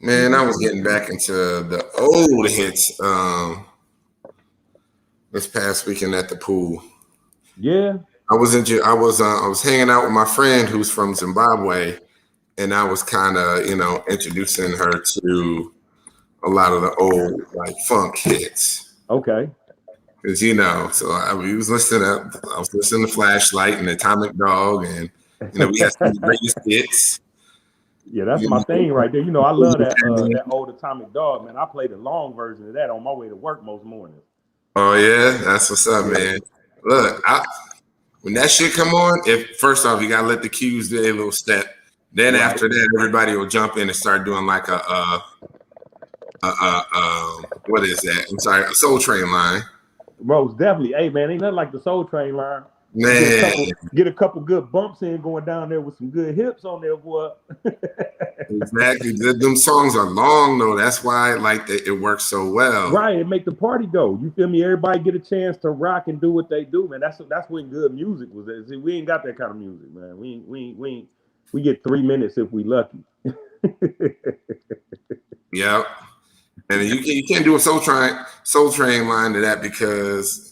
Man, I was getting back into the old hits this past weekend at the pool. Yeah. I was hanging out with my friend who's from Zimbabwe, and I was kind of introducing her to a lot of the old like funk hits. Okay. Because so I was listening to Flashlight and Atomic Dog, and we had some of the greatest hits. Yeah, that's You my thing right there. I love that know. old Atomic Dog, man. I played a long version of that on my way to work most mornings. Oh yeah, that's what's up, man. Look, when that shit come on, if first off you gotta let the cues do a little step. Then Right. after that, everybody will jump in and start doing like what is that? I'm sorry, a Soul Train line. Most definitely. Hey man, ain't nothing like the Soul Train line. Man, Get a couple good bumps in going down there with some good hips on there, boy. exactly. Them songs are long though. That's why it works so well. Right, it make the party go. You feel me? Everybody get a chance to rock and do what they do, man. That's when good music was at. See, we ain't got that kind of music, man. We get 3 minutes if we lucky. Yep. And you can't do a Soul Train line to that because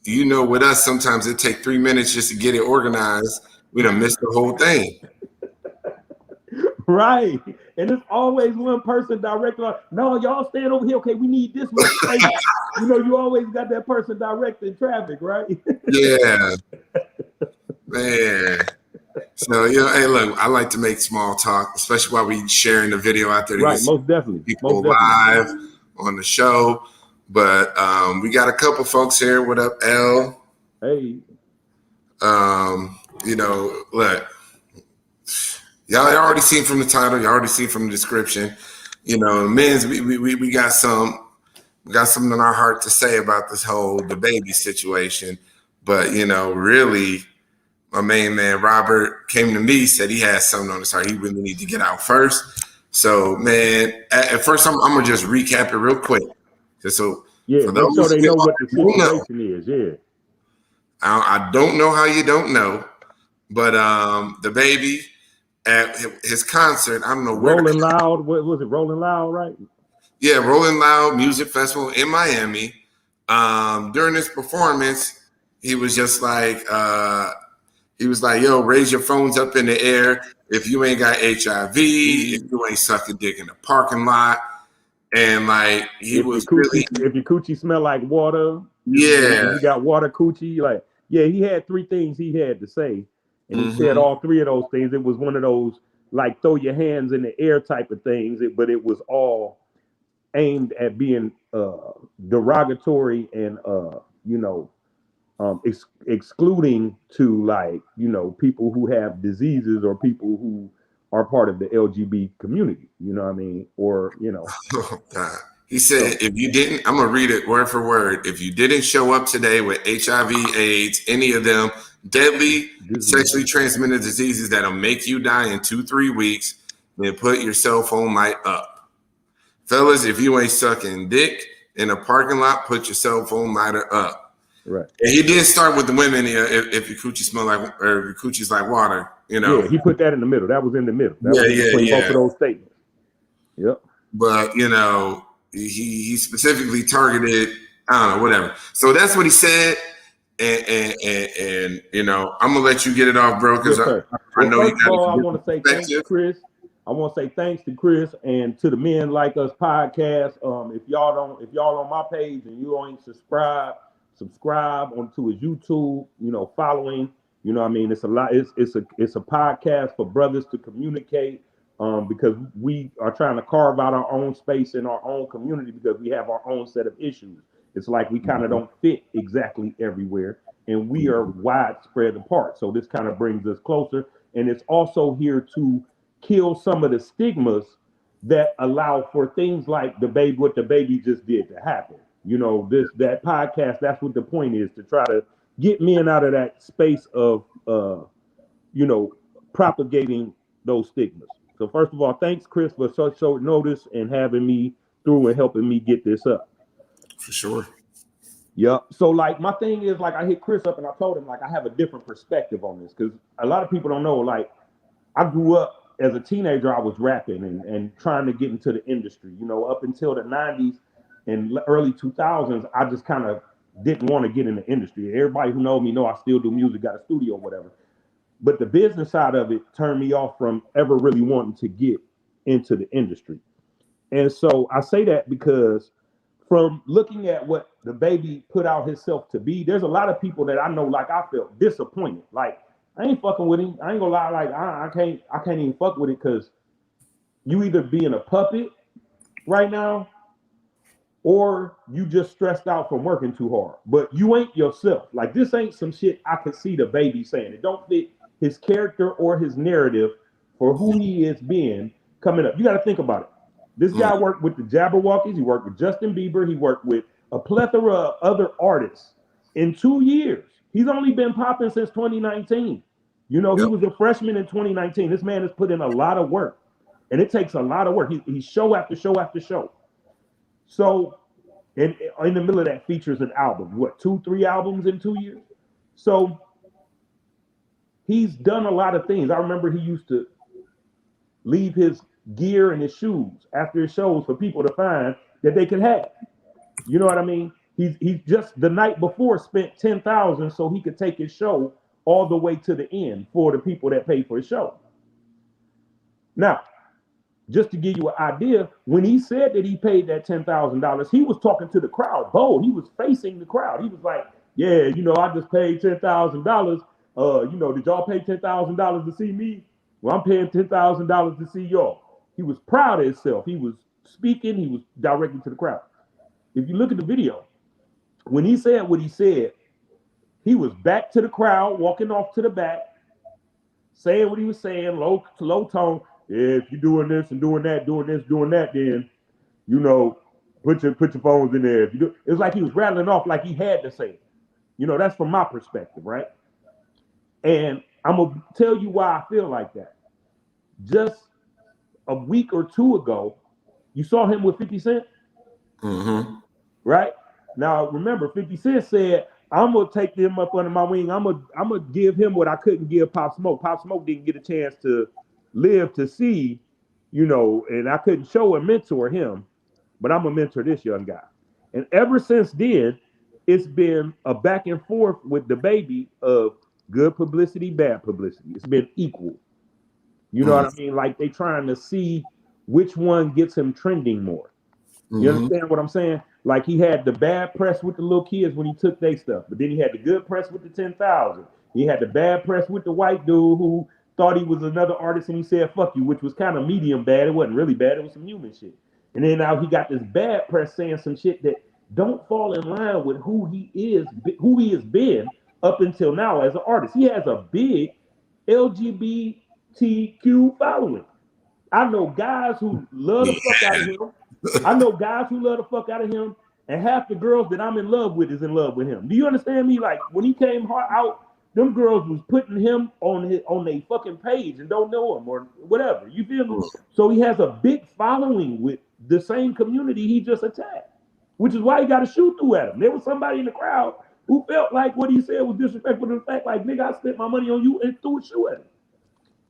with us sometimes it take 3 minutes just to get it organized. We done missed the whole thing. Right. And it's always one person directing. Like, no, y'all stand over here. Okay, we need this much space. You always got that person directing traffic, right? Yeah. Man. So, hey, look, I like to make small talk, especially while we sharing the video out there. Right, most definitely. People live on the show. But we got a couple folks here. What up, L? Hey. Look, y'all already seen from the title, you already seen from the description. Men's we got something in our heart to say about this whole DaBaby situation. But really, my main man Robert came to me, said he has something on his heart. He really need to get out first. So, man, at first I'm gonna just recap it real quick, just so make sure they know what the situation is. Yeah, I don't know how you don't know, but DaBaby at his concert, I don't know where. Rolling Loud, what was it? Rolling Loud, right? Yeah, Rolling Loud Music Festival in Miami. During this performance, he was just like, yo, raise your phones up in the air if you ain't got HIV, if you ain't sucking dick in the parking lot. And like if your coochie smell like water, yeah, you got water coochie. Like, yeah, he had 3 things he had to say, and he said all 3 of those things. It was one of those like throw your hands in the air type of things, but it was all aimed at being derogatory and excluding to like people who have diseases or people who are part of the LGBT community. You know what I mean? Or Oh God. He said, if you didn't, I'm gonna read it word for word. If you didn't show up today with HIV, AIDS, any of them deadly sexually transmitted diseases that'll make you die in 2-3 weeks, then put your cell phone light up. Fellas, if you ain't sucking dick in a parking lot, put your cell phone lighter up. Right. And he did start with the women. If your coochie smell like, or if your coochie's like water, Yeah, he put that in the middle. That was in the middle. That was between both of those statements. Yep. But he specifically targeted, I don't know, whatever. So that's what he said. And I'm gonna let you get it off, bro, because I know you got. I want to say thanks to Chris. I want to say thanks to Chris and to the Men Like Us podcast. If y'all on my page and you ain't subscribe onto his YouTube. Following. I mean, it's a lot. It's a podcast for brothers to communicate. Because we are trying to carve out our own space in our own community because we have our own set of issues. It's like we kind of don't fit exactly everywhere, and we are widespread apart. So this kind of brings us closer, and it's also here to kill some of the stigmas that allow for things like what DaBaby just did to happen. That podcast. That's what the point is, to try to get men out of that space of propagating those stigmas. So first of all, thanks, Chris, for such short notice and having me through and helping me get this up. For sure. Yep. So like my thing is like I hit Chris up and I told him like I have a different perspective on this because a lot of people don't know. Like I grew up as a teenager, I was rapping and trying to get into the industry. You know, up until the 90s and early 2000s, I just kind of didn't want to get in the industry. Everybody who knows me know I still do music, got a studio, whatever. But the business side of it turned me off from ever really wanting to get into the industry. And so I say that because from looking at what DaBaby put out himself to be, there's a lot of people that I know, like I felt disappointed. Like I ain't fucking with him. I ain't gonna lie, like I can't even fuck with it because you either being a puppet right now or you just stressed out from working too hard. But you ain't yourself. Like this ain't some shit I could see DaBaby saying. It don't fit his character or his narrative for who he is being coming up. You got to think about it. This guy worked with the Jabberwockies. He worked with Justin Bieber. He worked with a plethora of other artists in 2 years. He's only been popping since 2019. You know, he was a freshman in 2019. This man has put in a lot of work, and it takes a lot of work. He's show after show after show. So, in the middle of that features an album. What, 2-3 albums in 2 years? So, he's done a lot of things. I remember he used to leave his gear and his shoes after his shows for people to find that they could have. You know what I mean? He's just the night before spent $10,000 so he could take his show all the way to the end for the people that paid for his show. Now, just to give you an idea, when he said that he paid that $10,000, he was talking to the crowd. He was facing the crowd. He was like, yeah, you know, I just paid $10,000. You know, did y'all pay $10,000 to see me? Well, I'm paying $10,000 to see y'all. He was proud of himself. He was speaking. He was directing to the crowd. If you look at the video, when he said what he said, he was back to the crowd, walking off to the back, saying what he was saying, low tone. Yeah, if you're doing this and doing that, doing this, doing that, then, you know, put your phones in there. If you do, it was like he was rattling off like he had to say it. You know, that's from my perspective, right? And I'm going to tell you why I feel like that. Just a week or two ago, you saw him with 50 Cent? Mm-hmm. Right? Now, remember, 50 Cent said, I'm going to take them up under my wing. I'm gonna give him what I couldn't give Pop Smoke. Pop Smoke didn't get a chance to live to see, you know, and I couldn't show and mentor him, but I'm going to mentor this young guy. And ever since then, it's been a back and forth with DaBaby of good publicity, bad publicity. It's been equal. You know what I mean? Like they trying to see which one gets him trending more. You understand what I'm saying? Like he had the bad press with the little kids when he took their stuff, but then he had the good press with the 10,000. He had the bad press with the white dude who thought he was another artist and he said fuck you, which was kind of medium bad. It wasn't really bad. It was some human shit. And then now he got this bad press saying some shit that don't fall in line with who he has been up until now as an artist. He has a big LGBTQ following. I know guys who love the fuck out of him. I know guys who love the fuck out of him, and half the girls that I'm in love with is in love with him. Do you understand me? Like when he came out, them girls was putting him on their fucking page and don't know him or whatever. You feel me? So he has a big following with the same community he just attacked, which is why he got a shoot through at him. There was somebody in the crowd who felt like what he said was disrespectful to the fact, like, nigga, I spent my money on you and threw a shoe at him.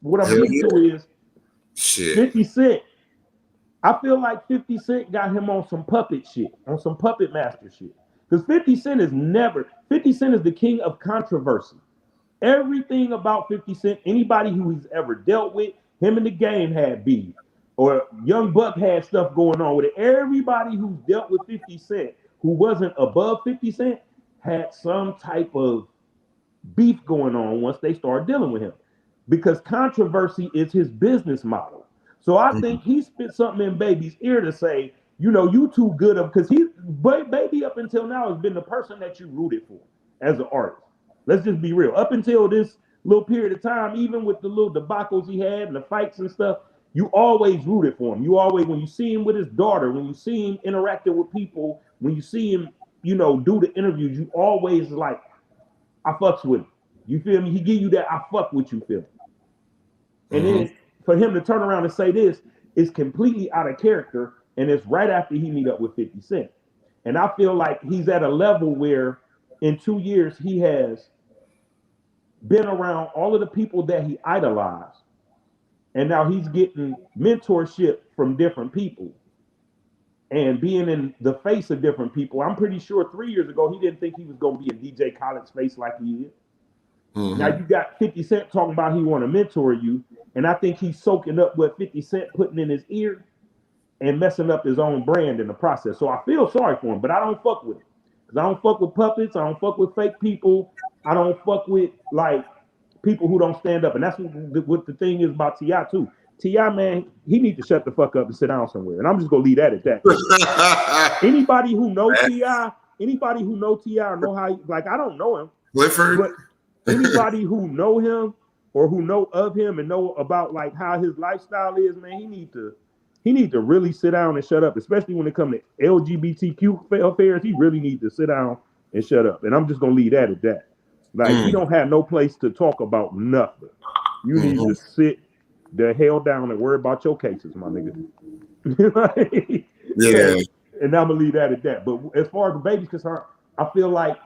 What I'm getting to is 50 Cent. I feel like 50 Cent got him on some puppet shit, on some puppet master shit. Because 50 Cent is the king of controversy. Everything about 50 Cent, anybody who he's ever dealt with, him and the Game had beef. Or Young Buck had stuff going on with it. Everybody who dealt with 50 Cent, who wasn't above 50 Cent, had some type of beef going on once they started dealing with him. Because controversy is his business model. So I think he spit something in Baby's ear to say, you know, you too good of, because Baby up until now has been the person that you rooted for as an artist. Let's just be real. Up until this little period of time, even with the little debacles he had and the fights and stuff, you always rooted for him. You always, when you see him with his daughter, when you see him interacting with people, when you see him, you know, do the interviews, you always like, I fucks with him. You feel me? He give you that I fuck with you feeling. And then for him to turn around and say this is completely out of character, and it's right after he meet up with 50 Cent. And I feel like he's at a level where in 2 years he has been around all of the people that he idolized, And now he's getting mentorship from different people and being in the face of different people. I'm pretty sure 3 years ago, he didn't think he was going to be in DJ Khaled's face like he is. Now you got 50 Cent talking about he want to mentor you. And I think he's soaking up what 50 Cent putting in his ear and messing up his own brand in the process. So I feel sorry for him, but I don't fuck with it. Because I don't fuck with puppets. I don't fuck with fake people. I don't fuck with like people who don't stand up. And that's what the thing is about T.I. too. T.I., man, he needs to shut the fuck up and sit down somewhere. And I'm just gonna leave that at that. Anybody who knows T.I., or know how, like, I don't know him. Clifford. But anybody who know him or who know of him and know about like how his lifestyle is, man, he need to really sit down and shut up, especially when it comes to LGBTQ affairs. He really needs to sit down and shut up. And I'm just gonna leave that at that. Like, he don't have no place to talk about nothing. You need to sit the hell down and worry about your cases, my nigga. Yeah. And I'm gonna leave that at that. But as far as DaBaby's concerned, I feel like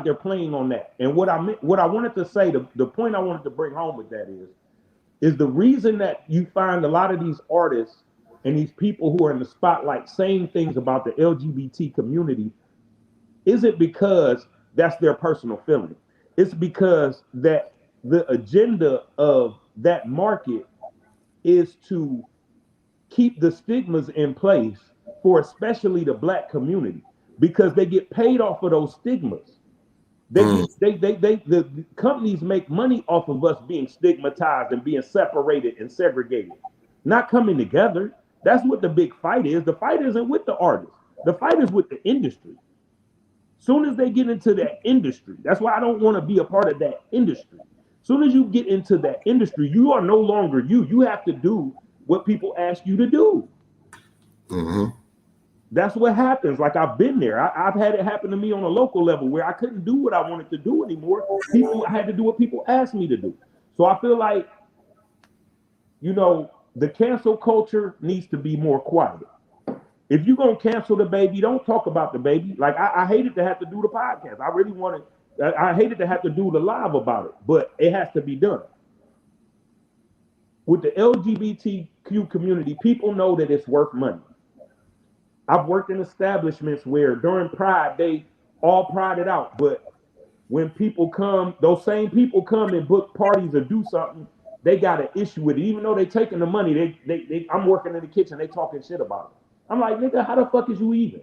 they're playing on that. And what I wanted to say, the point I wanted to bring home with that is the reason that you find a lot of these artists and these people who are in the spotlight saying things about the LGBT community isn't because that's their personal feeling. It's because that the agenda of that market is to keep the stigmas in place for especially the Black community, because they get paid off of those stigmas. The companies make money off of us being stigmatized and being separated and segregated, not coming together. That's what the big fight is. The fight isn't with the artists. The fight is with the industry. Soon as they get into that industry, that's why I don't want to be a part of that industry. Soon as you get into that industry, you are no longer you. You have to do what people ask you to do. That's what happens. Like, I've been there. I've had it happen to me on a local level where I couldn't do what I wanted to do anymore. I had to do what people asked me to do. So I feel like, the cancel culture needs to be more quiet. If you're going to cancel DaBaby, don't talk about DaBaby. Like, I hated to have to do the podcast. I hated to have to do the live about it, but it has to be done. With the LGBTQ community, people know that it's worth money. I've worked in establishments where during Pride, they all pride it out. But when people come, those same people come and book parties or do something, they got an issue with it. Even though they taking the money, I'm working in the kitchen, they talking shit about it. I'm like, nigga, how the fuck is you even?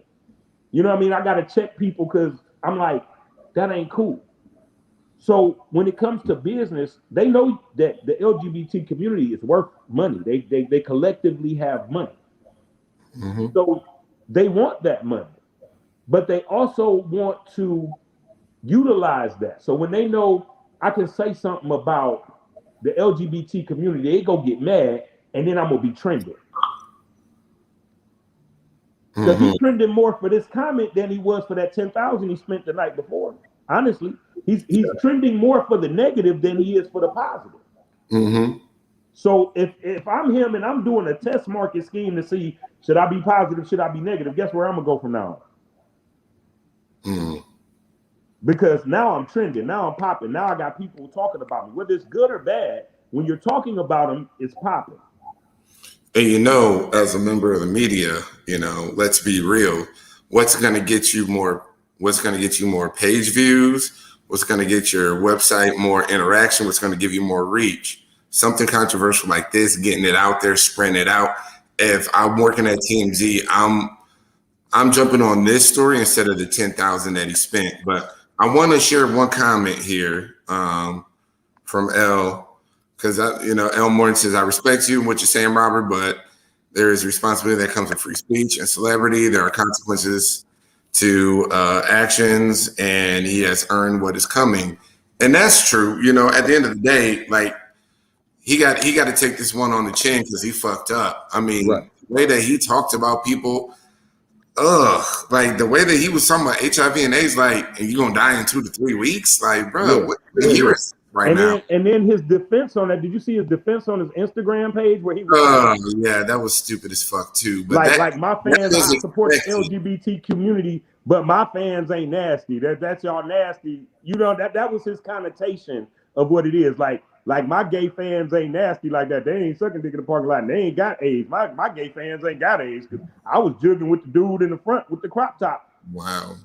You know what I mean? I got to check people because I'm like, that ain't cool. So when it comes to business, they know that the LGBT community is worth money. They collectively have money. So they want that money, but they also want to utilize that. So when they know I can say something about the LGBT community, they go get mad, and then I'm gonna be trending. Because he's trending more for this comment than he was for that 10,000 he spent the night before. Honestly, he's trending more for the negative than he is for the positive. So if I'm him and I'm doing a test market scheme to see, should I be positive, should I be negative, guess where I'm gonna go from now on? Because now I'm trending, now I'm popping, now I got people talking about me. Whether it's good or bad, when you're talking about them, it's popping. And as a member of the media, let's be real. What's going to get you more? What's going to get you more page views? What's going to get your website more interaction? What's going to give you more reach? Something controversial like this, getting it out there, spreading it out. If I'm working at TMZ, I'm jumping on this story instead of the 10,000 that he spent. But I want to share one comment here from L. Because, El Morton says, I respect you and what you're saying, Robert, but there is responsibility that comes with free speech and celebrity. There are consequences to actions, and he has earned what is coming. And that's true. At the end of the day, like, he got to take this one on the chin because he fucked up. I mean, The way that he talked about people, like the way that he was talking about HIV and AIDS, like, and you're going to die in 2 to 3 weeks? Like, bro, what years? And then his defense on that. Did you see his defense on his Instagram page where he was yeah, that was stupid as fuck too. But like my fans, I support the LGBT community, but my fans ain't nasty. That's y'all nasty. That was his connotation of what it is. Like, like my gay fans ain't nasty like that. They ain't sucking dick in the parking lot. And they ain't got AIDS. My gay fans ain't got AIDS because I was jugging with the dude in the front with the crop top. Wow.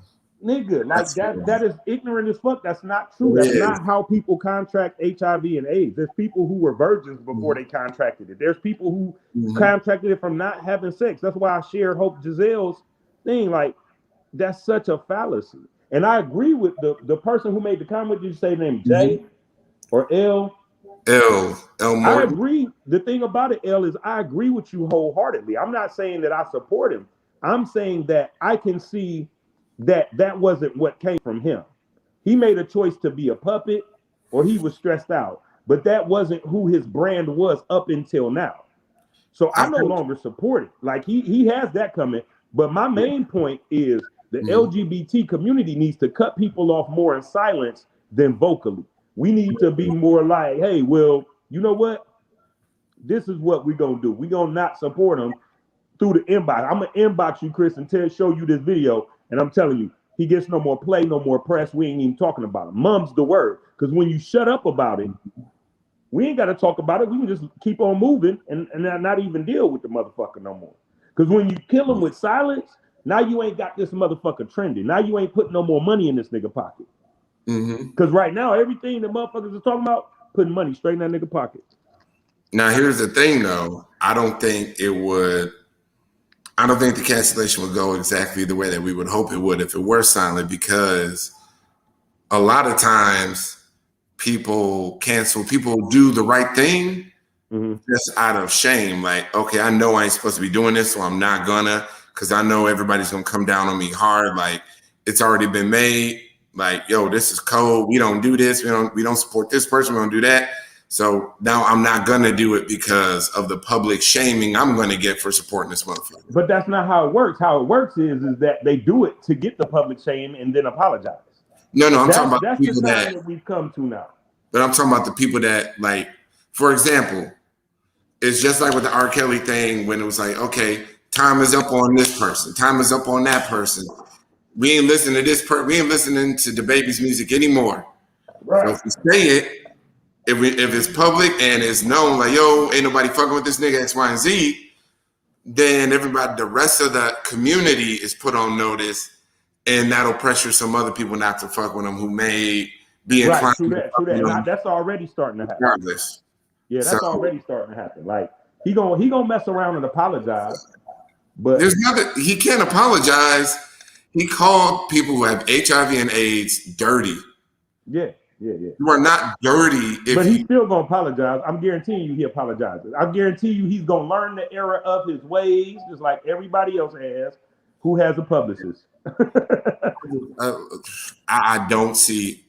Nigga, like that is ignorant as fuck. That's not true. That's not how people contract HIV and AIDS. There's people who were virgins before they contracted it. There's people who contracted it from not having sex. That's why I shared Hope Giselle's thing. Like, that's such a fallacy. And I agree with the person who made the comment. Did you say name J or L? L I Morton. agree. The thing about it, L, is I agree with you wholeheartedly. I'm not saying that I support him. I'm saying that I can see that wasn't what came from him. He made a choice to be a puppet, or he was stressed out. But that wasn't who his brand was up until now. So I no longer support it. Like he has that coming. But my main point is the LGBT community needs to cut people off more in silence than vocally. We need to be more like, hey, well, you know what? This is what we're going to do. We're going to not support him through the inbox. I'm going to inbox you, Chris, and show you this video. And I'm telling you, he gets no more play, no more press. We ain't even talking about it. Mum's the word. Because when you shut up about it, we ain't got to talk about it. We can just keep on moving and not even deal with the motherfucker no more. Because when you kill him with silence, now you ain't got this motherfucker trending. Now you ain't putting no more money in this nigga pocket. Because right now, everything the motherfuckers are talking about, putting money straight in that nigga pocket. Now, here's the thing, though. I don't think the cancellation would go exactly the way that we would hope it would if it were silent, because a lot of times people do the right thing just out of shame. Like, okay, I know I ain't supposed to be doing this, so I'm not gonna, because I know everybody's gonna come down on me hard. Like, it's already been made. Like, yo, this is code. We don't do this. We don't support this person. We don't do that. So now I'm not gonna do it because of the public shaming I'm gonna get for supporting this motherfucker. But that's not how it works. How it works is that they do it to get the public shame and then apologize. No, I'm talking about that's people the time that we've come to now. But I'm talking about the people that, like, for example, it's just like with the R. Kelly thing when it was like, okay, time is up on this person, time is up on that person. We ain't listening to this person. We ain't listening to DaBaby's music anymore. Right. So if we say it, if it's public and it's known, like, yo, ain't nobody fucking with this nigga X, Y, and Z, then everybody, the rest of the community is put on notice, and that'll pressure some other people not to fuck with them who may be inclined. True that. That's already starting to happen. Regardless. Yeah, that's already starting to happen. Like, he gonna mess around and apologize, but he can't apologize. He called people who have HIV and AIDS dirty. Yeah. You are not dirty. But he's still gonna apologize. I'm guaranteeing you he apologizes. I guarantee you he's gonna learn the error of his ways, just like everybody else has who has a publicist. I don't see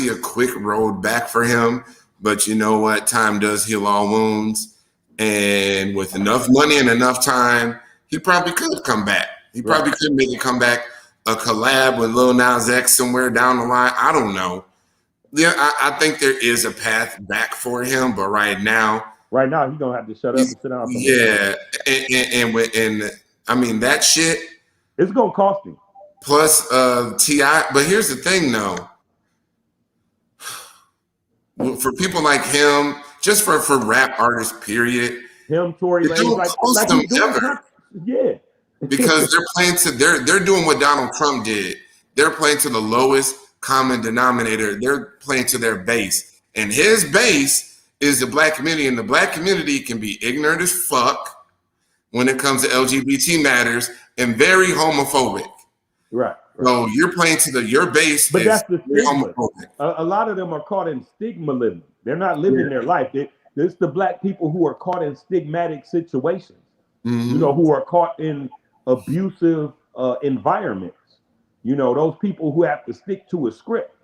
a quick road back for him, but you know what? Time does heal all wounds, and with enough money and enough time, he probably could come back. He probably could make a comeback, a collab with Lil Nas X somewhere down the line. I don't know. Yeah, I think there is a path back for him, but right now he's gonna have to shut up and sit down. Yeah, and I mean that shit. It's gonna cost him. Plus T.I. But here's the thing, though. For people like him, just for rap artists, period. Him, Tory Lanez, yeah. Because they're doing what Donald Trump did. They're playing to the lowest common denominator. They're playing to their base, and his base is the black community, and the black community can be ignorant as fuck when it comes to LGBT matters and very homophobic. Right. So you're playing to your base, but that's the stigma. A lot of them are caught in stigma living. They're not living their life. It's the black people who are caught in stigmatic situations. You know, who are caught in abusive environments. You know, those people who have to stick to a script.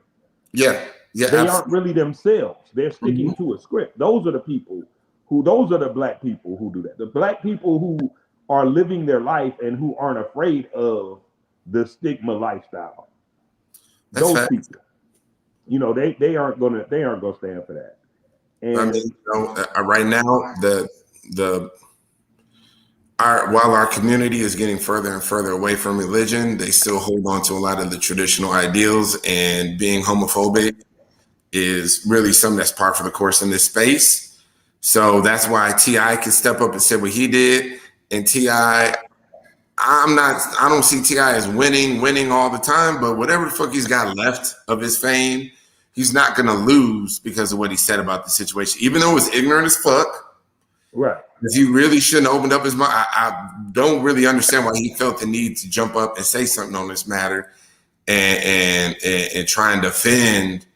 Yeah, they aren't really themselves. They're sticking to a script. Those are the people those are the black people who do that. The black people who are living their life and who aren't afraid of the stigma lifestyle. Those people, you know, they aren't gonna stand for that. And I mean, right now, while our community is getting further and further away from religion, they still hold on to a lot of the traditional ideals and being homophobic is really something that's par for the course in this space. So that's why T.I. can step up and say what he did. And T.I., I don't see T.I. as winning all the time, but whatever the fuck he's got left of his fame, he's not going to lose because of what he said about the situation, even though it was ignorant as fuck. Right. If he really shouldn't have opened up his mouth, I don't really understand why he felt the need to jump up and say something on this matter and try and defend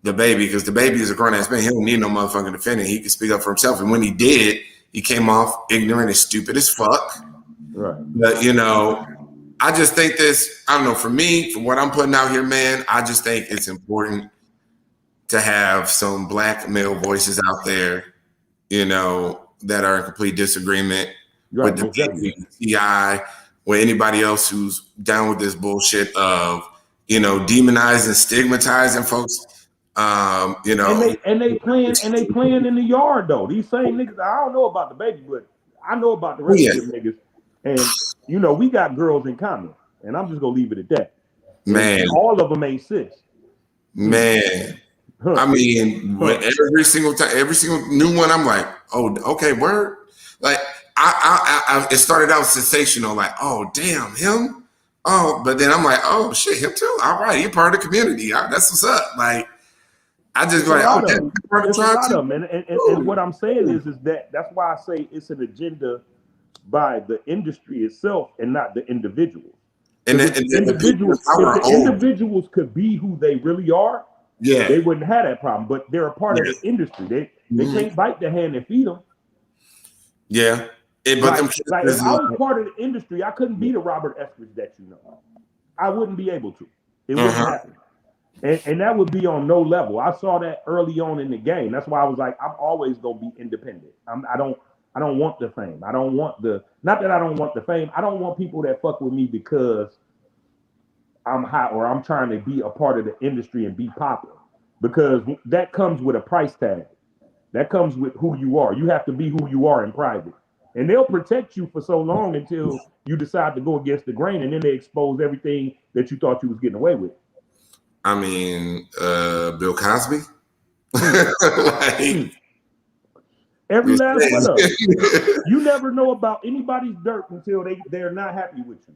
DaBaby, because DaBaby is a grown ass man. He don't need no motherfucking defending. He can speak up for himself. And when he did, he came off ignorant and stupid as fuck. Right. But you know, I just think this, I don't know, for me, for what I'm putting out here, man, I just think it's important to have some black male voices out there, you know, that are in complete disagreement with the T.I., with anybody else who's down with this bullshit of, you know, demonizing, stigmatizing folks. You know, and they playing in the yard though. These same niggas. I don't know about DaBaby, but I know about the rest of them niggas. And you know, we got girls in common, and I'm just gonna leave it at that. Man, and all of them ain't cis. Man, I mean, every single time, every single new one, I'm like, oh, okay, word. Like, it started out sensational, like, oh, damn, him. Oh, but then I'm like, oh shit, him too. All right, he part of the community. That's what's up. Like, I just like, oh, there's a lot of them. And what I'm saying is that's why I say it's an agenda by the industry itself and not the individuals. And if the individuals could be who they really are, they wouldn't have that problem. But they're a part of the industry. They can't bite the hand and feed them. Yeah. If I was part of the industry, I couldn't be the Robert Eskridge that you know. I wouldn't be able to. It wouldn't happen. And that would be on no level. I saw that early on in the game. That's why I was like, I'm always gonna be independent. I don't want the fame. I don't want not that I don't want the fame. I don't want people that fuck with me because I'm hot or I'm trying to be a part of the industry and be popular. Because that comes with a price tag. That comes with who you are. You have to be who you are in private. And they'll protect you for so long until you decide to go against the grain, and then they expose everything that you thought you was getting away with. I mean, Bill Cosby. Like, every last one of them. You never know about anybody's dirt until they're not happy with you.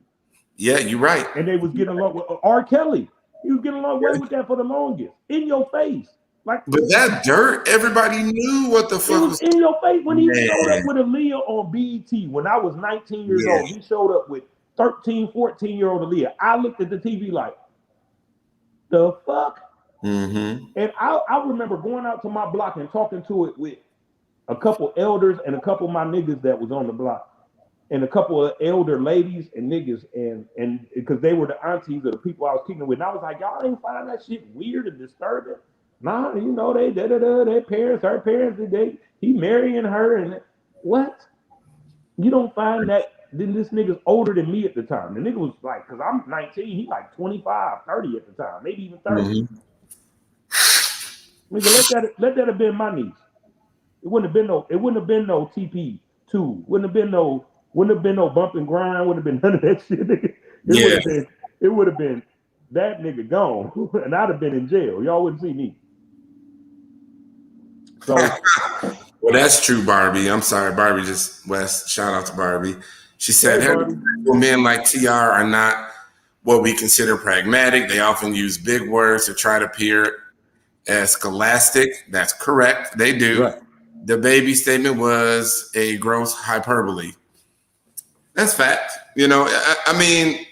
Yeah, you're right. And they was getting along with R. Kelly. He was getting along with that for the longest. In your face. Like, but that dirt, everybody knew what the fuck was in your face when he showed up with Aaliyah on BET. When I was 19 years old, he showed up with 13, 14-year-old Aaliyah. I looked at the TV like, the fuck? Mm-hmm. And I remember going out to my block and talking to it with a couple elders and a couple of my niggas that was on the block. And a couple of elder ladies and niggas, and because they were the aunties of the people I was kicking with. And I was like, y'all ain't find that shit weird and disturbing? Nah, you know, their parents, her parents, he marrying her, and what? You don't find that? Then this nigga's older than me at the time. The nigga was like, because I'm 19, he like 25, 30 at the time, maybe even 30. Mm-hmm. Nigga, let that have been my niece. It wouldn't have been no TP2. Wouldn't have been no bump and grind. Wouldn't have been none of that shit. It would have been that nigga gone, and I'd have been in jail. Y'all wouldn't see me. So, well, that's true, Barbie. I'm sorry, Barbie. Shout out to Barbie. She said, men like TR are not what we consider pragmatic. They often use big words to try to appear as scholastic. That's correct. They do. Right. DaBaby statement was a gross hyperbole. That's fact. You know, I mean,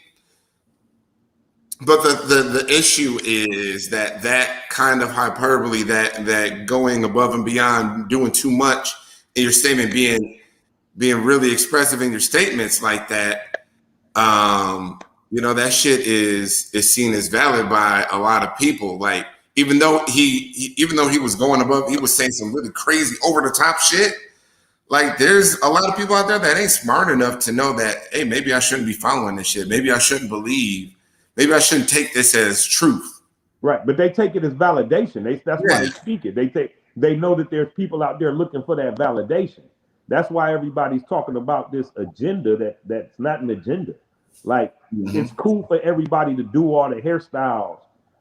but the issue is that kind of hyperbole, that going above and beyond, doing too much in your statement, being really expressive in your statements like that, you know, that shit is seen as valid by a lot of people. Like, even though he was going above, he was saying some really crazy over the top shit. Like, there's a lot of people out there that ain't smart enough to know that, hey, maybe I shouldn't be following this shit. Maybe I shouldn't believe. Maybe I shouldn't take this as truth. Right, but they take it as validation. That's why they speak it. They know that there's people out there looking for that validation. That's why everybody's talking about this agenda that's not an agenda. Like, it's cool for everybody to do all the hairstyles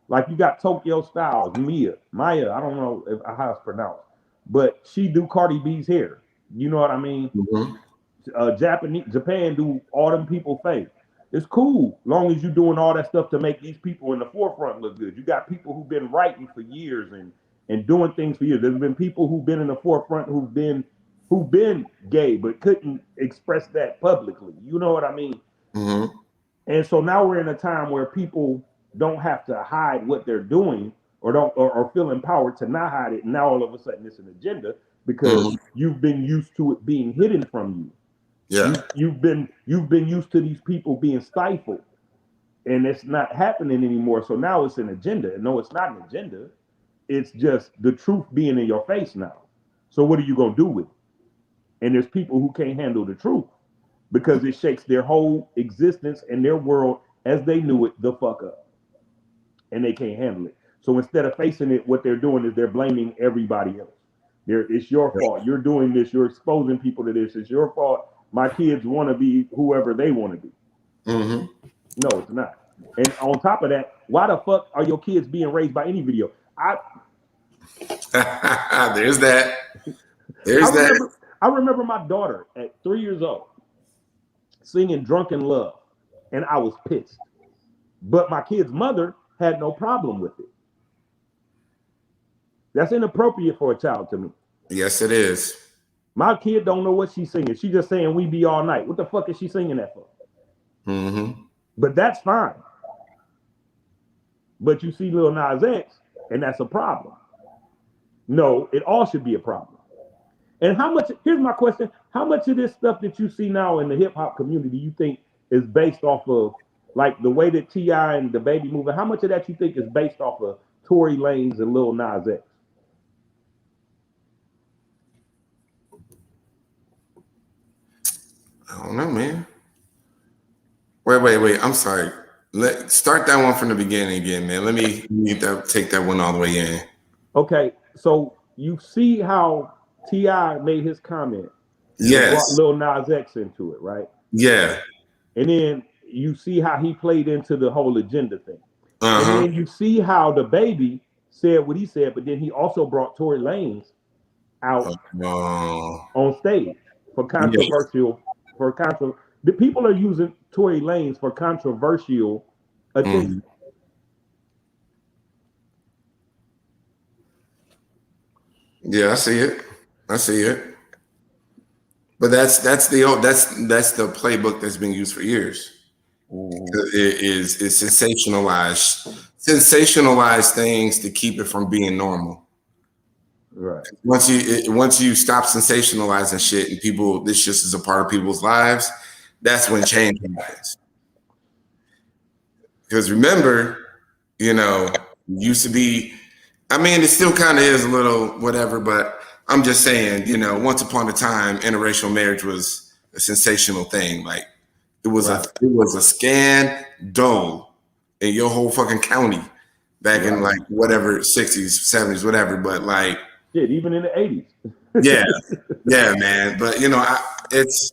Like you got Tokyo Styles, Maya. I don't know how it's pronounced, but she do Cardi B's hair. You know what I mean? Mm-hmm. Japan do all them people fake. It's cool, long as you're doing all that stuff to make these people in the forefront look good. You got people who've been writing for years and doing things for years. There's been people who've been in the forefront who've been gay but couldn't express that publicly. You know what I mean? Mm-hmm. And so now we're in a time where people don't have to hide what they're doing or don't or feel empowered to not hide it. And now all of a sudden it's an agenda because Mm-hmm. you've been used to it being hidden from you. Yeah. You've been used to these people being stifled, and it's not happening anymore. So now it's an agenda. And no, it's not an agenda. It's just the truth being in your face now. So what are you gonna do with it? And there's people who can't handle the truth because it shakes their whole existence and their world as they knew it the fuck up, and they can't handle it. So instead of facing it, what they're doing is they're blaming everybody else. It's your fault. You're doing this. You're exposing people to this. It's your fault. My kids want to be whoever they want to be. Mm-hmm. No, it's not. And on top of that, why the fuck are your kids being raised by any video? There's that. There's that. I remember my daughter at 3 years old singing "Drunken Love," and I was pissed. But my kid's mother had no problem with it. That's inappropriate for a child to me. Yes, it is. My kid don't know what she's singing. She's just saying "We Be All Night." What the fuck is she singing that for? Mm-hmm. But that's fine. But you see Lil Nas X, and that's a problem. No, it all should be a problem. And here's my question, how much of this stuff that you see now in the hip hop community you think is based off of, like the way that T.I. and DaBaby moving, how much of that you think is based off of Tory Lanez and Lil Nas X? I don't know, man. Wait. I'm sorry. Let's start that one from the beginning again, man. Let me take that one all the way in. Okay, so you see how T.I. made his comment. Yes. Brought Lil Nas X into it, right? Yeah. And then you see how he played into the whole agenda thing. Uh-huh. And then you see how DaBaby said what he said, but then he also brought Tory Lanez out on stage for controversial, the people are using Tory Lanez for controversial attention. Mm-hmm. Yeah, I see it. But that's the playbook that's been used for years. It is sensationalize things to keep it from being normal. Right. Once you stop sensationalizing shit and this just is a part of people's lives, that's when change happens. Because remember, used to be, I mean, it still kind of is a little whatever, but I'm just saying, once upon a time, interracial marriage was a sensational thing. Like it was a scandal in your whole fucking county back in like whatever 60s, 70s, whatever. But like, shit, even in the 80s. yeah, man. But it's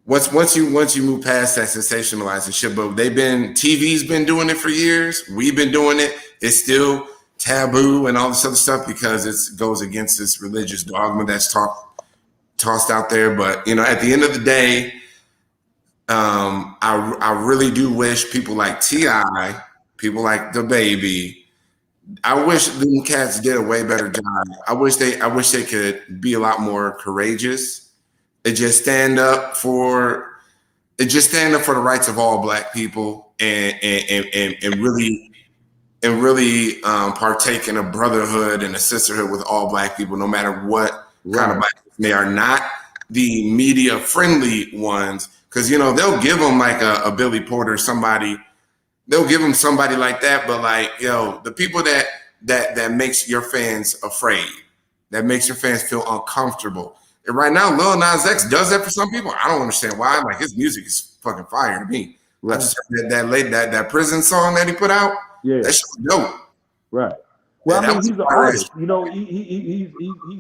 once you move past that sensationalizing shit, but TV's been doing it for years. We've been doing it. It's still taboo and all this other stuff because it goes against this religious dogma that's tossed out there. But at the end of the day, I really do wish people like T.I., people like DaBaby, I wish them cats did a way better job. I wish they could be a lot more courageous and just stand up for the rights of all Black people and really partake in a brotherhood and a sisterhood with all Black people, no matter what kind of Black they are. Not the media friendly ones, because they'll give them like a Billy Porter, somebody. They'll give them somebody like that, but like, the people that makes your fans afraid, that makes your fans feel uncomfortable. And right now, Lil Nas X does that for some people. I don't understand why. Like, his music is fucking fire to me. Right. That prison song that he put out, that shit was dope. Right. Well, I mean, he's an artist. He's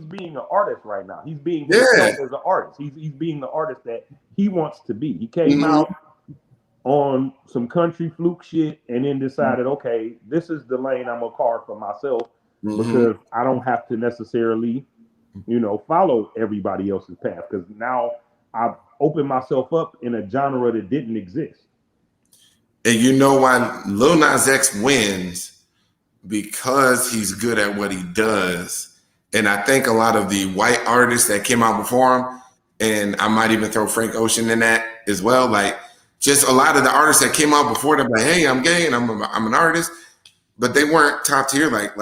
being an artist right now. He's being himself as an artist. He's being the artist that he wants to be. He came out. on some country fluke shit and then decided, okay, this is the lane I'm gonna carve for myself Mm-hmm. because I don't have to necessarily, follow everybody else's path. Because now I've opened myself up in a genre that didn't exist. And you know why Lil Nas X wins? Because he's good at what he does. And I think a lot of the white artists that came out before him, and I might even throw Frank Ocean in that as well, like just a lot of the artists that came out before them, like, hey, I'm gay and I'm an artist, but they weren't top tier. Like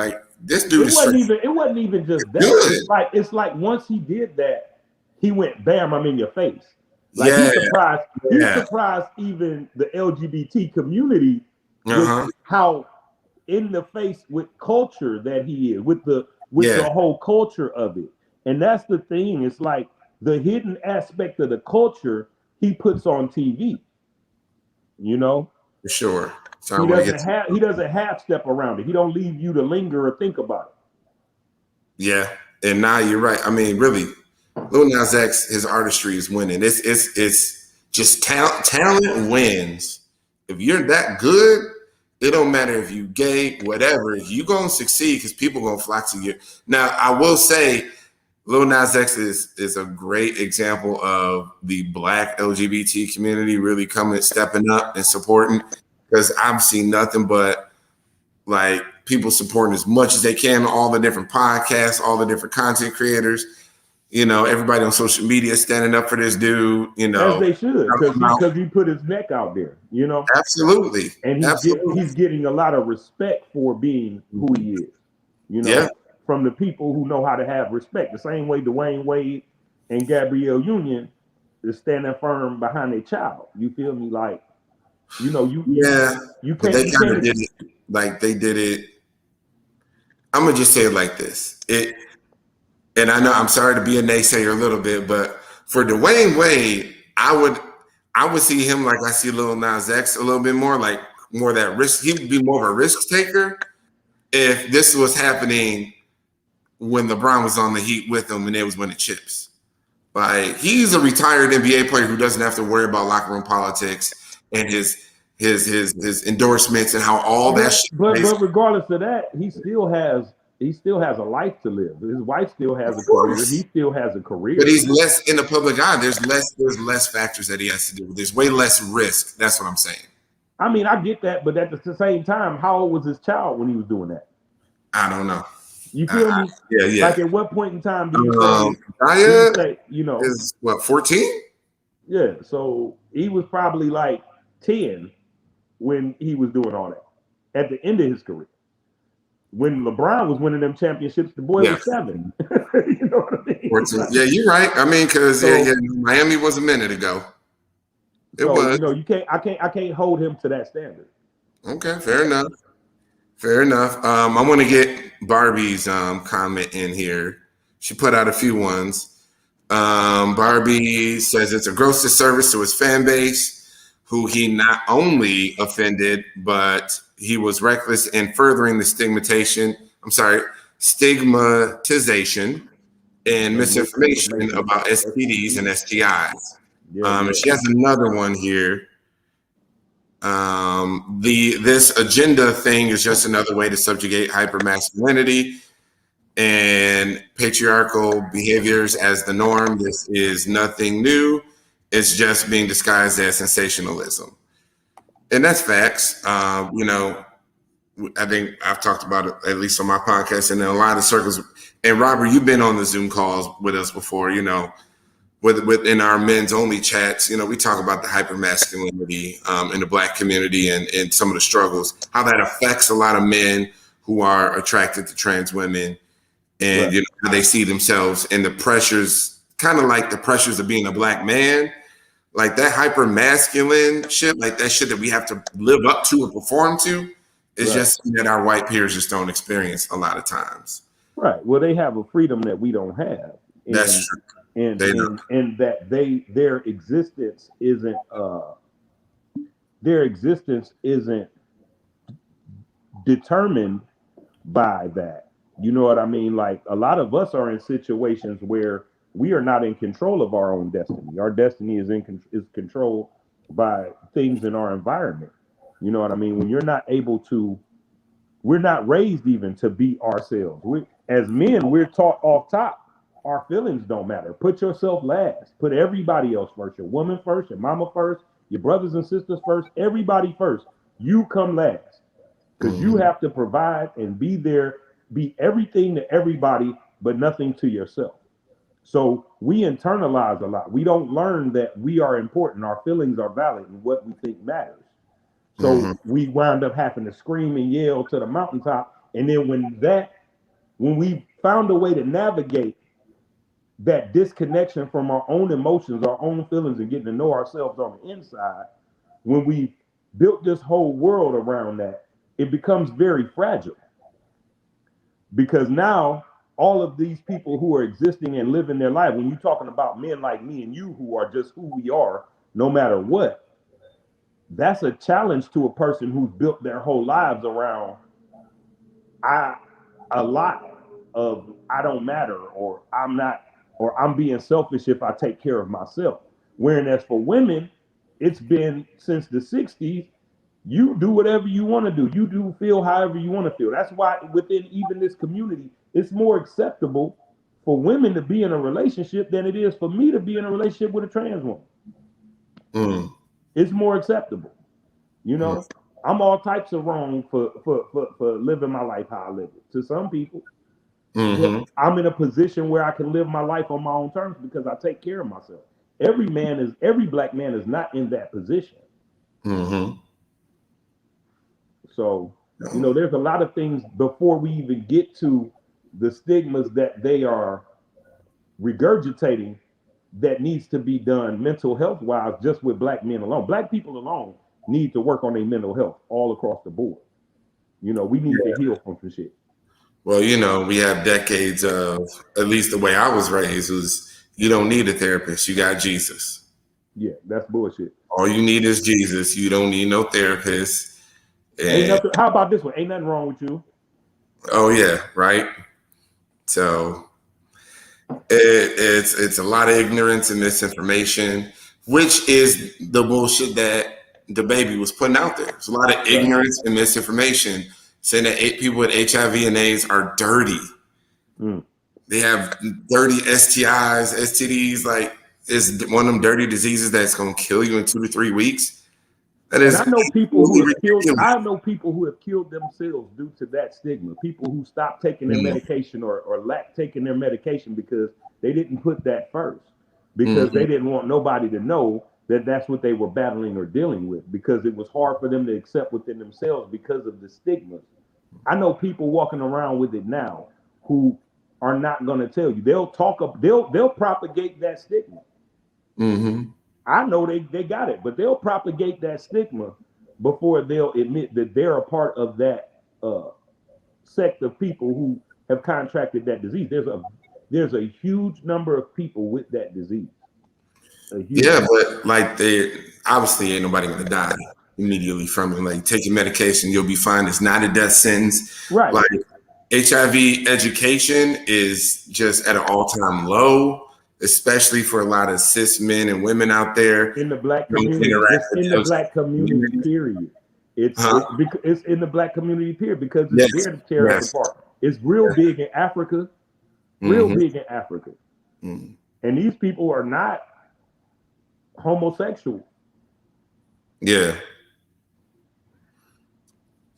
this dude is straight It wasn't even just that. good. It's like once he did that, he went bam, I'm in your face. Like Yeah, he yeah. surprised even the LGBT community with Uh-huh. how in the face with culture that he is, with the Yeah. whole culture of it. And that's the thing. It's like the hidden aspect of the culture he puts on TV. You know, For sure. So I he want to doesn't get to have he doesn't half step around it. He don't leave you to linger or think about it. yeah. And now you're right. I mean, really, Lil Nas X, his artistry is winning. It's just talent wins. If you're that good, it don't matter if you gay, whatever. You gonna succeed because people gonna flock to you. Now, I will say, Lil Nas X is a great example of the Black LGBT community really stepping up and supporting. Because I've seen nothing but like people supporting as much as they can, all the different podcasts, all the different content creators. Everybody on social media standing up for this dude. As they should, because he put his neck out there. Absolutely, and absolutely. he's getting a lot of respect for being who he is. Yeah. From the people who know how to have respect. The same way Dwayne Wade and Gabrielle Union is standing firm behind their child. You feel me? Like, you but they kind of did it like they did it. I'm gonna just say it like this. And I know I'm sorry to be a naysayer a little bit, but for Dwayne Wade, I would see him like I see Lil Nas X a little bit more, like more of that risk. He would be more of a risk taker if this was happening when LeBron was on the Heat with him and they was winning chips. Like he's a retired NBA player who doesn't have to worry about locker room politics and his endorsements and how all that shit. But regardless of that, he still has a life to live. His wife still has a career. He still has a career. But he's less in the public eye. There's less factors that he has to do with. There's way less risk. That's what I'm saying. I mean, I get that, but at the same time, how old was his child when he was doing that? I don't know. You feel me? Yeah. Like at what point in time do you say, is what, 14? Yeah. So he was probably like 10 when he was doing all that at the end of his career. When LeBron was winning them championships, the boy was 7. You know what I mean? 14. Yeah, you're right. I mean, because Miami was a minute ago. It was. I can't hold him to that standard. Okay, fair enough. I want to get Barbie's comment in here. She put out a few ones. Barbie says it's a gross disservice to his fan base, who he not only offended, but he was reckless in furthering the stigmatization and misinformation about STDs and STIs. She has another one here. This agenda thing is just another way to subjugate hypermasculinity and patriarchal behaviors as the norm. This is nothing new. It's just being disguised as sensationalism. And that's facts. I think I've talked about it, at least on my podcast, and in a lot of circles. And Robert, you've been on the Zoom calls with us before, within our men's only chats, we talk about the hypermasculinity in the Black community and some of the struggles, how that affects a lot of men who are attracted to trans women and how they see themselves and the pressures, kind of like the pressures of being a Black man, like that hypermasculine shit, like that shit that we have to live up to and perform to. It's just that our white peers just don't experience a lot of times. Right. Well, they have a freedom that we don't have. That's true. And that their existence isn't determined by that. You know what I mean? Like a lot of us are in situations where we are not in control of our own destiny. Our destiny is controlled by things in our environment. You know what I mean? When you're not able to, we're not raised even to be ourselves. As men, we're taught off top, our feelings don't matter. Put yourself last. Put everybody else first. Your woman first, your mama first, your brothers and sisters first, everybody first. You come last because you have to provide and be there, be everything to everybody, but nothing to yourself. So we internalize a lot. We don't learn that we are important. Our feelings are valid and what we think matters. So we wound up having to scream and yell to the mountaintop. And then when we found a way to navigate that disconnection from our own emotions, our own feelings, and getting to know ourselves on the inside, when we built this whole world around that, it becomes very fragile. Because now all of these people who are existing and living their life, when you're talking about men like me and you who are just who we are, no matter what, that's a challenge to a person who's built their whole lives around a lot of I don't matter, or I'm not, or I'm being selfish if I take care of myself. Whereas for women, it's been since the 60s, you do whatever you want to do. You do feel however you want to feel. That's why within even this community, it's more acceptable for women to be in a relationship than it is for me to be in a relationship with a trans woman. It's more acceptable. You know, I'm all types of wrong for living my life how I live it. To some people, I'm in a position where I can live my life on my own terms because I take care of myself. Every black man is not in that position. So, you know, there's a lot of things before we even get to the stigmas that they are regurgitating that needs to be done mental health wise, just with black men alone. Black people alone need to work on their mental health all across the board. You know, we need to heal from some shit. Well, you know, we have decades of, at least the way I was raised, was you don't need a therapist. You got Jesus. Yeah, that's bullshit. All you need is Jesus. You don't need no therapist. Ain't nothing, how about this one? Ain't nothing wrong with you. Oh, yeah, right? So it's a lot of ignorance and misinformation, which is the bullshit that DaBaby was putting out there. There's a lot of ignorance and misinformation saying that people with HIV and AIDS are dirty. They have dirty STIs, STDs. Like, it's one of them dirty diseases that's going to kill you in 2 to 3 weeks. That is, and I know people who have killed. I know people who have killed themselves due to that stigma. People who stopped taking their medication or lack taking their medication because they didn't put that first, because they didn't want nobody to know that that's what they were battling or dealing with, because it was hard for them to accept within themselves because of the stigma. I know people walking around with it now who are not going to tell you. They'll propagate that stigma. I know they got it, but they'll propagate that stigma before they'll admit that they're a part of that sect of people who have contracted that disease. There's a huge number of people with that disease. Yeah, but like, they obviously ain't nobody gonna die immediately from it. Like, take your medication, you'll be fine. It's not a death sentence. Right. Like, HIV education is just at an all-time low, especially for a lot of cis men and women out there in the black community. It's in the black community, period. It's in the black community, period, because it's there to tear us apart. It's real big in Africa, big in Africa. And these people are not homosexual. Yeah.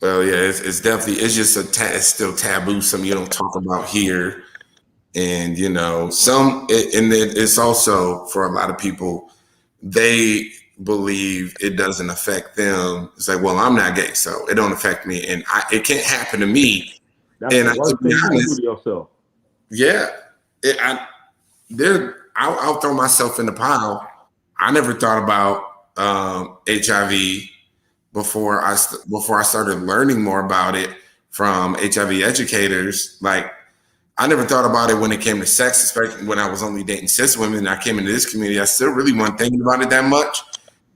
Well, yeah, it's definitely, it's just it's still taboo. Something you don't talk about here. And, you know, and it's also, for a lot of people, they believe it doesn't affect them. It's like, well, I'm not gay, so it don't affect me, and it can't happen to me. That's the worst thing you can do to yourself. Yeah, I'll throw myself in the pile. I never thought about HIV before I started learning more about it from HIV educators. Like, I never thought about it when it came to sex, especially when I was only dating cis women. And I came into this community, I still really wasn't thinking about it that much.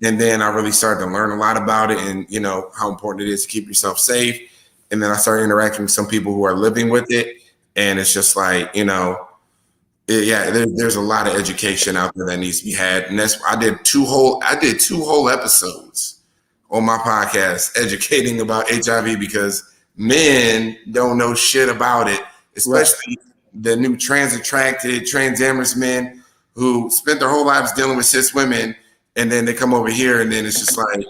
And then I really started to learn a lot about it, and, you know, how important it is to keep yourself safe. And then I started interacting with some people who are living with it. And it's just like, you know, Yeah, there's a lot of education out there that needs to be had, and that's I did two whole episodes on my podcast educating about HIV because men don't know shit about it, especially the new trans attracted, transamorous men who spent their whole lives dealing with cis women, and then they come over here and then it's just like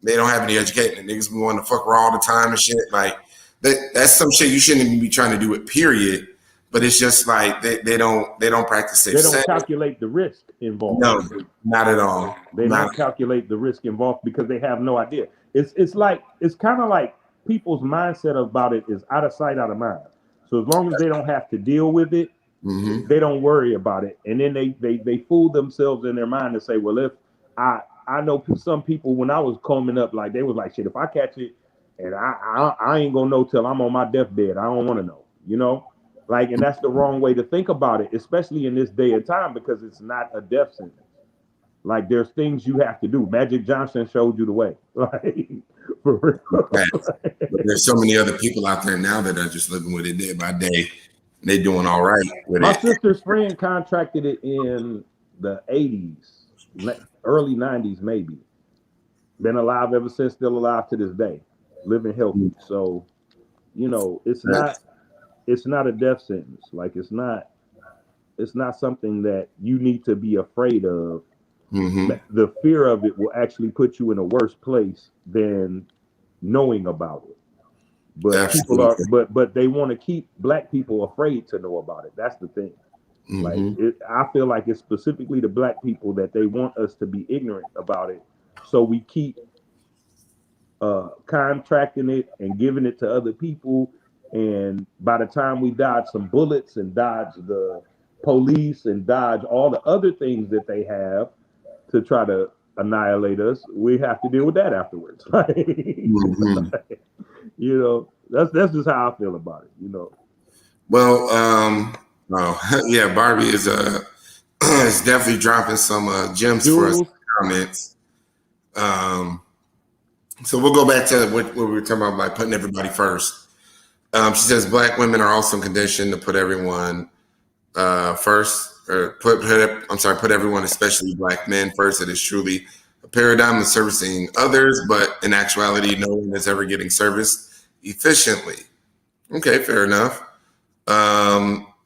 they don't have any education. Niggas be wanting to fuck raw all the time and shit. Like that's some shit you shouldn't even be trying to do it, period. But it's just like they don't practice safe sex. They don't calculate the risk involved. No, not at all. They don't calculate the risk involved because they have no idea. It's kind of like people's mindset about it is out of sight, out of mind. So as long as they don't have to deal with it, they don't worry about it. And then they fool themselves in their mind to say, well, if I know some people when I was coming up, like they was like, shit, if I catch it and I ain't gonna know till I'm on my deathbed. I don't want to know, you know? Like, and that's the wrong way to think about it, especially in this day and time, because it's not a death sentence. Like, there's things you have to do. Magic Johnson showed you the way. Like, for real. There's so many other people out there now that are just living with it day by day. They're doing all right with My it. sister's friend contracted it in the 80s, early 90s, maybe. Been alive ever since, still alive to this day, living healthy. So, you know, it's not a death sentence. Like it's not something that you need to be afraid of. The fear of it will actually put you in a worse place than knowing about it. But Absolutely. but they want to keep black people afraid to know about it. That's the thing. Like I feel like it's specifically the black people that they want us to be ignorant about it. So we keep contracting it and giving it to other people. And by the time we dodge some bullets and dodge the police and dodge all the other things that they have to try to annihilate us, we have to deal with that afterwards. You know, that's just how I feel about it, you know. Well, yeah, Barbie is is definitely dropping some gems for us in the comments. So we'll go back to what we were talking about, like putting everybody first. She says black women are also conditioned to put everyone first, or put everyone, especially black men, first. It is truly a paradigm of servicing others, but in actuality, no one is ever getting serviced efficiently. Okay, fair enough.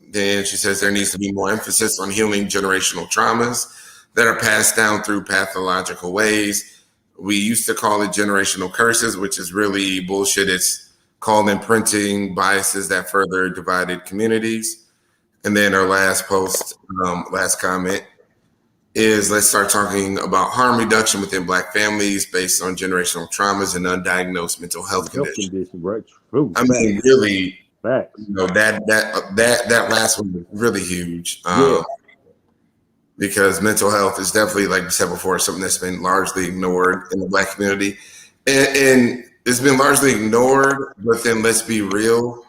Then she says there needs to be more emphasis on healing generational traumas that are passed down through pathological ways. We used to call it generational curses, which is really bullshit. It's called imprinting biases that further divided communities. And then our last comment is let's start talking about harm reduction within black families based on generational traumas and undiagnosed mental health conditions. Right? True. I mean, really, facts. You know, that last one was really huge. Because mental health is definitely, like we said before, something that's been largely ignored in the black community. And it's been largely ignored, but then let's be real,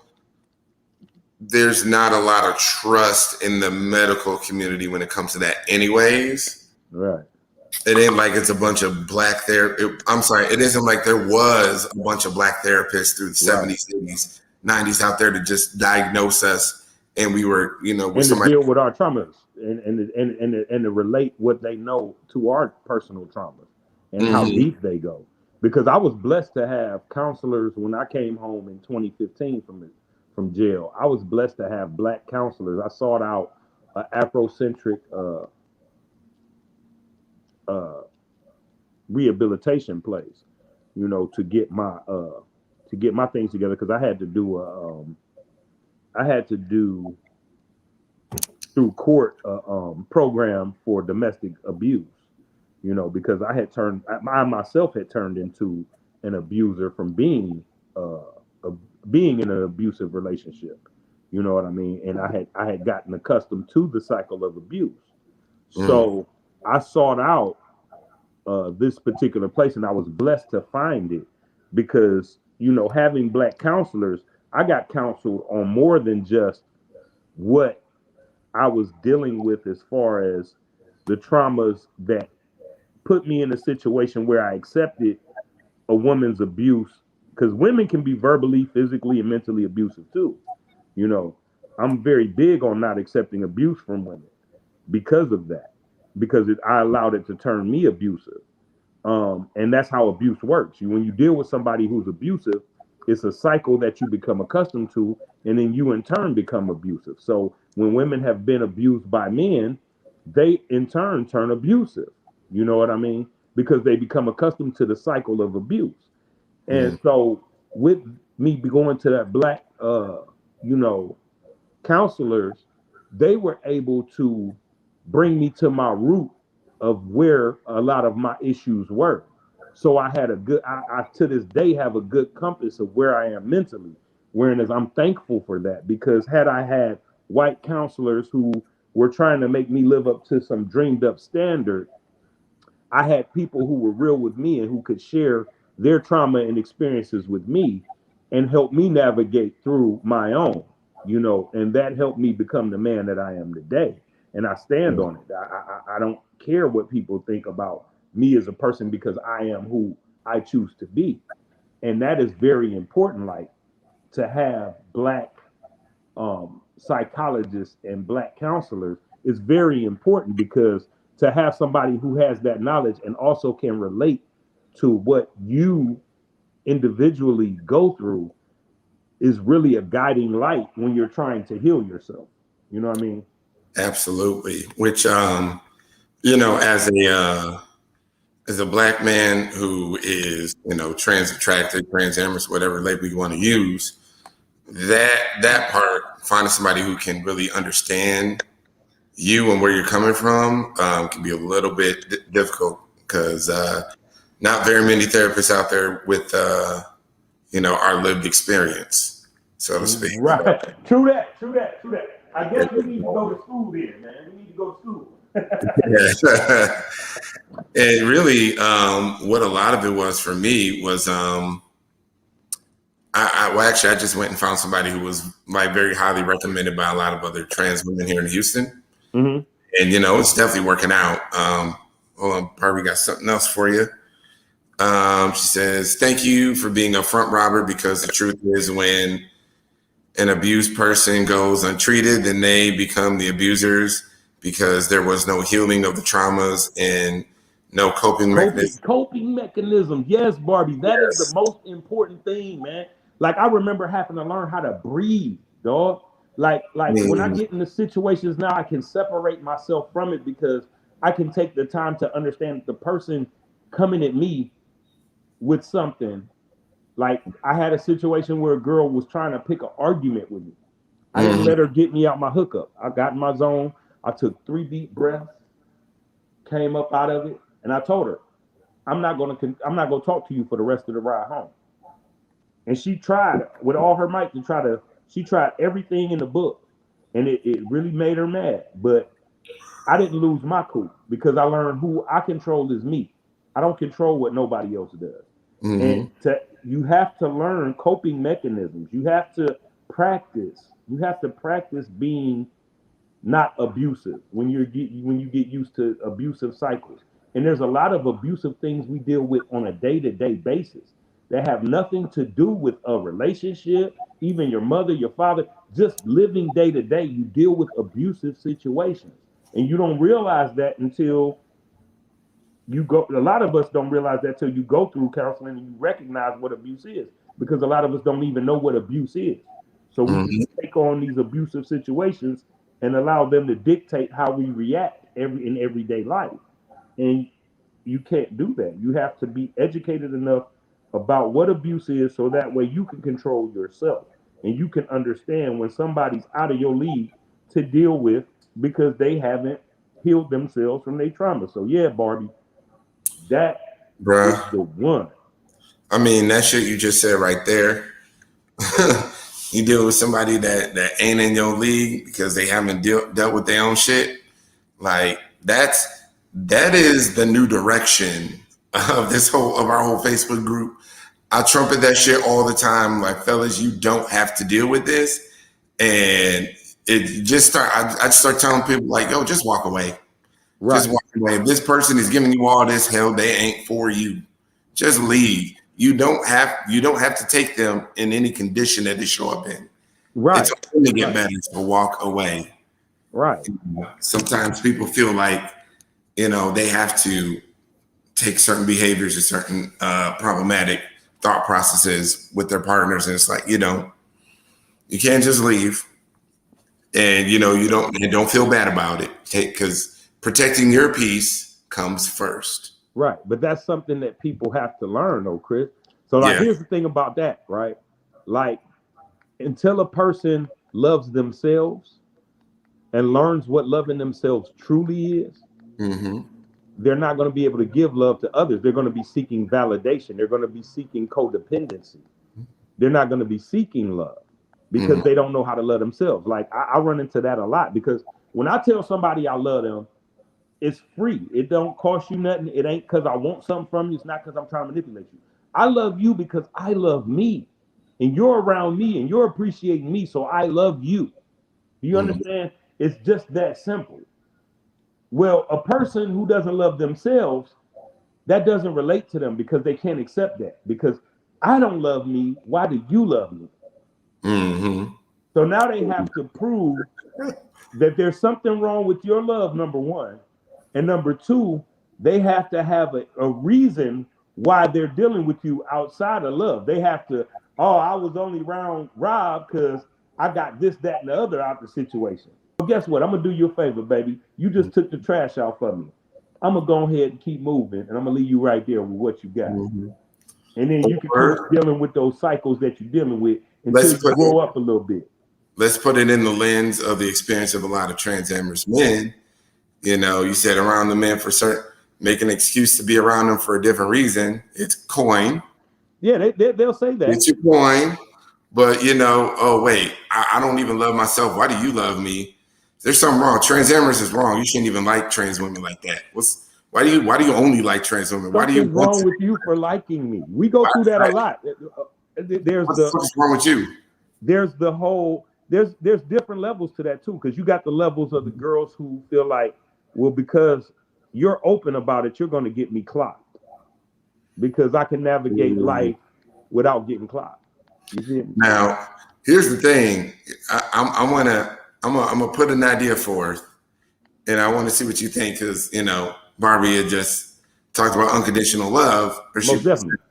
there's not a lot of trust in the medical community when it comes to that anyways. Right. It ain't like it's a bunch of black it isn't like there was a bunch of black therapists through the 70s, 80s, 90s out there to just diagnose us, and we were, you know, to deal with our traumas and to relate what they know to our personal traumas and how deep they go. Because I was blessed to have counselors when I came home in 2015 from jail. I was blessed to have black counselors. I sought out an Afrocentric rehabilitation place, you know, to get my things together, because I had to do through court program for domestic abuse, you know, because I myself had turned into an abuser from being in an abusive relationship, you know what I mean? And I had gotten accustomed to the cycle of abuse. So I sought out this particular place, and I was blessed to find it because, you know, having black counselors, I got counseled on more than just what I was dealing with as far as the traumas that put me in a situation where I accepted a woman's abuse, because women can be verbally, physically, and mentally abusive too, you know. I'm very big on not accepting abuse from women because of that, because I allowed it to turn me abusive. And that's how abuse works. When you deal with somebody who's abusive, it's a cycle that you become accustomed to, and then you in turn become abusive. So when women have been abused by men, they in turn abusive. You know what I mean? Because they become accustomed to the cycle of abuse. And Mm. so with me going to that black, you know, counselors, they were able to bring me to my root of where a lot of my issues were. So I had a good, I to this day have a good compass of where I am mentally. Whereas I'm thankful for that, because had I had white counselors who were trying to make me live up to some dreamed up standard, I had people who were real with me and who could share their trauma and experiences with me and help me navigate through my own, you know, and that helped me become the man that I am today. And I stand on it. I don't care what people think about me as a person, because I am who I choose to be. And that is very important, like to have black psychologists and black counselors is very important, because to have somebody who has that knowledge and also can relate to what you individually go through is really a guiding light when you're trying to heal yourself. You know what I mean? Absolutely. Which, you know, as a black man who is, you know, trans attracted, trans whatever label you want to use, that part, finding somebody who can really understand you and where you're coming from, can be a little bit difficult, because not very many therapists out there with you know, our lived experience, so to speak. So, Right. True that. True that. True that. I guess we need to go to school then, man. We need to go to school. yeah. And really, what a lot of it was for me was, well, actually, I just went and found somebody who was like very highly recommended by a lot of other trans women here in Houston. Mm-hmm. And, you know, it's definitely working out. Hold on, Barbie got something else for you. She says, thank you for being a front robber, because the truth is, when an abused person goes untreated, then they become the abusers, because there was no healing of the traumas and no coping mechanism. Coping mechanism. Yes, Barbie. That is the Yes. most important thing, man. Like I remember having to learn how to breathe, dog. Like when I Mm, get into situations now, I can separate myself from it, because I can take the time to understand the person coming at me with something. Like I had a situation where a girl was trying to pick an argument with me. I didn't mm, let her get me out my hookup. I got in my zone. I took 3 deep breaths, came up out of it, and I told her, I'm not gonna talk to you for the rest of the ride home. And she tried with all her might to she tried everything in the book, and it really made her mad. But I didn't lose my cool, because I learned who I control is me. I don't control what nobody else does. And mm. you have to learn coping mechanisms. You have to practice. You have to practice being not abusive when you get used to abusive cycles. And there's a lot of abusive things we deal with on a day-to-day basis that have nothing to do with a relationship, even your mother, your father, just living day to day, you deal with abusive situations. And you don't realize that until you go. A lot of us don't realize that till you go through counseling and you recognize what abuse is, because a lot of us don't even know what abuse is. So we just Mhm. take on these abusive situations and allow them to dictate how we react in everyday life. And you can't do that. You have to be educated enough about what abuse is, so that way you can control yourself and you can understand when somebody's out of your league to deal with, because they haven't healed themselves from their trauma. So yeah, Barbie, that is Bruh. the one. I mean, that shit you just said right there. You deal with somebody that ain't in your league because they haven't dealt with their own shit. Like that is the new direction of our whole Facebook group. I trumpet that shit all the time. Like, fellas, you don't have to deal with this. And it just I just start telling people like, yo, just walk away. Just Right. walk away. If this person is giving you all this hell, they ain't for you. Just leave. You don't have to take them in any condition that they show up in. Right. It's only get better to walk away. Right. Sometimes people feel like, they have to take certain behaviors or certain problematic thought processes with their partners. And it's like, you can't just leave, and, you don't feel bad about it, because protecting your peace comes first. Right. But that's something that people have to learn though, Chris. So like, here's the thing about that, right? Like, until a person loves themselves and learns what loving themselves truly is, they're not going to be able to give love to others. They're going to be seeking validation. They're going to be seeking codependency. They're not going to be seeking love because they don't know how to love themselves. Like, I run into that a lot, because when I tell somebody I love them, it's free. It don't cost you nothing. It ain't because I want something from you. It's not because I'm trying to manipulate you. I love you because I love me, and you're around me and you're appreciating me. So I love you. Do you understand? It's just that simple. Well, a person who doesn't love themselves, that doesn't relate to them because they can't accept that. Because I don't love me. Why do you love me? So now they have to prove that there's something wrong with your love, number one. And number two, they have to have a reason why they're dealing with you outside of love. They have to, I was only around Rob because I got this, that, and the other out the situation. Well, guess what? I'm going to do you a favor, baby. You just took the trash out for me. I'm going to go ahead and keep moving, and I'm going to leave you right there with what you got. And then you can keep dealing with those cycles that you're dealing with until you grow up a little bit. Let's put it in the lens of the experience of a lot of transamorous men. You said around the men for certain, make an excuse to be around them for a different reason. It's coin. Yeah, they'll say that. It's your coin. But, oh, wait, I don't even love myself. Why do you love me? There's something wrong. Transamorous is wrong. You shouldn't even like trans women like that. Why do you only like trans women? Why do you wrong with you for liking me? We go through that a lot. What's wrong with you? There's the whole, there's different levels to that too, because you got the levels of the girls who feel like, well, because you're open about it, you're going to get me clocked because I can navigate life without getting clocked. You see it? Now, here's the thing. I'm gonna put an idea forth, and I want to see what you think, because Barbie had just talked about unconditional love, or she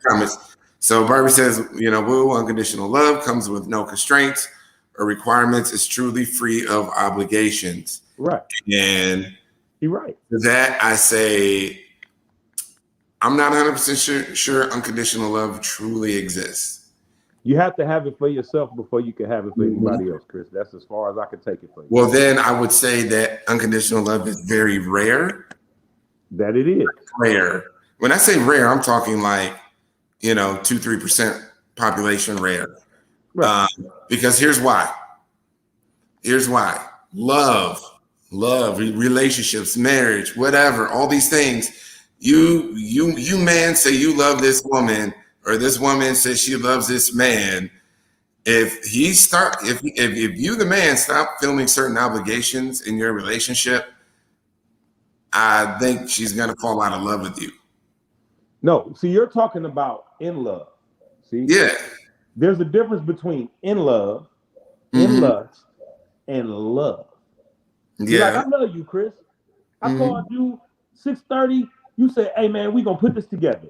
comments. So Barbie says, woo, unconditional love comes with no constraints or requirements. It's truly free of obligations. Right. And you're right. To that, I say, I'm not 100% sure unconditional love truly exists. You have to have it for yourself before you can have it for anybody else, Chris. That's as far as I can take it for you. Well, then I would say that unconditional love is very rare. That it is. Rare. When I say rare, I'm talking like, 2-3% population rare. Right. Because here's why. Love, relationships, marriage, whatever, all these things. You man say you love this woman, or this woman says she loves this man. If you the man stop feeling certain obligations in your relationship, I think she's gonna fall out of love with you. No, see, you're talking about in love. See? Yeah. There's a difference between in love, in lust, and love. Yeah. Like, I love you, Chris. I called you 6:30. You said, hey man, we gonna put this together.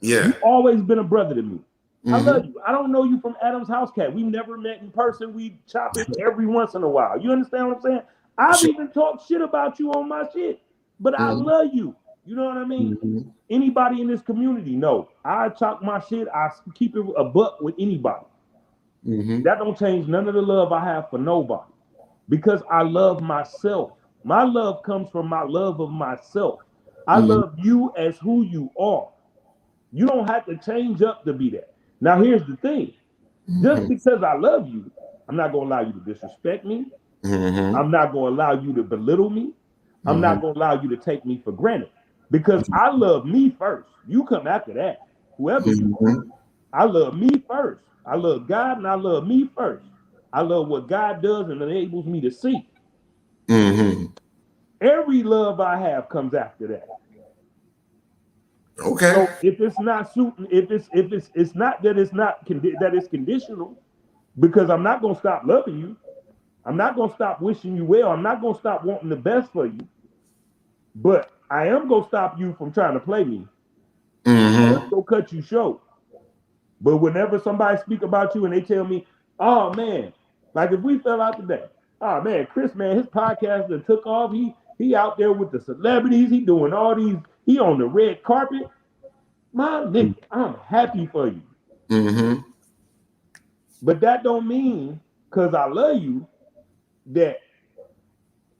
Yeah. You've always been a brother to me. I love you. I don't know you from Adam's house cat. We never met in person. We chop it every once in a while. You understand what I'm saying? I've even talked shit about you on my shit, but I love you. You know what I mean? Anybody in this community, no. I talk my shit. I keep it a buck with anybody. That don't change none of the love I have for nobody, because I love myself. My love comes from my love of myself. I love you as who you are. You don't have to change up to be that. Now, here's the thing. Just because I love you, I'm not going to allow you to disrespect me. I'm not going to allow you to belittle me. I'm not going to allow you to take me for granted, because I love me first. You come after that. Whoever you are. I love me first. I love God, and I love me first. I love what God does and enables me to see. Every love I have comes after that. Okay. So if it's not suiting, if it's not that it's conditional, Because I'm not gonna stop loving you. I'm not gonna stop wishing you well. I'm not gonna stop wanting the best for you. But I am gonna stop you from trying to play me. Let's go cut you short. But whenever somebody speak about you and they tell me, oh man, like if we fell out today, oh man, Chris, man, his podcast that took off. He out there with the celebrities. He doing all these. He on the red carpet. My nigga, I'm happy for you. Mm-hmm. But that don't mean because I love you that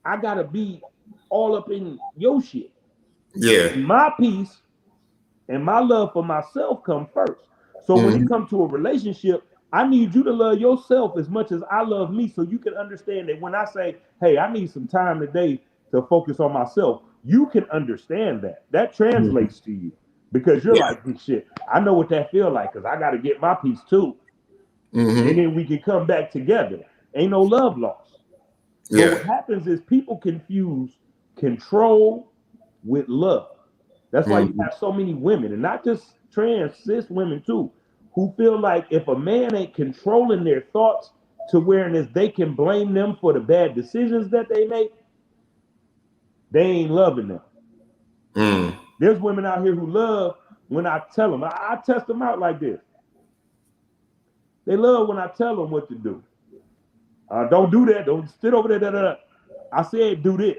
I gotta be all up in your shit. Yeah. My peace and my love for myself come first. So when it comes to a relationship, I need you to love yourself as much as I love me, so you can understand that when I say, hey, I need some time today to focus on myself, you can understand that. That translates to you because you're like, shit, I know what that feel like because I got to get my peace too. And then we can come back together. Ain't no love lost. But what happens is people confuse control with love. That's why you have so many women, and not just trans, cis women too, who feel like if a man ain't controlling their thoughts to whereas they can blame them for the bad decisions that they make, they ain't loving them. There's women out here who love when I tell them. I test them out like this. They love when I tell them what to do. Don't do that. Don't sit over there. Da, da, da. I said do this.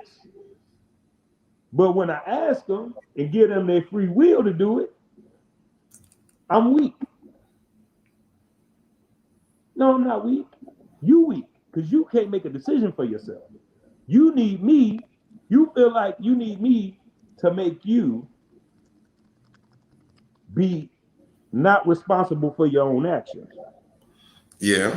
But when I ask them and give them their free will to do it, I'm weak. No, I'm not weak. You weak because you can't make a decision for yourself. You need me. You feel like you need me to make you be not responsible for your own actions. Yeah.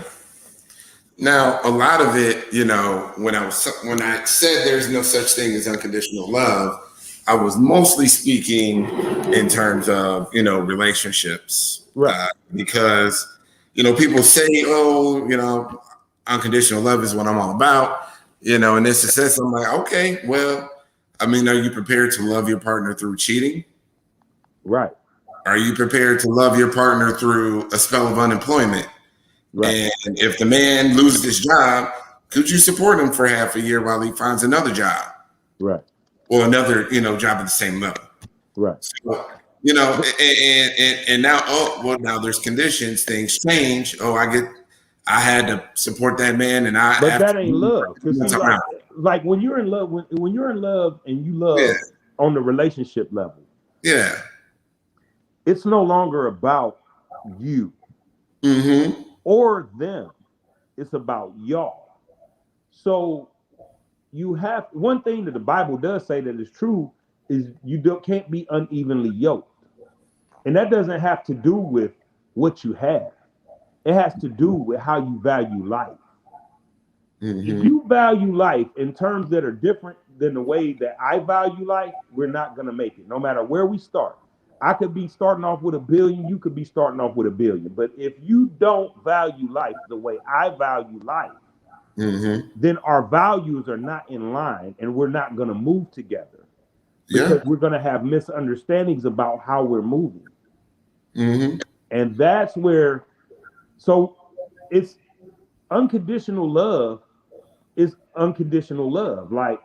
Now, a lot of it, you know, when I said there's no such thing as unconditional love, I was mostly speaking in terms of, you know, relationships, right? Because, you know, people say, oh, you know, unconditional love is what I'm all about, you know, in this sense, I'm like, okay, well, I mean, are you prepared to love your partner through cheating? Right. Are you prepared to love your partner through a spell of unemployment? Right. And if the man loses his job, could you support him for half a year while he finds another job? Right. Or another, you know, job at the same level. Right. So, you know, and now, oh, well, now there's conditions, things change. Oh, I had to support that man, and but that ain't love. Because like when you're in love, when you're in love and you love on the relationship level, it's no longer about you or them. It's about y'all. So you have one thing that the Bible does say that is true is you can't be unevenly yoked. And that doesn't have to do with what you have. It has to do with how you value life. If you value life in terms that are different than the way that I value life, we're not going to make it, no matter where we start. I could be starting off with $1 billion. You could be starting off with $1 billion. But if you don't value life the way I value life, then our values are not in line and we're not going to move together because we're going to have misunderstandings about how we're moving. And that's where, so it's unconditional love is unconditional love. Like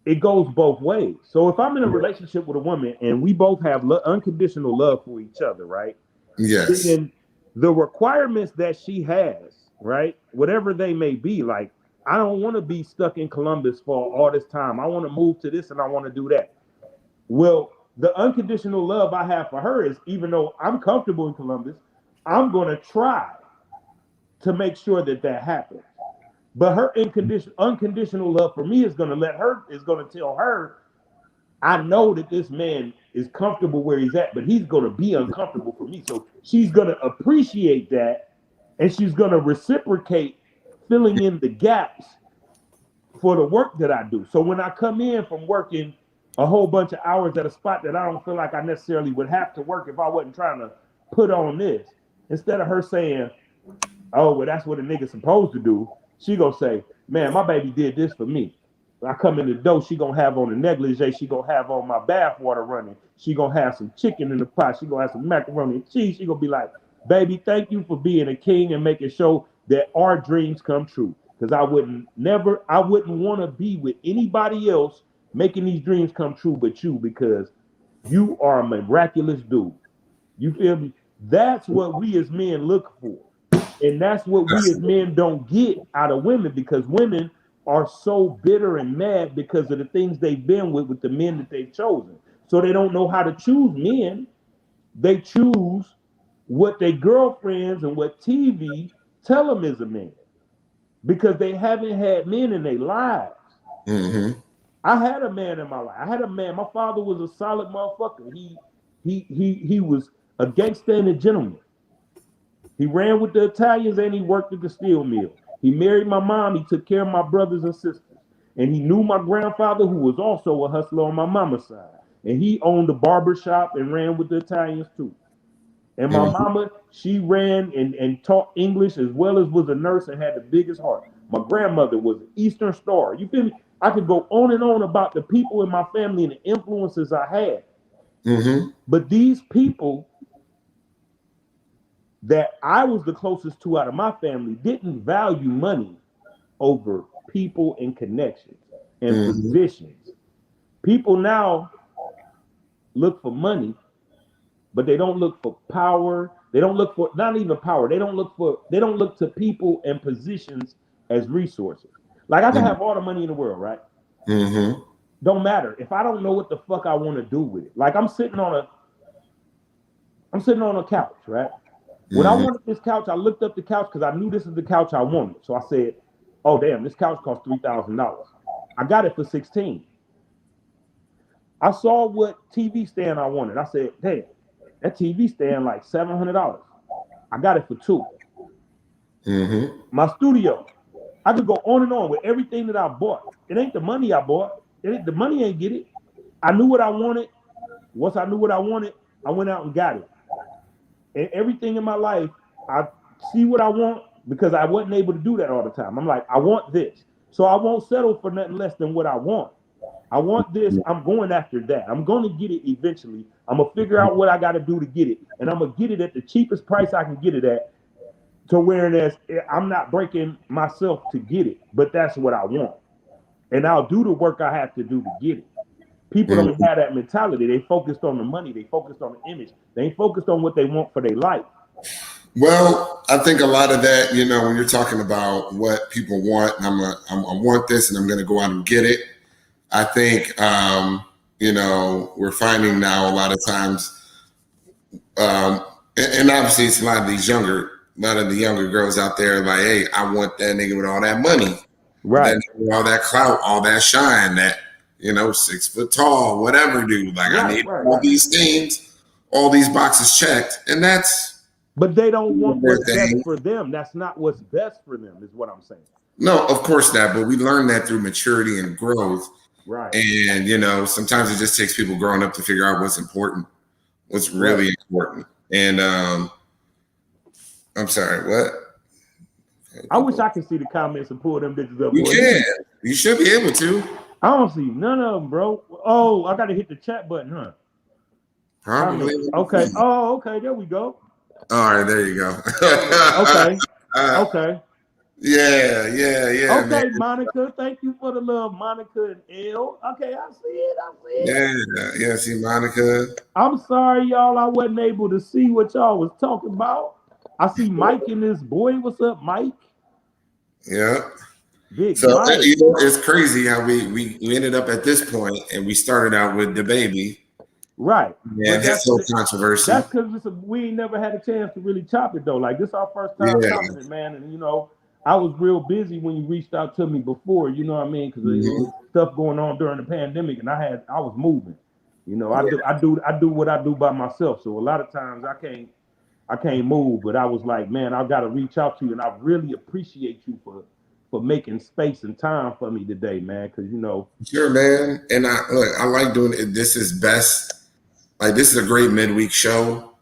it goes both ways. So if I'm in a relationship with a woman and we both have unconditional love for each other, right? Yes. Then the requirements that she has, right? Whatever they may be, like, I don't want to be stuck in Columbus for all this time. I want to move to this and I want to do that. Well, the unconditional love I have for her is even though I'm comfortable in Columbus, I'm going to try to make sure that that happens. But her unconditional love for me is going to tell her, I know that this man is comfortable where he's at, but he's going to be uncomfortable for me. So she's going to appreciate that, and she's going to reciprocate filling in the gaps for the work that I do. So when I come in from working a whole bunch of hours at a spot that I don't feel like I necessarily would have to work if I wasn't trying to put on this, instead of her saying, oh, well, that's what a nigga's supposed to do, she gonna say, man, my baby did this for me. I come in the door, she gonna have on a negligee, she gonna have on my bath water running, she gonna have some chicken in the pot, she gonna have some macaroni and cheese, she gonna be like, Baby, thank you for being a king and making sure that our dreams come true. Because I wouldn't want to be with anybody else making these dreams come true but you, because you are a miraculous dude. You feel me? That's what we as men look for. And that's what we as men don't get out of women, because women are so bitter and mad because of the things they've been with the men that they've chosen. So they don't know how to choose men. They choose what their girlfriends and what TV tell them is a man, because they haven't had men in their lives. Mm-hmm. I had a man in my life. I had a man. My father was a solid motherfucker. He was a gangster and a gentleman. He ran with the Italians and he worked at the steel mill. He married my mom. He took care of my brothers and sisters. And he knew my grandfather, who was also a hustler on my mama's side. And he owned a barber shop and ran with the Italians too. And my mama, she ran and taught English as well as was a nurse and had the biggest heart. My grandmother was an Eastern Star. You feel me? I could go on and on about the people in my family and the influences I had. Mm-hmm. But these people that I was the closest to out of my family didn't value money over people and connections and positions. People now look for money, but they don't look for power. They don't look for, not even power. They don't look to people and positions as resources. Like I can have all the money in the world, right? Mm-hmm. Don't matter if I don't know what the fuck I want to do with it. Like I'm sitting on a couch, right? When I wanted this couch, I looked up the couch because I knew this is the couch I wanted. So I said, "Oh damn, this couch costs $3,000." I got it for $16,000. I saw what TV stand I wanted. I said, "Damn, that TV stand like $700." I got it for $2,000. My studio, I could go on and on with everything that I bought. It ain't the money I bought. The money ain't get it. I knew what I wanted. Once I knew what I wanted, I went out and got it. And everything in my life, I see what I want because I wasn't able to do that all the time. I'm like, I want this. So I won't settle for nothing less than what I want. I want this. I'm going after that. I'm going to get it eventually. I'm going to figure out what I got to do to get it. And I'm going to get it at the cheapest price I can get it at, to where I'm not breaking myself to get it. But that's what I want. And I'll do the work I have to do to get it. People don't have that mentality. They focused on the money. They focused on the image. They ain't focused on what they want for their life. Well, I think a lot of that, you know, when you're talking about what people want, and I want this, and I'm going to go out and get it. I think, you know, we're finding now a lot of times, and obviously it's a lot of the younger girls out there like, hey, I want that nigga with all that money, right? All that clout, all that shine, that, you know, 6 foot tall, whatever, dude. Like, I need all these things, all these boxes checked, and that's. But they don't want what's best for them. That's not what's best for them, is what I'm saying. No, of course not. But we learn that through maturity and growth. Right. And, you know, sometimes it just takes people growing up to figure out what's important, what's really important. And I'm sorry, what? I wish I could see the comments and pull them bitches up. You can. You should be able to. I don't see none of them, bro. Oh, I got to hit the chat button, huh? Probably. Okay. Oh, okay. There we go. All right, there you go. Okay. Okay. Yeah. Okay, man. Monica. Thank you for the love, Monica and L. Okay, I see it. Yeah. See, Monica. I'm sorry, y'all. I wasn't able to see what y'all was talking about. I see Mike and this boy. What's up, Mike? Yeah. Big so Mike. You know, it's crazy how we ended up at this point, and we started out with DaBaby. Right. Yeah, that's so controversial. That's because we ain't never had a chance to really chop it though. Like this our first time chopping it, man. And you know, I was real busy when you reached out to me before. You know what I mean? Because there was stuff going on during the pandemic, and I was moving. You know, I do what I do by myself. So a lot of times I can't move. But I was like, man, I got to reach out to you, and I really appreciate you for making space and time for me today, man. Because you know, sure, man. And I like doing it. This is best. Like, this is a great midweek show,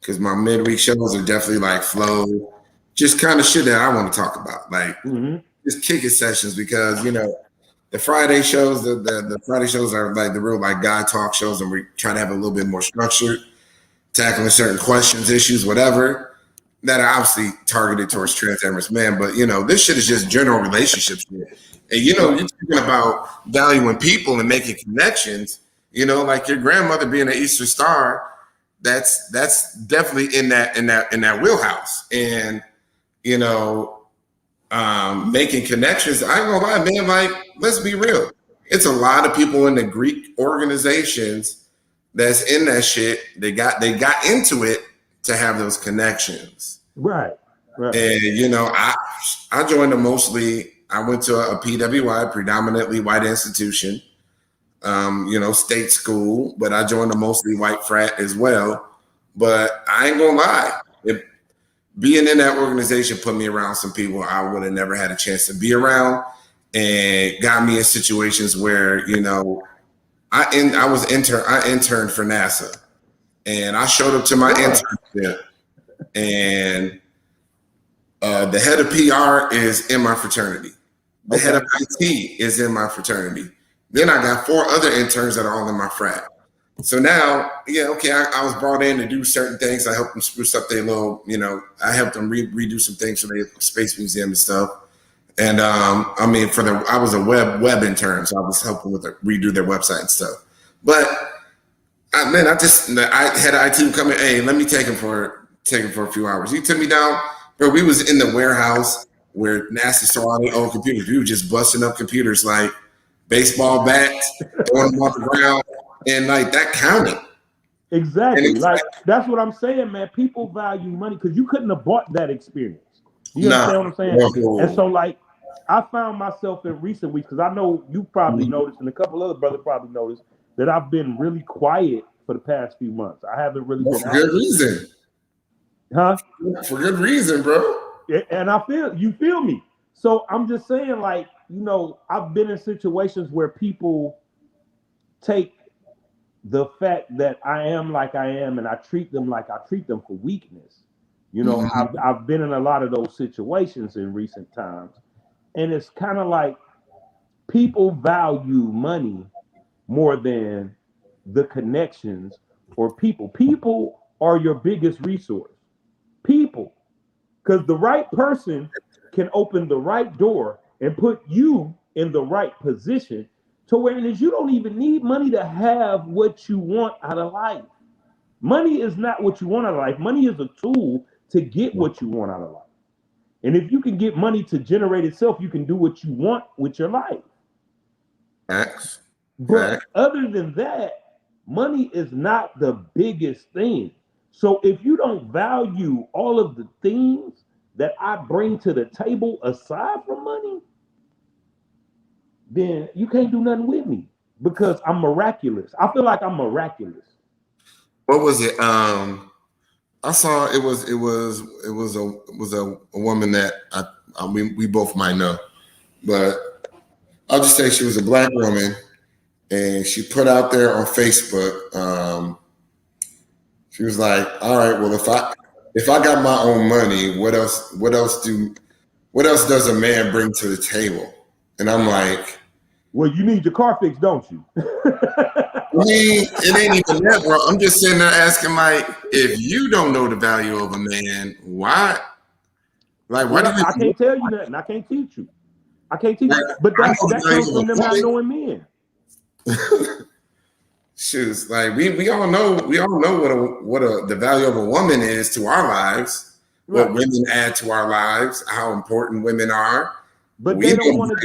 because my midweek shows are definitely like flow, just kind of shit that I want to talk about, like just kick it sessions, because, you know, the Friday shows, the Friday shows are like the real like guy talk shows, and we try to have a little bit more structured, tackling certain questions, issues, whatever. that are obviously targeted towards trans men, but you know, this shit is just general relationships. And you know, you're talking about valuing people and making connections. You know, like your grandmother being an Easter Star. That's definitely in that wheelhouse. And you know, making connections. I ain't gonna lie, man. Like, let's be real. It's a lot of people in the Greek organizations that's in that shit. They got into it to have those connections. Right. And you know, I joined them mostly. I went to a PWI, predominantly white institution, you know, state school, but I joined a mostly white frat as well. But I ain't gonna lie, being in that organization put me around some people I would have never had a chance to be around, and got me in situations where, you know, I interned for NASA, and I showed up to my internship, and the head of PR is in my fraternity. The head of IT is in my fraternity. Then I got 4 other interns that are all in my frat. So now, yeah, okay, I was brought in to do certain things. I helped them spruce up their little, you know, I helped them redo some things for their space museum and stuff. And I mean, I was a web intern, so I was helping with redo their website and stuff. But I had IT come in. Hey, let me take him for a few hours. He took me down, bro. We was in the warehouse where NASA saw all their old computers. We were just busting up computers like baseball bats, throwing them on the ground, and like that counted. Exactly. Like that's what I'm saying, man. People value money because you couldn't have bought that experience. You understand what I'm saying? No. And so, like, I found myself in recent weeks, because I know you probably noticed, and a couple other brothers probably noticed, that I've been really quiet for the past few months. I haven't really been for good reason. Huh? For good reason, bro. And you feel me. So I'm just saying, like, you know, I've been in situations where people take the fact that I am like I am and I treat them like I treat them for weakness. You know, I've been in a lot of those situations in recent times. And it's kind of like people value money more than the connections or people. People are your biggest resource. People. Because the right person can open the right door and put you in the right position to where it is you don't even need money to have what you want out of life. Money is not what you want out of life. Money is a tool to get what you want out of life. And if you can get money to generate itself, you can do what you want with your life. But other than that, money is not the biggest thing. So if you don't value all of the things that I bring to the table aside from money, then you can't do nothing with me because I'm miraculous. I feel like I'm miraculous. What was it? I saw it was a woman that we both might know, but I'll just say she was a Black woman, and she put out there on Facebook. She was like, "All right, well, if I got my own money, what else does a man bring to the table?" And I'm like, "Well, you need your car fixed, don't you?" I mean, it ain't even that, bro. I'm just sitting there asking, like, if you don't know the value of a man, why? Like, why do you? I can't tell you nothing. I can't teach you. I can't teach you. But that comes from them not knowing men. Shoes, like we all know what the value of a woman is to our lives, right. What women add to our lives, how important women are. But they don't want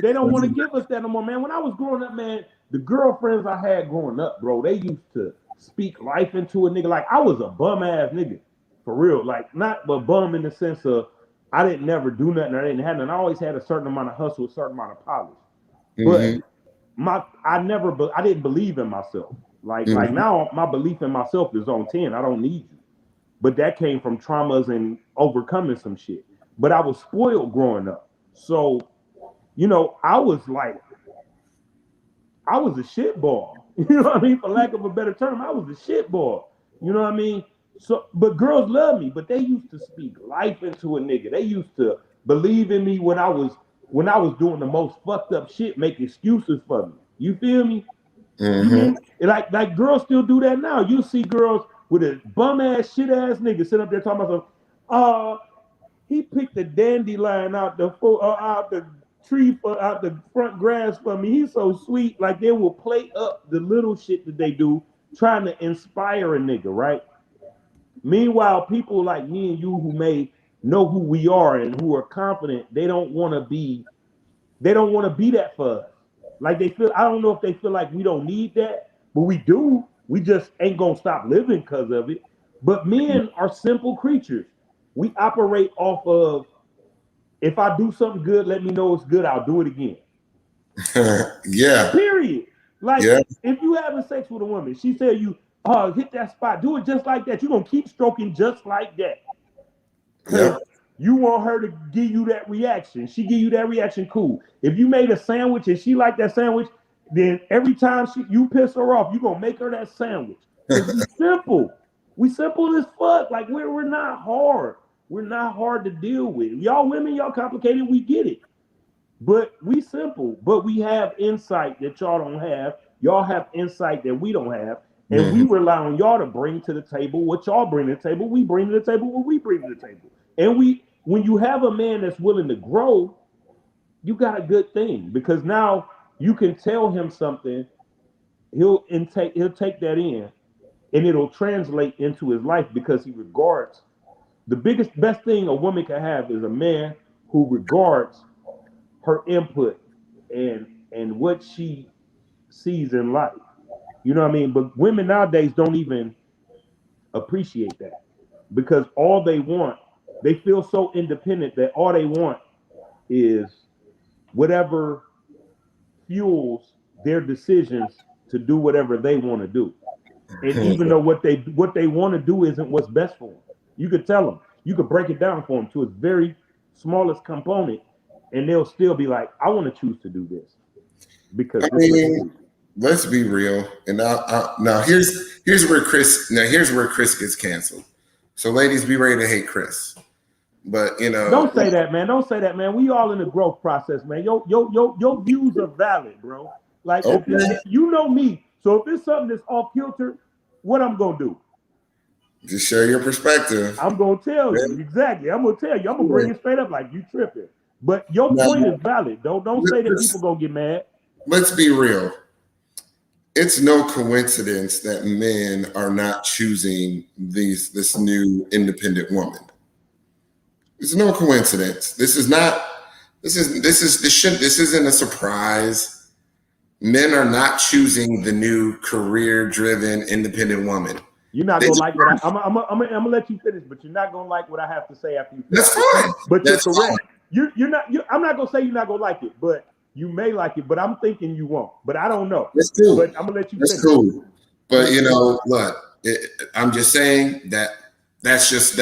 to give us that no more, man. When I was growing up, man, the girlfriends I had growing up, bro, they used to speak life into a nigga. Like I was a bum ass nigga, for real. Like not a bum in the sense of I didn't never do nothing, I didn't have nothing. I always had a certain amount of hustle, a certain amount of polish. But I didn't believe in myself. Like now my belief in myself is on 10. I don't need you. But that came from traumas and overcoming some shit. But I was spoiled growing up. So, you know, I was a shitball. You know what I mean? For lack of a better term, I was a shitball. You know what I mean? So, but girls love me, but they used to speak life into a nigga. They used to believe in me when I was doing the most fucked up shit, make excuses for me. You feel me? Mm-hmm. Like girls still do that now. You see girls with a bum ass shit ass nigga sit up there talking about He picked the dandelion out the tree out the front grass for me. He's so sweet. Like they will play up the little shit that they do, trying to inspire a nigga, right? Meanwhile, people like me and you who may know who we are and who are confident, they don't want to be that for us. Like they feel, I don't know if they feel like we don't need that, but we do. We just ain't gonna stop living because of it. But men are simple creatures. We operate off of, if I do something good, let me know it's good, I'll do it again. Yeah. Period. Like if you having sex with a woman, she tell you, oh, hit that spot, do it just like that. You're gonna keep stroking just like that. Because you want her to give you that reaction. She give you that reaction, cool. If you made a sandwich and she like that sandwich, then every time you piss her off, you gonna make her that sandwich. Because we simple. We simple as fuck. Like we're not hard. We're not hard to deal with. Y'all women, y'all complicated, we get it. But we simple. But we have insight that y'all don't have. Y'all have insight that we don't have. And we rely on y'all to bring to the table what y'all bring to the table. We bring to the table what we bring to the table. And when you have a man that's willing to grow, you got a good thing. Because now you can tell him something, he'll take that in, and it'll translate into his life because he regards. The best thing a woman can have is a man who regards her input and what she sees in life. You know what I mean? But women nowadays don't even appreciate that because all they want, they feel so independent that all they want is whatever fuels their decisions to do whatever they want to do. And even though what they want to do isn't what's best for them, you could tell them, you could break it down for them to its very smallest component, and they'll still be like, I want to choose to do this because let's be real. And now here's where Chris gets canceled. So ladies, be ready to hate Chris. But don't say that, man. Don't say that, man. We all in the growth process, man. Your views are valid, bro. Like if you know me, so if it's something that's off kilter, what I'm gonna do? Just share your perspective. I'm gonna tell you exactly. I'm gonna tell you. I'm gonna bring it straight up like you tripping. But your point is valid. Don't say that people gonna get mad. Let's be real. It's no coincidence that men are not choosing this new independent woman. It's no coincidence. This isn't a surprise. Men are not choosing the new career-driven independent woman. You're not gonna like what I'm gonna let you finish, but you're not gonna like what I have to say after you finish. That's fine. But that's you're correct. You're not. I'm not gonna say you're not gonna like it, but you may like it. But I'm thinking you won't. But I don't know. That's cool. But I'm gonna let you finish. That's cool. But look, I'm just saying that's just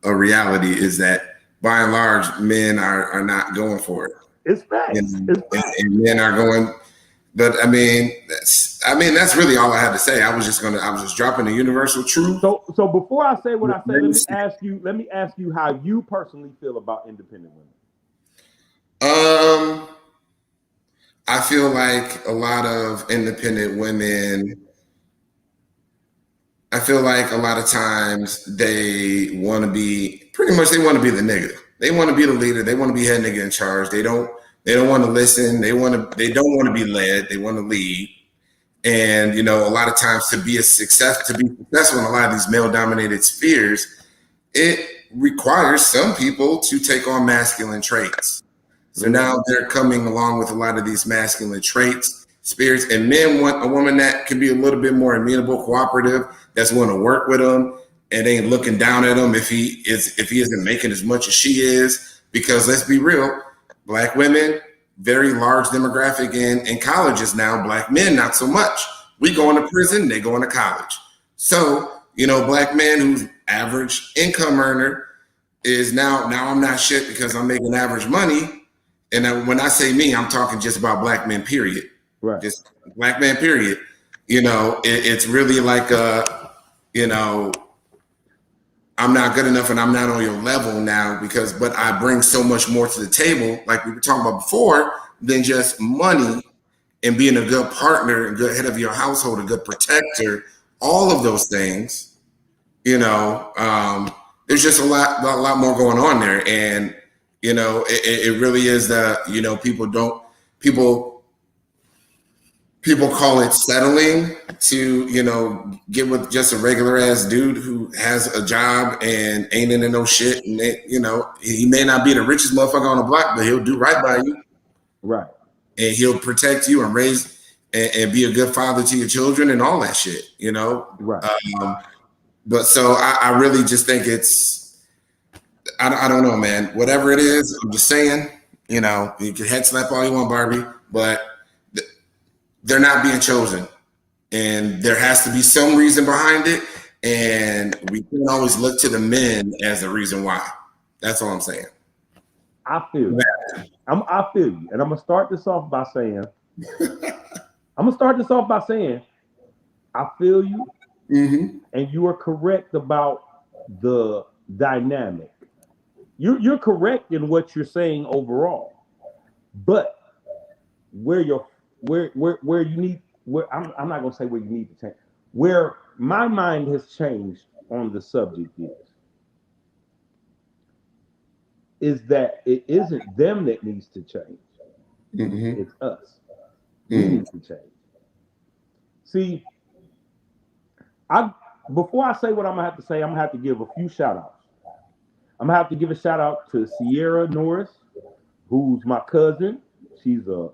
a reality is that by and large men are not going for it. It's facts. And men are going. But I mean that's really all I had to say. I was just dropping the universal truth. So before I say what I say, let me ask you how you personally feel about independent women. I feel like a lot of independent women, I feel like a lot of times they want to be the nigga. They want to be the leader. They want to be head nigga in charge. They don't want to listen. They don't want to be led. They want to lead. And, a lot of times to be successful in a lot of these male dominated spheres, it requires some people to take on masculine traits. So now they're coming along with a lot of these masculine traits, spirits, and men want a woman that can be a little bit more amenable, cooperative, that's willing to work with them and ain't looking down at him if he isn't making as much as she is. Because let's be real, Black women, very large demographic in colleges now. Black men, not so much. We going to prison, they going to college. So, Black man who's average income earner is now I'm not shit because I'm making average money. And when I say me, I'm talking just about Black men, period. Right. Just Black man, period. It's really like, I'm not good enough and I'm not on your level now but I bring so much more to the table, like we were talking about before, than just money and being a good partner, a good head of your household, a good protector, all of those things, there's just a lot more going on there, and you know, it really is that, you know, people call it settling to, you know, get with just a regular ass dude who has a job and ain't into no shit, and you know, he may not be the richest motherfucker on the block, but he'll do right by you, Right. and he'll protect you and raise and be a good father to your children and all that shit, you know. Right. But so I really just think it's, I don't know, man. Whatever it is, I'm just saying, you know, you can head slap all you want, Barbie, but they're not being chosen. And there has to be some reason behind it. And we can't always look to the men as the reason why. That's all I'm saying. I feel you. I feel you. And I'm gonna start this off by saying, I feel you, and you are correct about the dynamic. You're correct in what you're saying overall, but where you need, where I'm not gonna say where you need to change. Where my mind has changed on the subject is that it isn't them that needs to change. It's us. We need to change. See, before I say what I'm gonna have to say, I'm gonna have to give a few shout outs. I'm gonna have to give a shout out to Sierra Norris, who's my cousin. She's a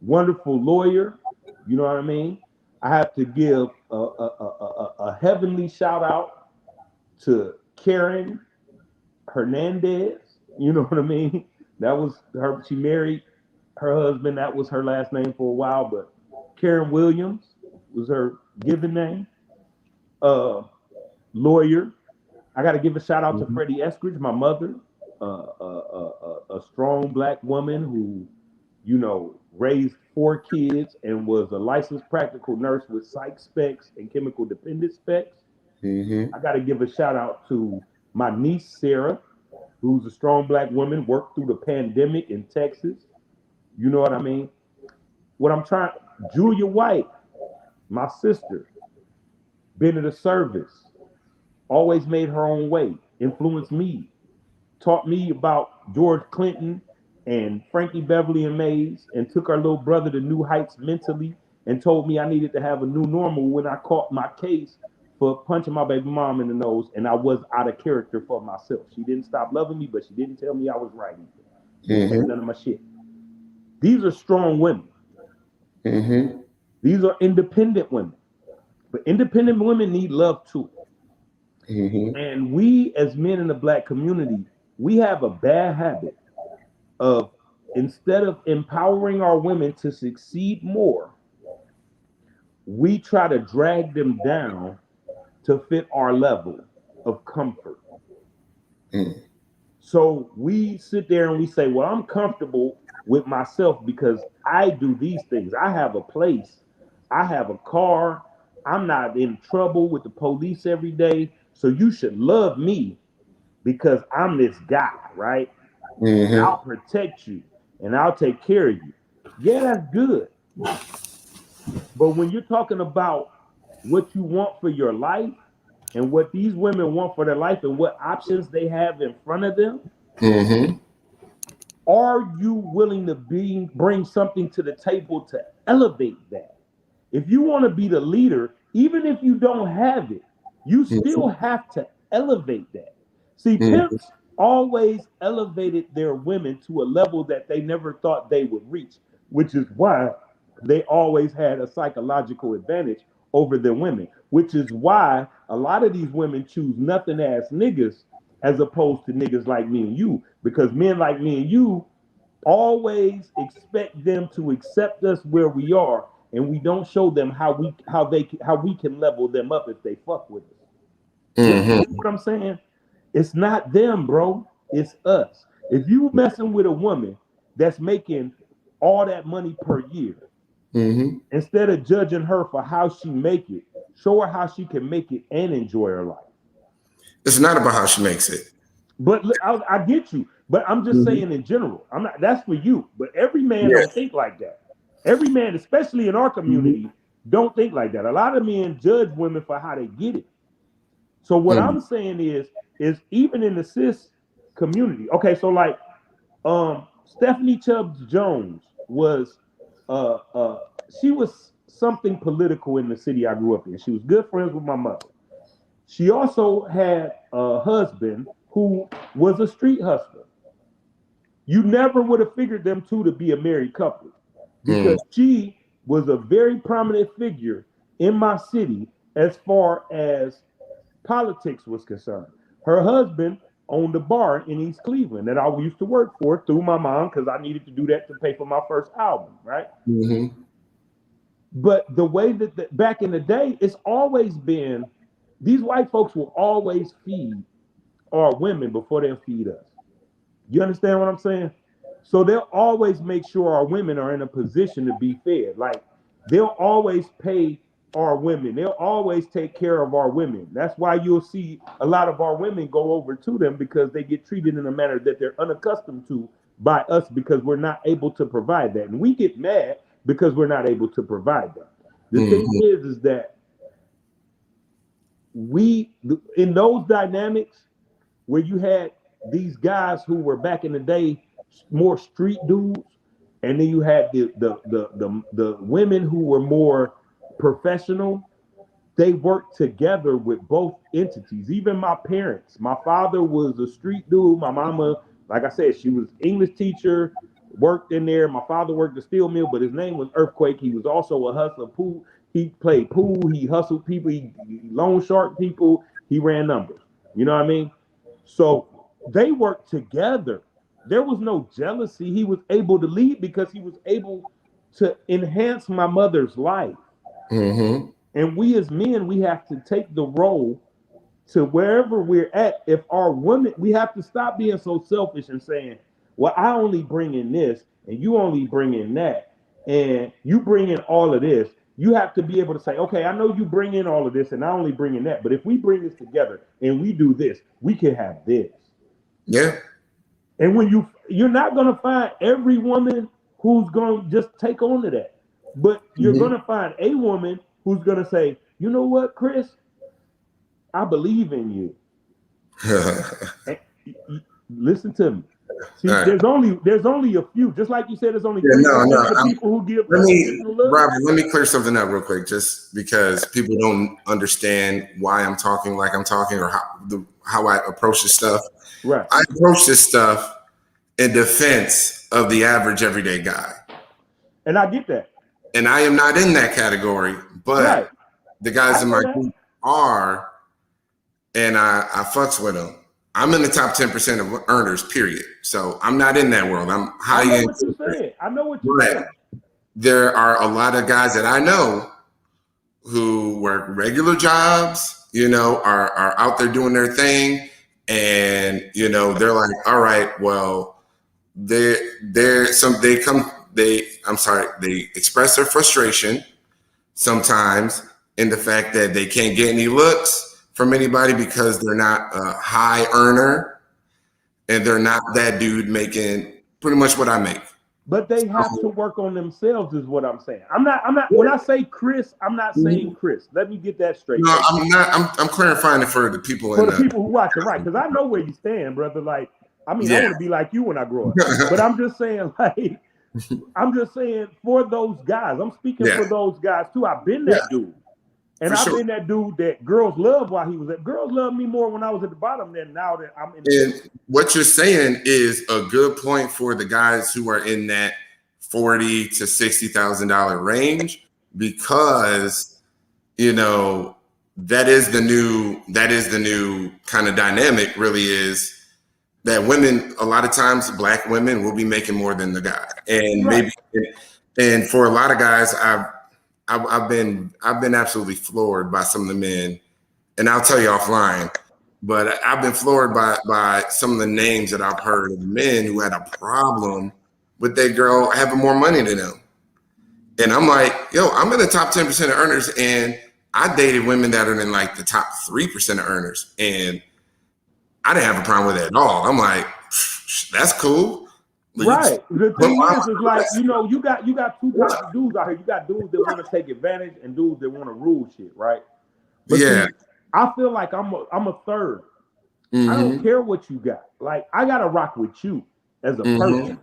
wonderful lawyer. You know what I mean? I have to give a heavenly shout out to Karen Hernandez. You know what I mean? That was her. She married her husband. That was her last name for a while, but Karen Williams was her given name. Lawyer. I got to give a shout out to Freddie Eskridge, my mother, a strong black woman who, you know, raised 4 kids and was a licensed practical nurse with psych specs and chemical dependent specs. I got to give a shout out to my niece, Sarah, who's a strong black woman, worked through the pandemic in Texas. You know what I mean? Julia White, my sister, been at a service, always made her own way, influenced me, taught me about George Clinton and Frankie Beverly and Mays, and took our little brother to new heights mentally, and told me I needed to have a new normal when I caught my case for punching my baby mom in the nose, and I was out of character for myself. She didn't stop loving me, but she didn't tell me I was right either. She didn't take none of my shit. These are strong women. These are independent women. But independent women need love too. And we as men in the black community, we have a bad habit of, instead of empowering our women to succeed more, we try to drag them down to fit our level of comfort. So we sit there and we say, well, I'm comfortable with myself because I do these things. I have a place. I have a car. I'm not in trouble with the police every day. So you should love me because I'm this guy, right? I'll protect you and I'll take care of you. Yeah, that's good. But when you're talking about what you want for your life and what these women want for their life and what options they have in front of them, are you willing to bring something to the table to elevate that? If you want to be the leader, even if you don't have it, you still have to elevate that. See, pimps always elevated their women to a level that they never thought they would reach, which is why they always had a psychological advantage over their women, which is why a lot of these women choose nothing ass niggas as opposed to niggas like me and you, because men like me and you always expect them to accept us where we are, and we don't show them how we can level them up if they fuck with us. You know what I'm saying? It's not them, bro. It's us. If you messing with a woman that's making all that money per year, instead of judging her for how she make it, show her how she can make it and enjoy her life. It's not about how she makes it. But I get you. But I'm just saying in general. I'm not. That's for you. But every man don't think like that. Every man, especially in our community, don't think like that. A lot of men judge women for how they get it. So what I'm saying is even in the cis community. Okay, so like Stephanie Chubbs Jones was she was something political in the city I grew up in. She was good friends with my mother. She also had a husband who was a street hustler. You never would have figured them two to be a married couple because she was a very prominent figure in my city as far as politics was concerned. Her husband owned a bar in East Cleveland that I used to work for through my mom because I needed to do that to pay for my first album, right? Mm-hmm. But the way that back in the day, it's always been these white folks will always feed our women before they'll feed us. You understand what I'm saying? So they'll always make sure our women are in a position to be fed. Like they'll always pay our women. They'll always take care of our women. That's why you'll see a lot of our women go over to them because they get treated in a manner that they're unaccustomed to by us because we're not able to provide that. And we get mad because we're not able to provide that. The thing is that in those dynamics where you had these guys who were back in the day more street dudes, and then you had the women who were more professional. They worked together with both entities. Even my parents. My father was a street dude. My mama, like I said, she was English teacher, worked in there. My father worked the steel mill, but his name was Earthquake. He was also a hustler. Pool. He played pool. He hustled people. He loan shark people. He ran numbers. You know what I mean? So they worked together. There was no jealousy. He was able to lead because he was able to enhance my mother's life. Mm-hmm. And we as men, we have to take the role to wherever we're at. If our women, we have to stop being so selfish and saying, well, I only bring in this and you only bring in that. And you bring in all of this. You have to be able to say, okay, I know you bring in all of this and I only bring in that. But if we bring this together and we do this, we can have this. Yeah. And when you're not going to find every woman who's going to just take on to that. But you're going to find a woman who's going to say, you know what, Chris? I believe in you. Listen to me. See, right. there's only a few. Just like you said, there's only 3% of people who give unconditional love. Robert, let me clear something up real quick, just because people don't understand why I'm talking like I'm talking or how I approach this stuff. Right. I approach this stuff in defense of the average everyday guy. And I get that. And I am not in that category, but the guys in my group are, and I fucks with them. I'm in the top 10% of earners, period. So I'm not in that world. I'm high end. I know what you're saying. There are a lot of guys that I know who work regular jobs, are out there doing their thing. And, they're like, all right, well, they express their frustration sometimes in the fact that they can't get any looks from anybody because they're not a high earner and they're not that dude making pretty much what I make. But they have to work on themselves is what I'm saying. I'm not when I say Chris, I'm not saying Chris. Let me get that straight. No, I'm not. I'm clarifying it for the people. For the people who watch it, right? Because I know where you stand, brother. Like, I want to be like you when I grow up. But I'm just saying, for those guys. I'm speaking for those guys too. I've been that dude. And I've been that dude that girls love while he was at. Girls love me more when I was at the bottom than now that I'm in. And what you're saying is a good point for the guys who are in that $40,000 to $60,000 range, because that is the new kind of dynamic. Really, is that women, a lot of times, Black women will be making more than the guy, and and for a lot of guys, I've been absolutely floored by some of the men, and I'll tell you offline, but I've been floored by some of the names that I've heard of men who had a problem with their girl having more money than them. And I'm like, yo, I'm in the top 10% of earners, and I dated women that are in like the top 3% of earners, and I didn't have a problem with it at all. I'm like, that's cool. Right. The thing is like, you got two types of dudes out here. You got dudes that want to take advantage and dudes that want to rule shit, right? But I feel like I'm a third. I don't care what you got. Like, I gotta rock with you as a person.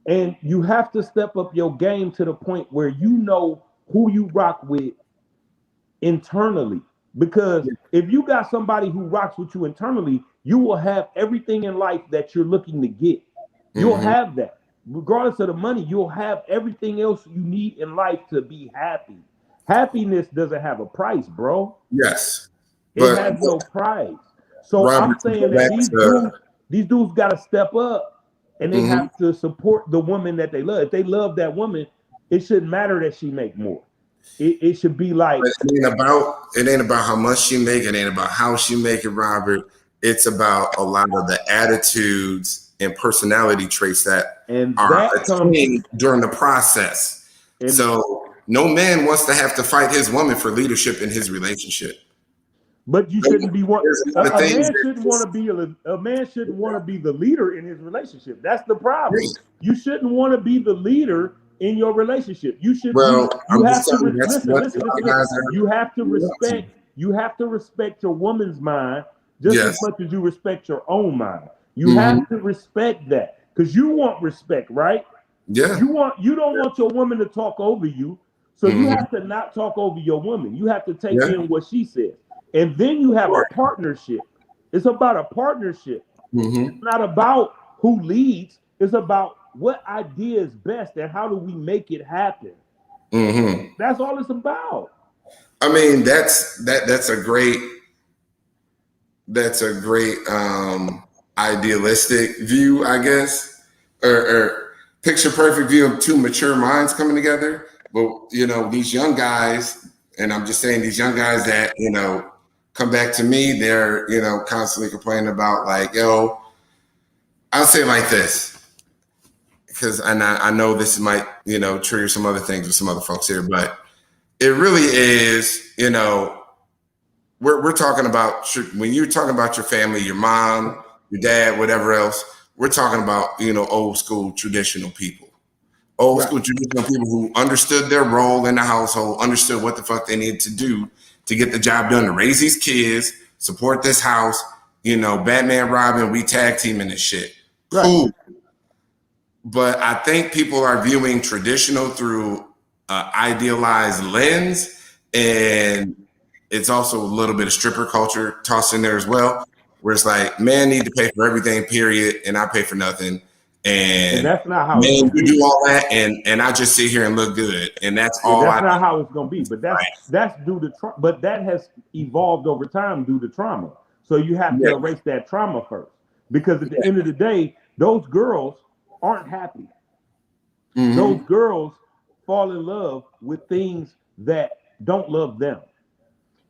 And you have to step up your game to the point where you know who you rock with internally. Because if you got somebody who rocks with you internally, you will have everything in life that you're looking to get. You'll have that. Regardless of the money, you'll have everything else you need in life to be happy. Happiness doesn't have a price, bro. Yes. It has no price. So Robert, I'm saying that these dudes got to step up, and they have to support the woman that they love. If they love that woman, it shouldn't matter that she make more. It should be like, it ain't about how much she make. It ain't about how she make it, Robert. It's about a lot of the attitudes and personality traits that are attained during the process. So no man wants to have to fight his woman for leadership in his relationship. But you shouldn't be one. A man shouldn't want to be the leader in his relationship. That's the problem. You shouldn't want to be the leader in your relationship. You should. You have to listen. You have to respect. You have to respect your woman's mind just as much as you respect your own mind. You have to respect that because you want respect, right? Yeah. You don't want your woman to talk over you, so you have to not talk over your woman. You have to take in what she says. And then you have a partnership. It's about a partnership. It's not about who leads. It's about what idea is best and how do we make it happen. That's all it's about. I mean, that's a great idealistic view, I guess, or picture perfect view of two mature minds coming together. But these young guys, and I'm just saying these young guys that come back to me, they're constantly complaining about like, yo, I'll say it like this, because I know this might trigger some other things with some other folks here, but it really is, we're talking about, when you're talking about your family, your mom, your dad, whatever else, we're talking about old school traditional people. Old school traditional people who understood their role in the household, understood what the fuck they needed to do to get the job done, to raise these kids, support this house. Batman, Robin, we tag teaming this shit. Cool. But I think people are viewing traditional through an idealized lens, and it's also a little bit of stripper culture tossed in there as well, where it's like, man need to pay for everything, period, and I pay for nothing. And that's not how man, you do all that, and I just sit here and look good, and that's all. That's not how it's gonna be. But that's due to trauma. But that has evolved over time due to trauma. So you have to erase that trauma first, because at the end of the day, those girls aren't happy. Those girls fall in love with things that don't love them.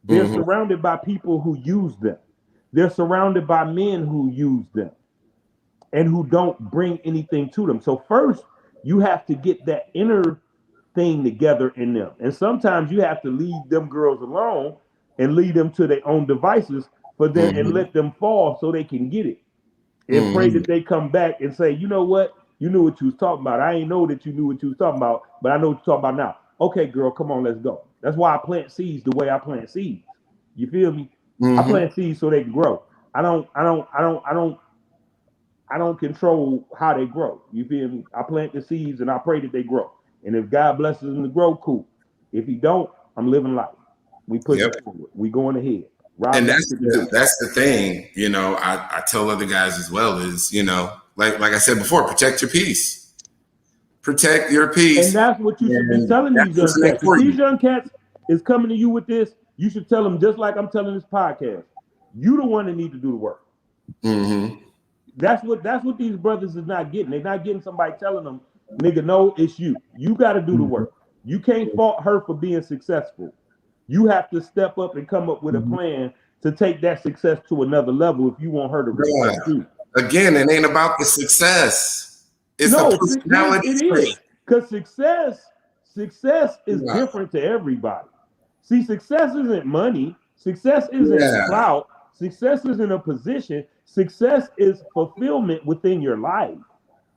They're surrounded by people who use them. They're surrounded by men who use them and who don't bring anything to them. So first, you have to get that inner thing together in them. And sometimes you have to leave them girls alone and lead them to their own devices for them and let them fall so they can get it. And pray that they come back and say, you know what? You knew what you was talking about. I ain't know that you knew what you was talking about, but I know what you're talking about now. Okay, girl, come on, let's go. That's why I plant seeds the way I plant seeds. You feel me? I plant seeds so they can grow. I don't control how they grow. You feel me? I plant the seeds and I pray that they grow. And if God blesses them to grow, cool. If he don't, I'm living life. We push it forward. We going ahead. And that's the thing, I tell other guys as well is, like I said before, protect your peace. Protect your peace. And that's what you should be telling these young cats. If these young cats is coming to you with this, you should tell them just like I'm telling this podcast. You the one that need to do the work. That's what these brothers is not getting. They're not getting somebody telling them, nigga, no, it's you. You got to do the work. You can't fault her for being successful. You have to step up and come up with a plan to take that success to another level if you want her to respect you. Again, it ain't about the success. It's a personality trait. Because success is different to everybody. See, success isn't money. Success isn't clout. Success isn't a position. Success is fulfillment within your life.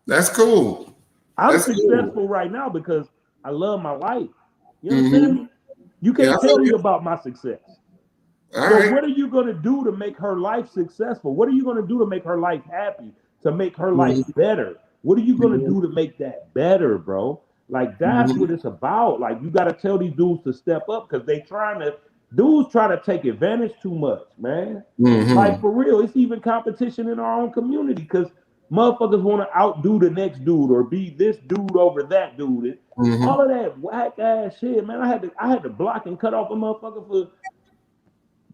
That's cool. I'm successful right now because I love my life. You understand me? You can't tell me about my success. All So right. what are you going to do to make her life successful? What are you going to do to make her life happy, to make her life better? What are you going to do to make that better, bro? Like, that's what it's about. Like, you got to tell these dudes to step up because dudes try to take advantage too much, man. Like, for real, it's even competition in our own community because motherfuckers want to outdo the next dude or be this dude over that dude. All of that whack ass shit, man. I had to block and cut off a motherfucker for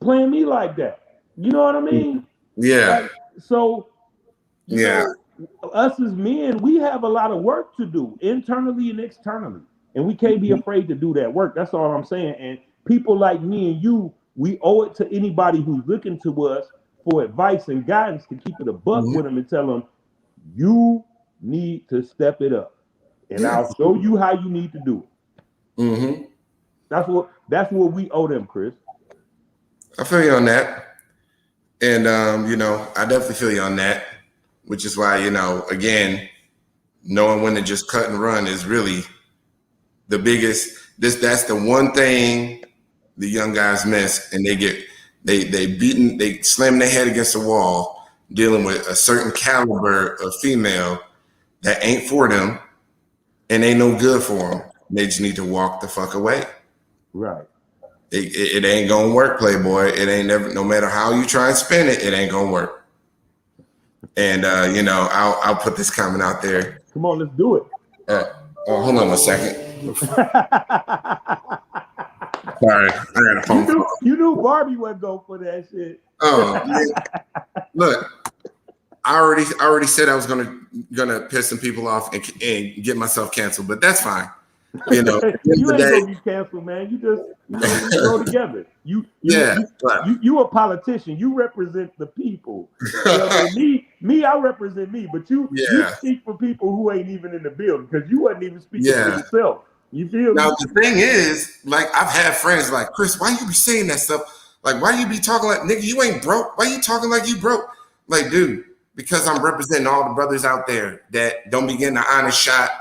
playing me like that. You know what I mean? Yeah. Like, so, you Yeah. know, us as men, we have a lot of work to do internally and externally. And we can't be afraid to do that work. That's all I'm saying. And people like me and you, we owe it to anybody who's looking to us for advice and guidance to keep it a buck with them and tell them, you need to step it up. And I'll show you how you need to do it. That's what we owe them, Chris. I feel you on that. And, you know, I definitely feel you on that, which is why, you know, again, knowing when to just cut and run is really the biggest. That's the one thing the young guys miss, and they slam their head against the wall dealing with a certain caliber of female that ain't for them and ain't no good for them. They just need to walk the fuck away. Right. It ain't gonna work, Playboy. It ain't never. No matter how you try and spin it, it ain't gonna work. And you know, I'll put this comment out there. Come on, let's do it. Hold on a second. Sorry, I got a phone call. You knew Barbie wasn't going for that shit. Oh, yeah. Look, I already said I was gonna piss some people off and get myself canceled, but that's fine. You know, you ain't gonna get canceled, man. You just you go together. You a politician. You represent the people. You know, me, I represent me. But you speak for people who ain't even in the building because you wasn't even speaking for yourself. You feel now me? the thing is, like, I've had friends like, Chris, why you be saying that stuff? Like, why you be talking like, nigga, you ain't broke? Why you talking like you broke? Like, dude, because I'm representing all the brothers out there that don't be getting an honest shot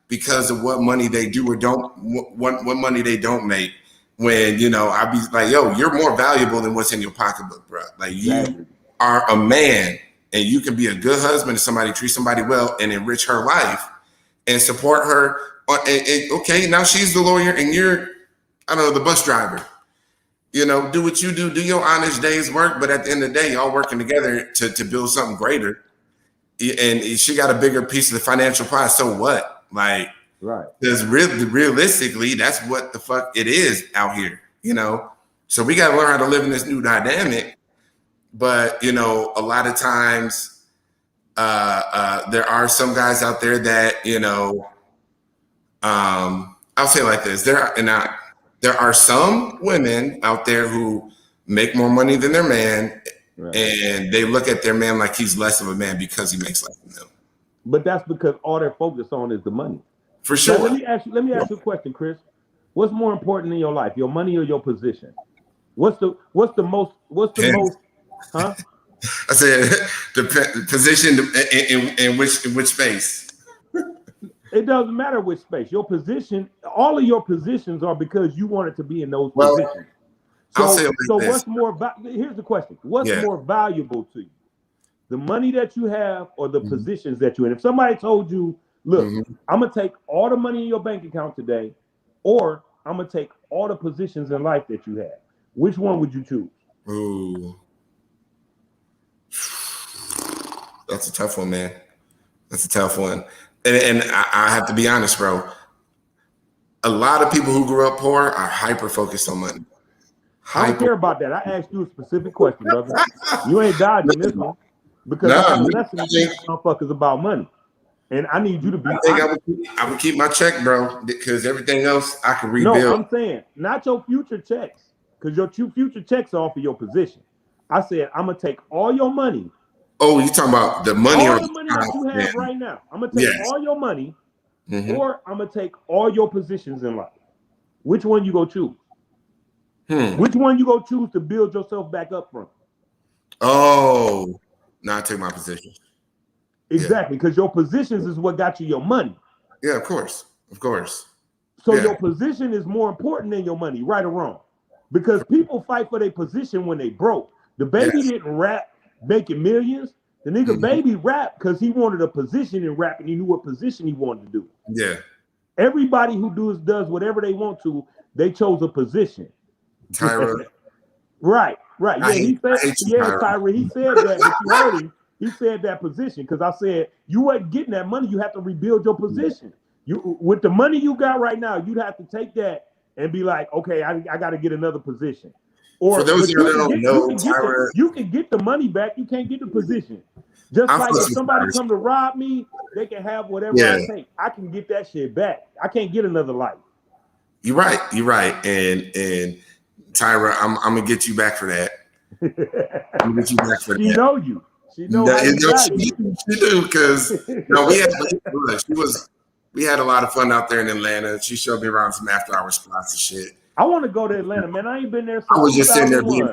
because of what money they do or don't, what money they don't make. When, you know, I be like, yo, you're more valuable than what's in your pocketbook, bro. Like, you are a man and you can be a good husband to somebody, treat somebody well and enrich her life and support her. Okay, now she's the lawyer and you're, I don't know, the bus driver. You know, do what you do your honest day's work. But at the end of the day, y'all working together to build something greater. And she got a bigger piece of the financial pie. So what? Like, right. Because realistically, that's what the fuck it is out here, you know? So we got to learn how to live in this new dynamic. But, you know, a lot of times there are some guys out there that, you know, I'll say it like this. There are some women out there who make more money than their man, and they look at their man like he's less of a man because he makes less than them. But that's because all they're focused on is the money. For sure. So let me ask you a question, Chris. What's more important in your life, your money or your position? What's the most, huh? I said the position in which space. It doesn't matter which space. Your position, all of your positions are because you wanted to be in those positions. So, I'll say it like this. What's more? Here's the question: what's more valuable to you, the money that you have or the positions that you're in? If somebody told you, "Look, I'm gonna take all the money in your bank account today, or I'm gonna take all the positions in life that you have," which one would you choose? Ooh, that's a tough one, man. That's a tough one. And I have to be honest, bro. A lot of people who grew up poor are hyper focused on money. I don't care about that. I asked you a specific question, brother. You ain't dodging this one because I'm listening to these motherfuckers about money, and I need you to be honest. I would keep my check, bro, because everything else I can rebuild. No, I'm saying not your future checks, because your future checks are off of your position. I said I'm gonna take all your money. Oh, you talking about the money all the money that you have right now. I'm gonna take all your money, or I'm gonna take all your positions in life. Which one you go choose? Which one you go choose to build yourself back up from? Oh, now I take my position. Exactly, because your positions is what got you your money. Yeah, of course. So your position is more important than your money, right or wrong? Because people fight for their position when they broke. DaBaby didn't rap making millions. The nigga Baby rap because he wanted a position in rap and he knew what position he wanted to do. Yeah. Everybody who does whatever they want to, they chose a position. Tyra. Right. Yeah, he said, Tyra. Tyra, he said that, but you heard him. He said that position because I said you wasn't getting that money. You have to rebuild your position. You with the money you got right now, you'd have to take that and be like, okay, I got to get another position. Or for those of you that don't know, Tyra, you can get the money back. You can't get the position. Just like if somebody come to rob me, they can have whatever I take. I can get that shit back. I can't get another life. You're right. And Tyra, I'm gonna get you back for that. I'm gonna get you back for that. She know you. She know she do because we had a lot of fun out there in Atlanta. She showed me around some after hour spots and shit. I want to go to Atlanta, man. I ain't been there since I was just sitting there being,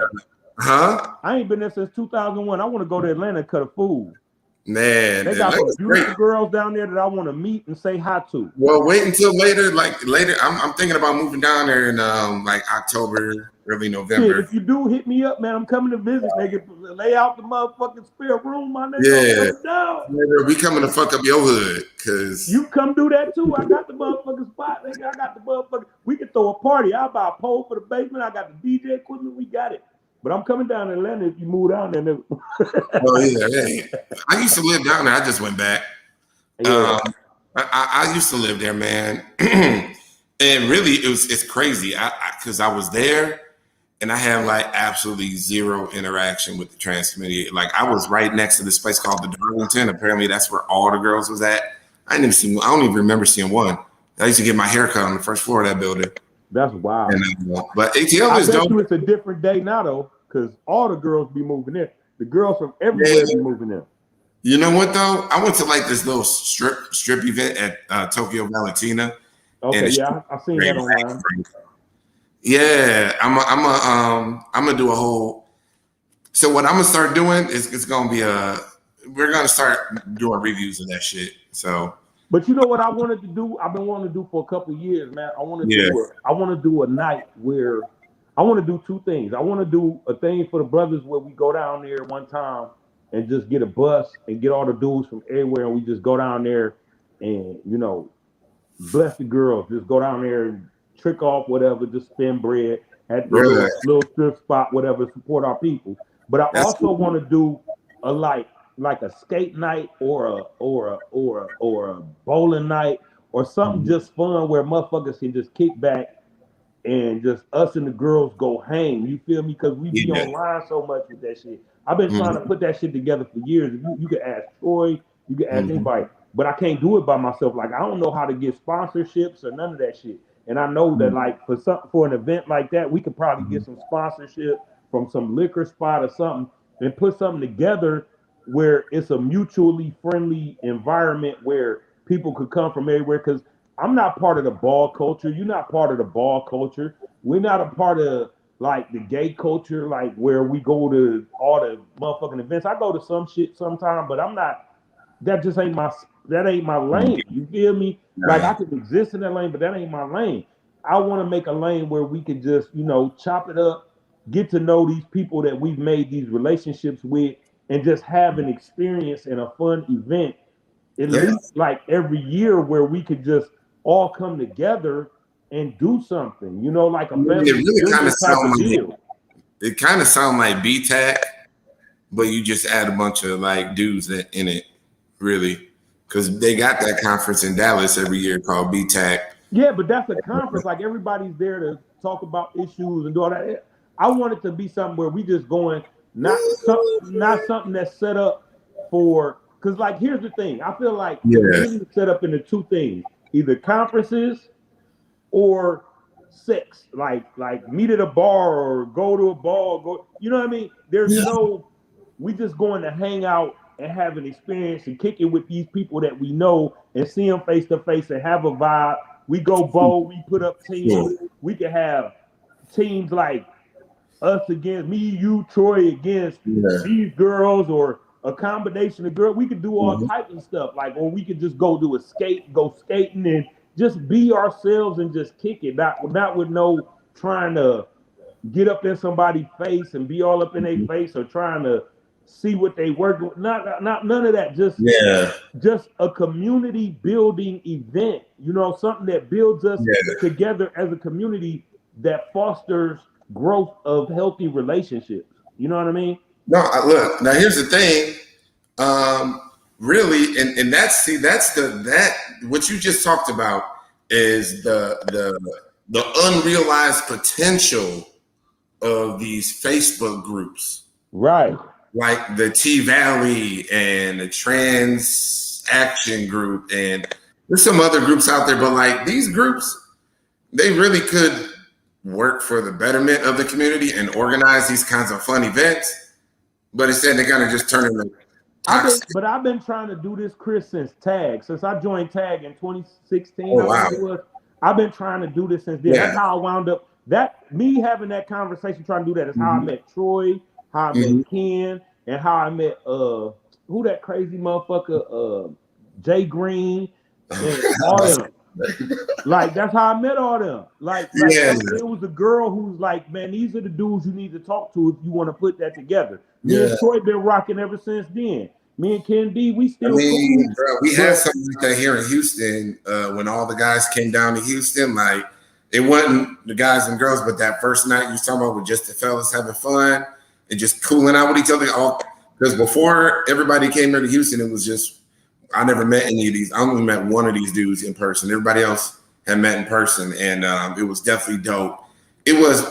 I ain't been there since 2001. I want to go to Atlanta and cut a food. Man, they got some beautiful girls down there that I want to meet and say hi to. Well, wait until later. I'm thinking about moving down there in like October, early November. Shit, if you do, hit me up, man. I'm coming to visit. Nigga, lay out the motherfucking spare room, my nigga. Yeah, we coming to fuck up your hood, cause you come do that too. I got the motherfucking spot, nigga. I got the motherfucking. We can throw a party. I'll buy a pole for the basement. I got the DJ equipment. We got it. But I'm coming down to Atlanta if you move down there. Oh yeah. I used to live down there. I just went back. Yeah. I used to live there, man. And really, it's crazy. Because I was there, and I have like absolutely zero interaction with the trans community. Like I was right next to this place called the Darlington. Apparently, that's where all the girls was at. I don't even remember seeing one. I used to get my hair cut on the first floor of that building. That's wild. But ATL is dope. It's a different day now though, because all the girls be moving in. The girls from everywhere be moving in. You know what though? I went to like this little strip event at Tokyo Valentina. Okay, yeah, I've seen that online. Yeah, I'm gonna do a whole. So what I'm gonna start doing is it's gonna be we're gonna start doing reviews of that shit. So. But you know what I wanted to do? I've been wanting to do for a couple of years, man. I want to do a night where I want to do two things. I want to do a thing for the brothers where we go down there one time and just get a bus and get all the dudes from everywhere, and we just go down there and bless the girls. Just go down there and trick off whatever, just spend bread at the little strip spot, whatever, support our people. But I also want to do a like a skate night or a bowling night or something just fun where motherfuckers can just kick back and just us and the girls go hang. You feel me? Because we be online so much with that shit. I've been trying to put that shit together for years. You can ask Troy, you can ask anybody, but I can't do it by myself. Like I don't know how to get sponsorships or none of that shit. And I know that like for an event like that, we could probably get some sponsorship from some liquor spot or something and put something together where it's a mutually friendly environment where people could come from everywhere. Because I'm not part of the ball culture. You're not part of the ball culture. We're not a part of like the gay culture, like where we go to all the motherfucking events. I go to some shit sometime, but I'm not. That just ain't my lane. You feel me? Like I could exist in that lane, but that ain't my lane. I want to make a lane where we can just chop it up, get to know these people that we've made these relationships with, and just have an experience and a fun event at least like every year where we could just all come together and do something, like a family. It really kind of sounds like it kind of sounds like BTAC, but you just add a bunch of like dudes in it, really, because they got that conference in Dallas every year called BTAC. Yeah, but that's a conference. Like everybody's there to talk about issues and do all that. I want it to be something where we just going. Not something that's set up for, because like here's the thing. I feel like it's set up into two things: either conferences or sex. Like meet at a bar or go to a ball. You know what I mean? There's we just going to hang out and have an experience and kick it with these people that we know and see them face to face and have a vibe. We go bowl. We put up teams. We can have teams like us against me, you, Troy against these girls, or a combination of girls. We could do all types of stuff, or we could just go skating and just be ourselves and just kick it. Not with no trying to get up in somebody's face and be all up in their face or trying to see what they work with. Not none of that. Just a community building event. You know, something that builds us together as a community that fosters growth of healthy relationships. You know what I mean? No, look. Now here's the thing. Really, and that's what you just talked about is the unrealized potential of these Facebook groups, right? Like the T Valley and the Trans Action Group, and there's some other groups out there, but like these groups, they really could work for the betterment of the community and organize these kinds of fun events. But instead, they kind of just turn into toxic. I've been trying to do this, Chris, since I joined TAG in 2016. Oh, wow. I've been trying to do this since then. That's how I wound up. Me having that conversation, trying to do that, is how I met Troy, how I met Ken, and how I met who that crazy motherfucker, Jay Green, and all them. Like, that's how I met all them. It was a girl who's like, man, these are the dudes you need to talk to if you want to put that together. Me and Troy been rocking ever since then. Me and Ken D, we still. Bro, we had something like that here in Houston when all the guys came down to Houston. Like, it wasn't the guys and girls, but that first night you was talking about with just the fellas having fun and just cooling out with each other. Because before everybody came here to Houston, it was just, I never met any of these. I only met one of these dudes in person. Everybody else had met in person, and it was definitely dope. It was,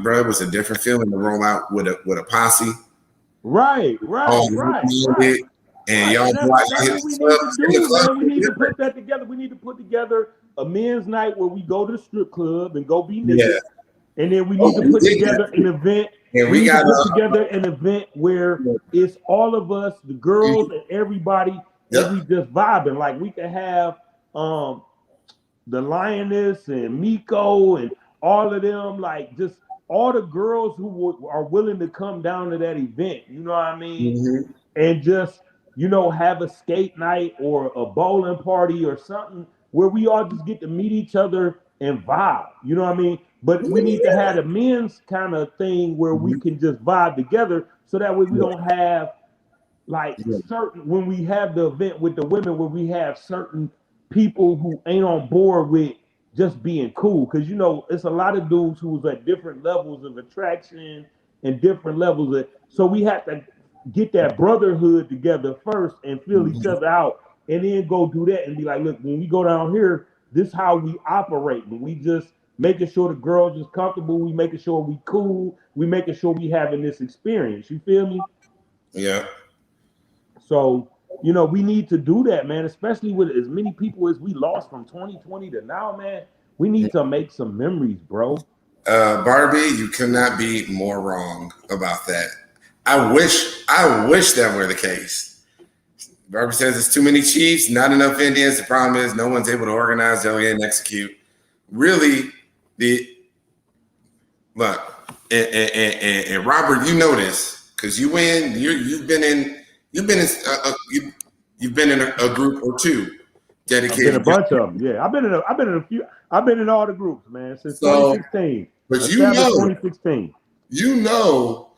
bro, it was a different feeling to roll out with a posse. Right. And y'all we need to put that together. We need to put together a men's night where we go to the strip club and go be niggas. And then we need to put together an event. And we need to put together an event where it's all of us, the girls and everybody, and we just vibing. Like, we can have the Lioness and Miko and all of them, like, just all the girls who are willing to come down to that event, you know what I mean? And just, you know, have a skate night or a bowling party or something where we all just get to meet each other and vibe, you know what I mean? But we need to have a men's kind of thing where we can just vibe together, so that way we don't have like certain, when we have the event with the women, where we have certain people who ain't on board with just being cool. Because, you know, it's a lot of dudes who's at different levels of attraction and different levels of, so we have to get that brotherhood together first and feel each other out, and then go do that and be like, look, when we go down here, this is how we operate. But we just making sure the girls is comfortable, we making sure we cool, we making sure we having this experience. You feel me? Yeah. So, you know, we need to do that, man, especially with as many people as we lost from 2020 to now, man. We need to make some memories, bro. Barbie, you cannot be more wrong about that. I wish that were the case. Barbie says it's too many chiefs, not enough Indians. The problem is no one's able to organize, delegate, and execute. Really, and Robert, you know this because you've been in a group or two dedicated. I've been a bunch of them. Yeah, I've been in a few. I've been in all the groups, man, since 2016. But you know, 2016. You know,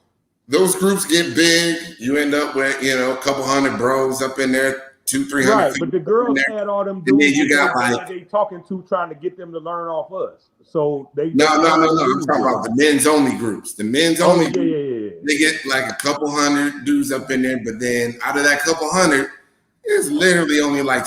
those groups get big. You end up with, you know, a couple hundred bros up in there, 200-300. Right, but the girls had all them dudes. And then you got like they talking to, trying to get them to learn off us. So they no. I'm talking about the men's only groups. The men's only groups. Yeah. They get like a couple hundred dudes up in there, but then out of that couple hundred, it's literally only like,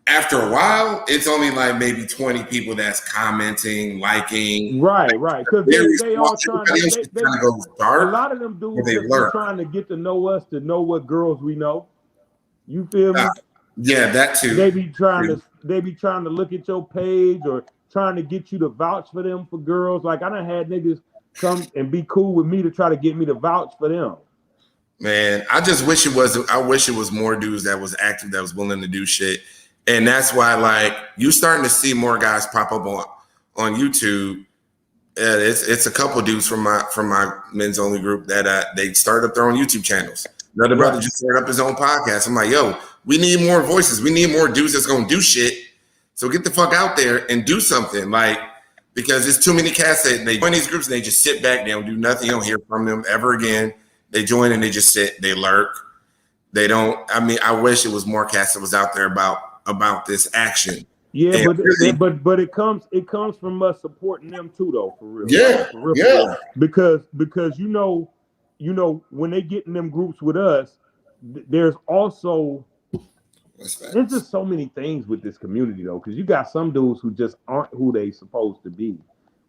after a while, it's only like maybe 20 people that's commenting, liking. Right. Because they all trying to go dark. A lot of them dudes are trying to get to know us, to know what girls we know. You feel me? Yeah, that too. They be trying to look at your page or trying to get you to vouch for them for girls. Like, I done had niggas come and be cool with me to try to get me to vouch for them. Man, I wish it was more dudes that was active, that was willing to do shit. And that's why, like, you starting to see more guys pop up on YouTube. It's a couple dudes from my men's only group that they started up their own YouTube channels. Another brother just started up his own podcast. I'm like, yo, we need more voices. We need more dudes that's gonna do shit. So get the fuck out there and do something. Like, because there's too many cats that they join these groups and they just sit back. They don't do nothing. You don't hear from them ever again. They join and they just sit. They lurk. They don't. I mean, I wish it was more cats that was out there about this action. Yeah, but it comes from us supporting them too, though, for real. Yeah, like, for real, yeah. Because you know when they get in them groups with us, there's also there's just so many things with this community though, because you got some dudes who just aren't who they supposed to be,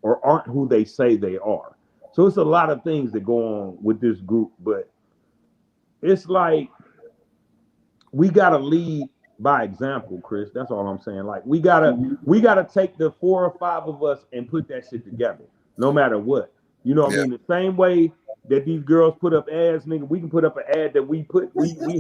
or aren't who they say they are. So it's a lot of things that go on with this group, but it's like we gotta lead by example, Chris. That's all I'm saying. Like we gotta take the 4 or 5 of us and put that shit together, no matter what. You know what I mean? The same way that these girls put up ads, nigga, we can put up an ad that we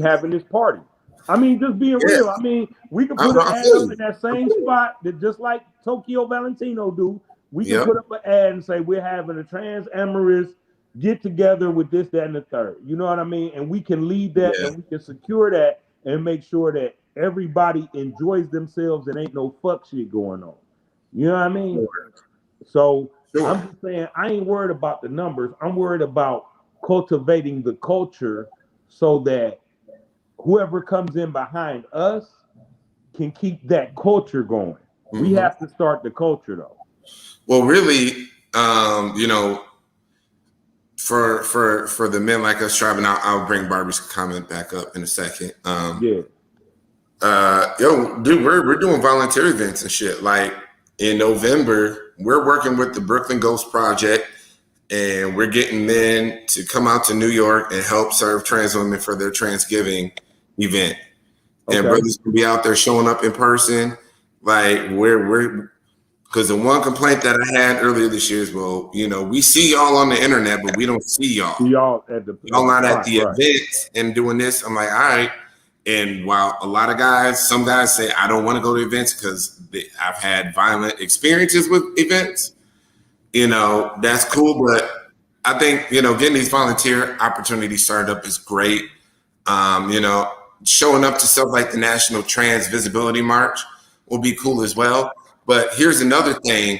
having this party. I mean, just being real. I mean, we can put an ad up in that same spot that just like Tokyo Valentino do. We can put up an ad and say we're having a trans amorous get together with this, that, and the third. You know what I mean? And we can lead that and we can secure that and make sure that everybody enjoys themselves and ain't no fuck shit going on. You know what I mean? So I'm just saying I ain't worried about the numbers. I'm worried about cultivating the culture so that whoever comes in behind us can keep that culture going. Mm-hmm. We have to start the culture though. Well, really, you know, for the men like us, Tribe, and I'll bring Barbie's comment back up in a second. Yo, dude, we're doing volunteer events and shit. Like in November, we're working with the Brooklyn Ghost Project, and we're getting men to come out to New York and help serve trans women for their Transgiving event. Okay. And brothers will be out there showing up in person. Like we're because the one complaint that I had earlier this year is, well, you know, we see y'all on the internet, but we don't see y'all. Y'all not at the events and doing this. I'm like, all right. And while a lot of guys, some guys say, I don't want to go to events because I've had violent experiences with events, you know, that's cool. But I think, you know, getting these volunteer opportunities started up is great. You know, showing up to stuff like the National Trans Visibility March will be cool as well. But here's another thing.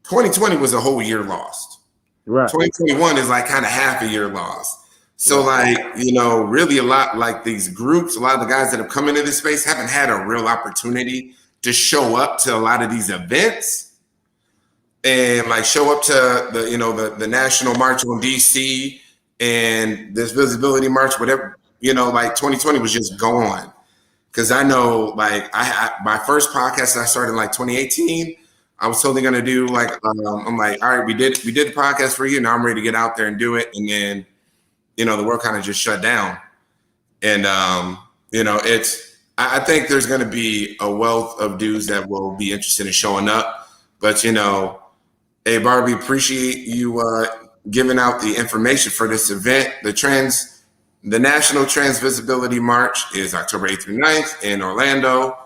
2020 was a whole year lost. Right. 2021 is like kind of half a year lost. So like, you know, really a lot like these groups, a lot of the guys that have come into this space haven't had a real opportunity to show up to a lot of these events and like show up to the, you know, the National March on DC and this Visibility March, whatever, you know, like 2020 was just gone. Cause I know like my first podcast that I started in like 2018, I was totally gonna do like, I'm like, all right, we did the podcast for you. Now I'm ready to get out there and do it. And then, you know, the world kind of just shut down. And, you know, I think there's going to be a wealth of dudes that will be interested in showing up. But, you know, hey, Barbie, appreciate you giving out the information for this event. The National Trans Visibility March is October 8th through 9th in Orlando.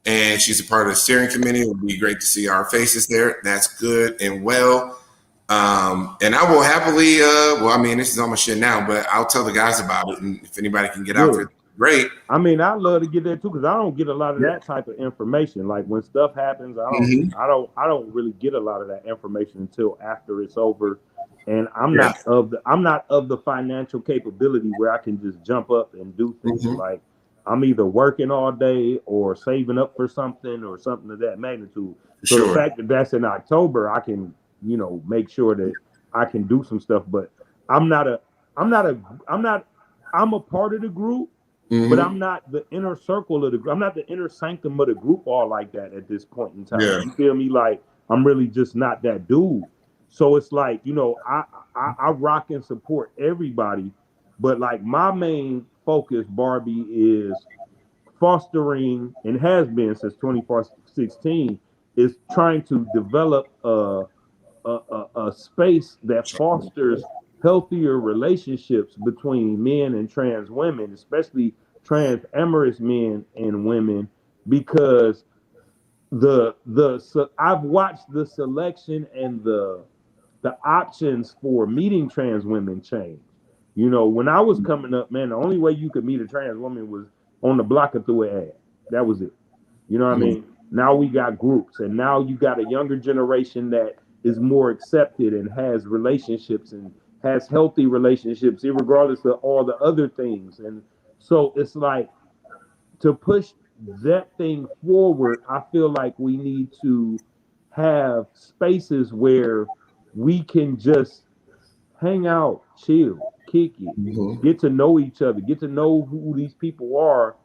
And she's a part of the steering committee. It would be great to see our faces there. That's good and well. And I will happily, well, I mean, this is all my shit now, but I'll tell the guys about it. And if anybody can get out there, great. I mean, I'd love to get there too, because I don't get a lot of that type of information. Like when stuff happens, I don't really get a lot of that information until after it's over. And I'm not of the financial capability where I can just jump up and do things. Like I'm either working all day or saving up for something or something of that magnitude. So the fact that that's in October, I can, you know, make sure that I can do some stuff, but I'm a part of the group, but I'm not the inner circle of the group. I'm not the inner sanctum of the group all like that at this point in time. You feel me? Like I'm really just not that dude. So it's like, you know, I rock and support everybody, but like my main focus, Barbie, is fostering and has been since 2016 is trying to develop a space that fosters healthier relationships between men and trans women, especially trans amorous men and women, because I've watched the selection and the options for meeting trans women change. You know, when I was coming up, man, the only way you could meet a trans woman was on the block or through an ad. That was it. You know what I mean? Now we got groups, and now you got a younger generation that is more accepted and has relationships and has healthy relationships, regardless of all the other things. And so it's like, to push that thing forward, I feel like we need to have spaces where we can just hang out, chill, kick it, Mhm. get to know each other, get to know who these people are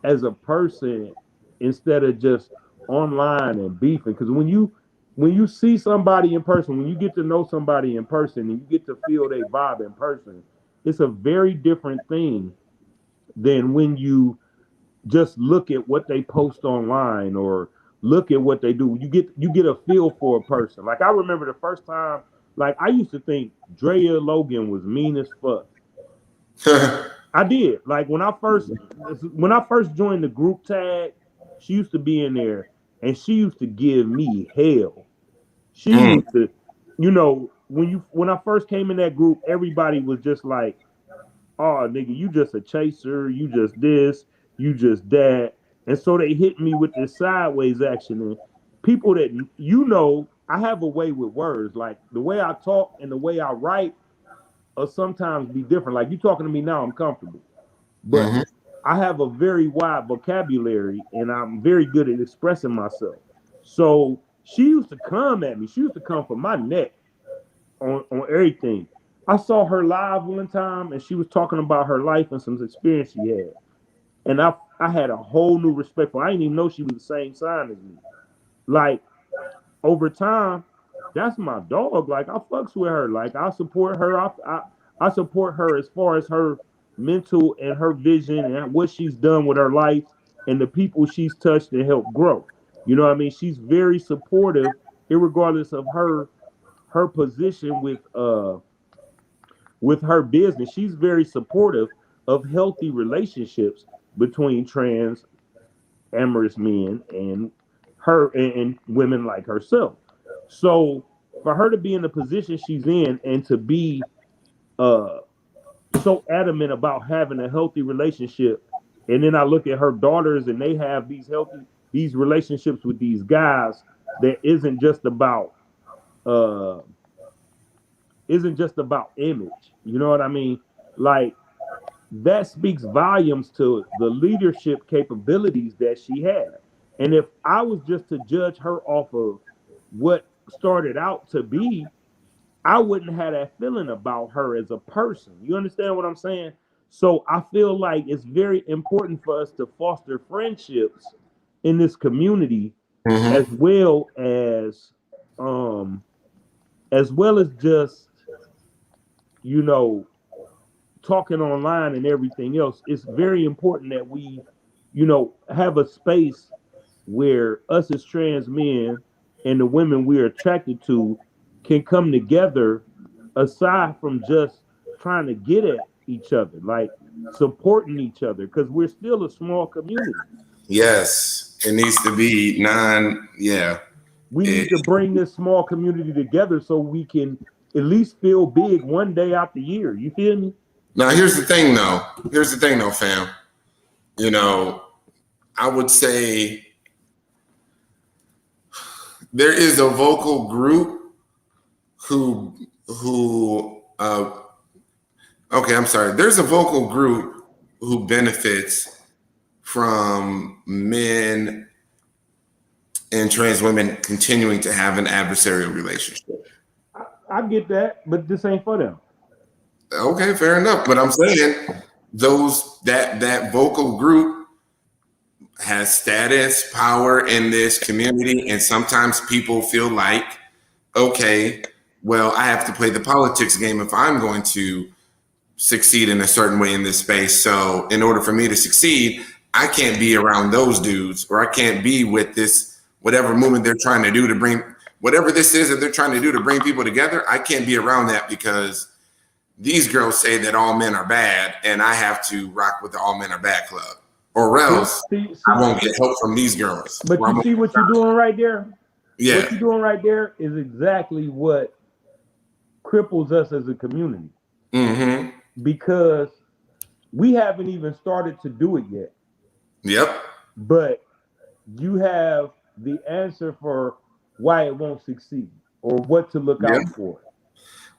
as a person, instead of just online and beefing. Because when you see somebody in person, when you get to know somebody in person and you get to feel their vibe in person, it's a very different thing than when you just look at what they post online or look at what they do. You get a feel for a person. Like, I remember the first time, like, I used to think Drea Logan was mean as fuck. I did. Like, when I first joined the group tag, she used to be in there and she used to give me hell. She Mm. used to, when I first came in that group, everybody was just like, "Oh, nigga, you just a chaser, you just this, you just that." And so they hit me with this sideways action. And people that, I have a way with words. Like, the way I talk and the way I write will sometimes be different. Like, you talking to me now, I'm comfortable. But Mhm. I have a very wide vocabulary and I'm very good at expressing myself. So she used to come at me. She used to come for my neck on everything. I saw her live one time and she was talking about her life and some experience she had. And I had a whole new respect for her. I didn't even know she was the same sign as me. Like, over time, that's my dog. Like, I fucks with her. Like, I support her. I support her as far as her mental and her vision and what she's done with her life and the people she's touched and helped grow. You know what I mean? She's very supportive, regardless of her position with her business. She's very supportive of healthy relationships between trans amorous men and her and women like herself. So for her to be in the position she's in and to be uh so adamant about having a healthy relationship, and then I look at her daughters and they have these relationships with these guys that uh isn't just about image. You know what I mean? Like, that speaks volumes to the leadership capabilities that she had. And if I was just to judge her off of what started out to be, I wouldn't have that feeling about her as a person. You understand what I'm saying? So I feel like it's very important for us to foster friendships in this community, Mhm. as well um as just, you know, talking online and everything else. It's very important that we, have a space where us as trans men and the women we're attracted to can come together, aside from just trying to get at each other, like supporting each other, because we're still a small community. Yes, it needs to be non. Yeah. We It- need to bring this small community together so we can at least feel big one day out the year. You feel me? Now, here's the thing, though. Here's the thing, though, fam. You know, I would say there is a vocal group who okay, I'm sorry. There's a vocal group who benefits from men and trans women continuing to have an adversarial relationship. I get that, but this ain't for them. Okay, fair enough. But I'm saying that vocal group has status, power in this community, and sometimes people feel like, okay, well, I have to play the politics game if I'm going to succeed in a certain way in this space. So in order for me to succeed, I can't be around those dudes, or I can't be with this whatever movement they're trying to do to bring whatever this is that they're trying to do to bring people together. I can't be around that because these girls say that all men are bad, and I have to rock with the all men are bad club, or But else see, I see, won't get help from these girls. but Or I you won't- see what you're doing right there? What yeah. you're doing right there is exactly what cripples us as a community, Mm-hmm. because we haven't even started to do it yet. Yep. But you have the answer for why it won't succeed, or what to look out for.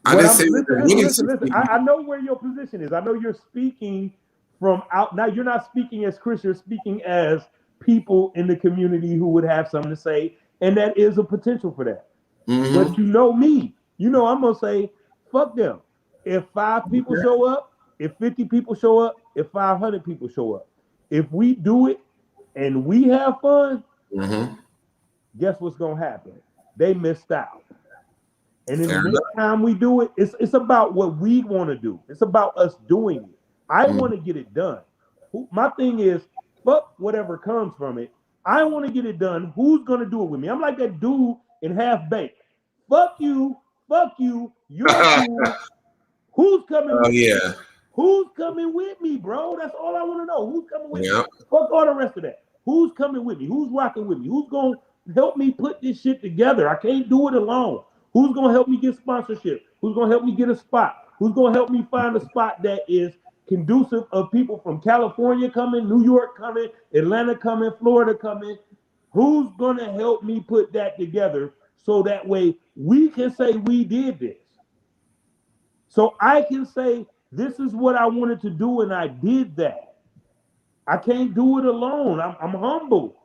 I didn't say Listen. I know where your position is. I know you're speaking from out. Now you're not speaking as Chris. You're speaking as people in the community who would have something to say, and that is a potential for that. But you know me. You know I'm gonna say, fuck them. If 5 people show up, if 50 people show up, if 500 people show up, if we do it and we have fun, guess what's gonna happen? They missed out. And then the next time we do it, it's about what we want to do. It's about us doing it. I want to get it done. My thing is, fuck whatever comes from it. I want to get it done. Who's going to do it with me? I'm like that dude in Half Baked. Fuck you, you're cool. Who's coming with me? Who's coming with me, bro? That's all I want to know. Who's coming with me? Fuck all the rest of that. Who's coming with me? Who's rocking with me? Who's going to help me put this shit together? I can't do it alone. Who's going to help me get sponsorship? Who's going to help me get a spot? Who's going to help me find a spot that is conducive of people from California coming, New York coming, Atlanta coming, Florida coming? Who's going to help me put that together so that way we can say we did this? So I can say this is what I wanted to do and I did that. I can't do it alone. I'm humble.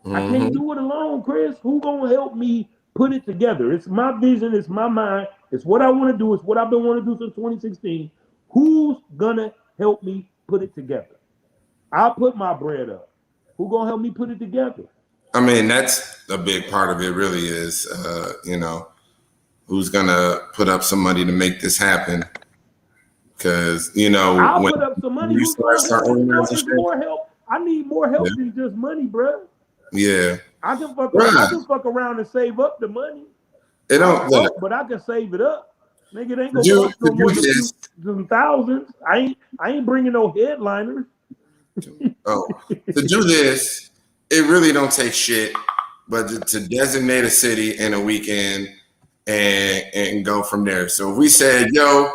I can't do it alone, Chris. Who's going to help me put it together? It's my vision. It's my mind. It's what I want to do. It's what I've been wanting to do since 2016. Who's going to help me put it together? I'll put my bread up. Who's going to help me put it together? I mean, that's a big part of it really is, who's going to put up some money to make this happen? Because, I'll put up some money. Who's going to help? More help. I need more help than just money, bro. Yeah. I can fuck around and save up the money. It don't, but I can save it up. Nigga, it ain't gonna cost no more than some thousands. I ain't bringing no headliners. To do this, it really don't take shit, but to designate a city and a weekend and go from there. So if we said, yo,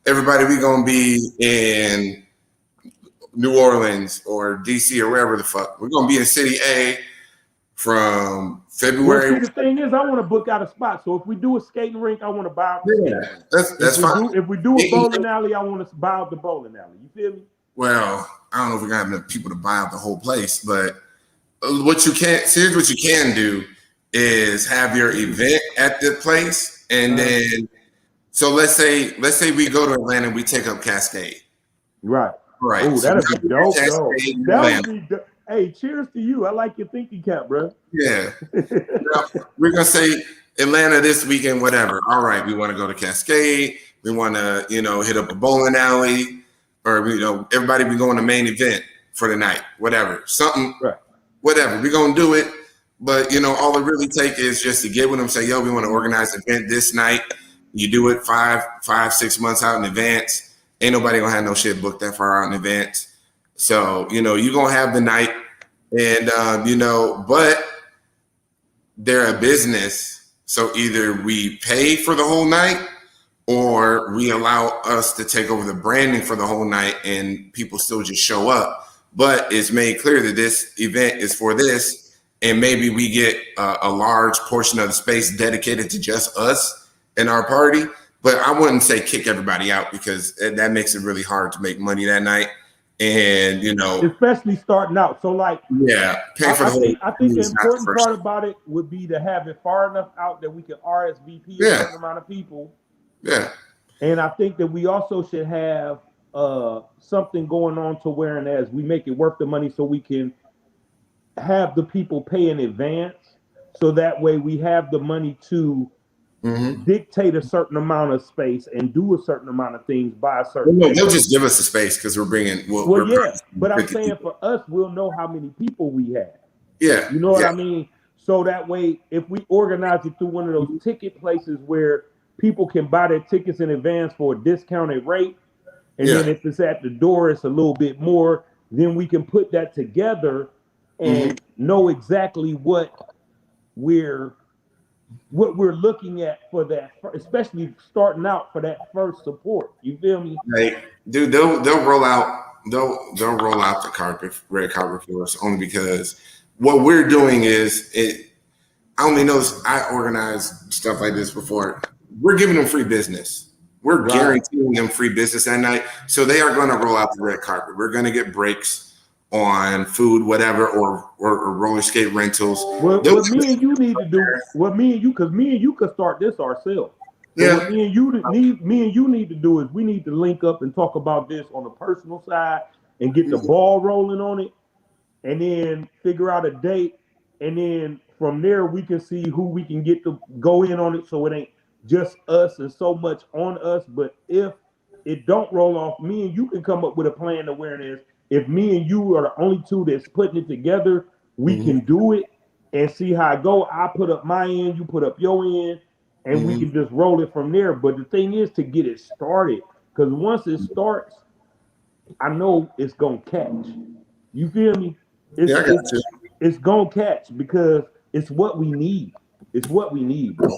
everybody, we gonna be in New Orleans or DC or wherever the fuck. We're gonna be in City A from February. Well, see, the thing is, I want to book out a spot. So if we do a skating rink, I want to buy out the that's fine. If we do a bowling alley, I want to buy out the bowling alley. You feel me? Well, I don't know if we're gonna have enough people to buy out the whole place, but what you can do is have your event at the place, and then so let's say we go to Atlanta and we take up Cascade. Right. Oh, so that'd be dope. That would be dope. Hey, cheers to you. I like your thinking cap, bro. Yeah. We're going to say Atlanta this weekend, whatever. All right, we want to go to Cascade. We want to, hit up a bowling alley, or, everybody be going to main event for the night, whatever. Something, whatever. We're going to do it. But, all it really takes is just to get with them, say, yo, we want to organize an event this night. You do it 6 months out in advance. Ain't nobody going to have no shit booked that far out in advance. So, you're going to have the night and, but they're a business. So either we pay for the whole night or we allow us to take over the branding for the whole night and people still just show up. But it's made clear that this event is for this. And maybe we get a large portion of the space dedicated to just us and our party. But I wouldn't say kick everybody out because that makes it really hard to make money that night. And especially starting out. So like, pay for I think the important part about it would be to have it far enough out that we can RSVP a certain amount of people. Yeah. And I think that we also should have something going on to where and as we make it worth the money so we can have the people pay in advance. So that way we have the money to dictate a certain amount of space and do a certain amount of things by a certain. They'll just give us the space because we're bringing. But I'm saying for us, we'll know how many people we have. Yeah, you know what I mean. So that way, if we organize it through one of those ticket places where people can buy their tickets in advance for a discounted rate, and then if it's at the door, it's a little bit more. Then we can put that together and know exactly what we're looking at for that, especially starting out for that first support. You feel me? Like, dude, they'll roll out the red carpet for us only because what we're doing is I only know I organized stuff like this before. We're giving them free business. We're guaranteeing them free business that night. So they are going to roll out the red carpet. We're going to get breaks on food, whatever, or roller skate rentals. What me and you need to do, because me and you could start this ourselves. So Yeah. what me and you need to do is we need to link up and talk about this on the personal side and get the ball rolling on it, and then figure out a date, and then from there we can see who we can get to go in on it, so it ain't just us and so much on us. But if it don't roll off, me and you can come up with a plan to where it is. If me and you are the only two that's putting it together, we can do it and see how it go. I put up my end, you put up your end, and we can just roll it from there. But the thing is to get it started, because once it starts, I know it's gonna catch. You feel me? It's gonna catch because it's what we need. It's what we need, bro.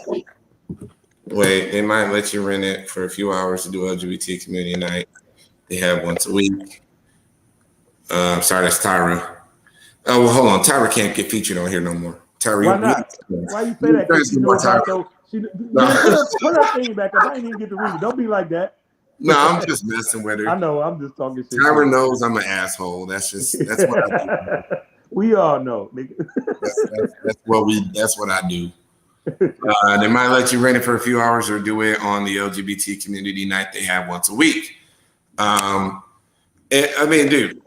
Wait, they might let you rent it for a few hours to do LGBT community night. They have once a week. Sorry, that's Tyra. Oh, well, hold on. Tyra can't get featured on here no more. Tyra, why not? Why you say that? Because she knew about those. Put her thing back up. I ain't even get to read it. Don't be like that. No, I'm just messing with her. I know. I'm just talking shit. Tyra knows I'm an asshole. That's what I do. We all know, nigga. That's what I do. They might let you rent it for a few hours or do it on the LGBT community night they have once a week. I mean, dude,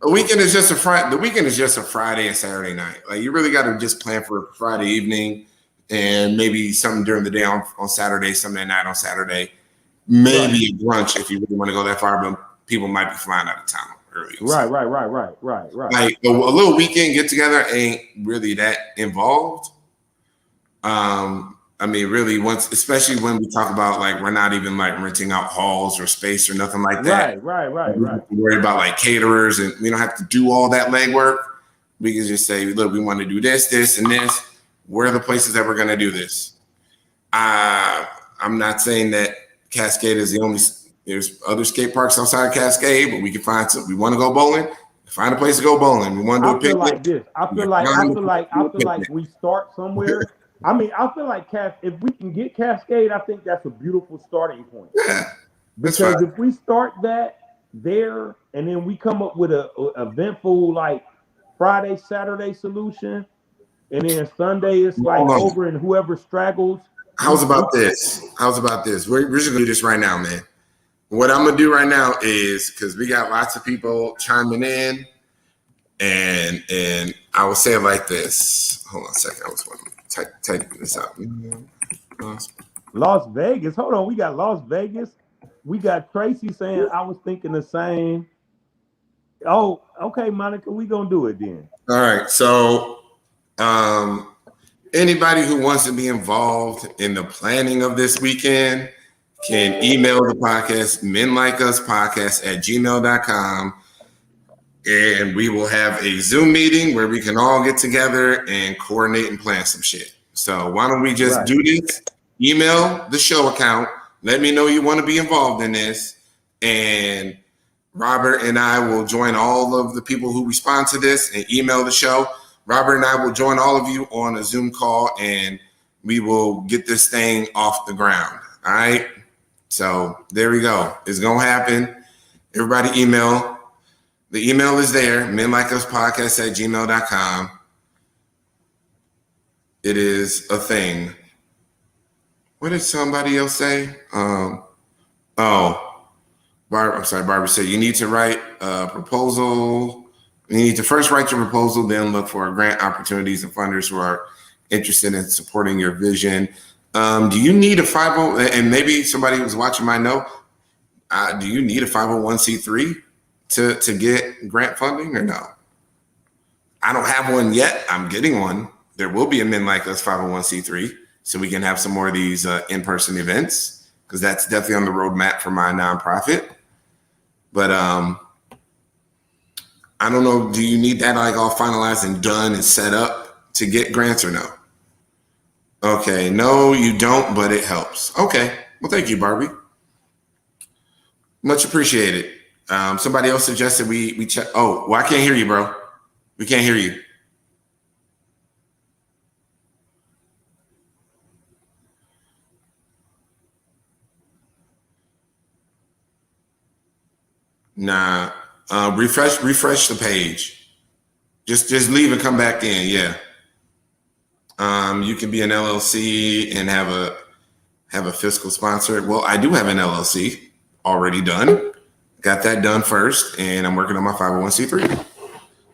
a weekend is just a Friday. The weekend is just a Friday and Saturday night. Like, you really got to just plan for a Friday evening and maybe something during the day on Saturday, Sunday night on Saturday. Maybe a brunch if you really want to go that far, but people might be flying out of town early. Right. Like a little weekend get together ain't really that involved. I mean, really, especially when we talk about, like, we're not even like renting out halls or space or nothing like that. Right. We're worried about like caterers, and we don't have to do all that legwork. We can just say, look, we want to do this, this, and this. Where are the places that we're going to do this? I'm not saying that Cascade is the only. There's other skate parks outside of Cascade, but we can find some. We want to go bowling. Find a place to go bowling. We want to do a picnic. I feel like we start somewhere. I mean, I feel like if we can get Cascade, I think that's a beautiful starting point. Yeah, because if we start that there, and then we come up with a eventful like Friday, Saturday solution, and then Sunday it's like over, and whoever straggles. How's about this? We're just gonna do this right now, man. What I'm gonna do right now is, because we got lots of people chiming in, and I will say it like this. Hold on a second. I was typing this out. Las Vegas. Hold on. We got Las Vegas. We got Tracy saying, I was thinking the same. Oh, okay, Monica. We gonna do it then. All right. So anybody who wants to be involved in the planning of this weekend can email the podcast, menlikeuspodcast@gmail.com, and we will have a Zoom meeting where we can all get together and coordinate and plan some shit. So why don't we just do this? Email the show account. Let me know you want to be involved in this, and Robert and I will join all of the people who respond to this and email the show. Robert and I will join all of you on a Zoom call, and we will get this thing off the ground. All right. So there we go. It's going to happen. Everybody email. The email is there, menlikeuspodcast@gmail.com. It is a thing. What did somebody else say? I'm sorry, Barbie said you need to write a proposal. You need to first write your proposal, then look for grant opportunities and funders who are interested in supporting your vision. Do you need a 50, and maybe somebody who's watching might know, do you need a 501c3 to get grant funding or no? I don't have one yet. I'm getting one. There will be a Men Like Us 501c3, so we can have some more of these in-person events, because that's definitely on the roadmap for my nonprofit. But I don't know, do you need that like all finalized and done and set up to get grants or no? Okay, no, you don't, but it helps. Okay, well, thank you, Barbie. Much appreciated. Somebody else suggested we check. Oh, well, I can't hear you, bro. We can't hear you. Nah. Refresh the page. Just leave and come back in. Yeah. You can be an LLC and have a fiscal sponsor. Well, I do have an LLC already done. Got that done first, and I'm working on my 501c3.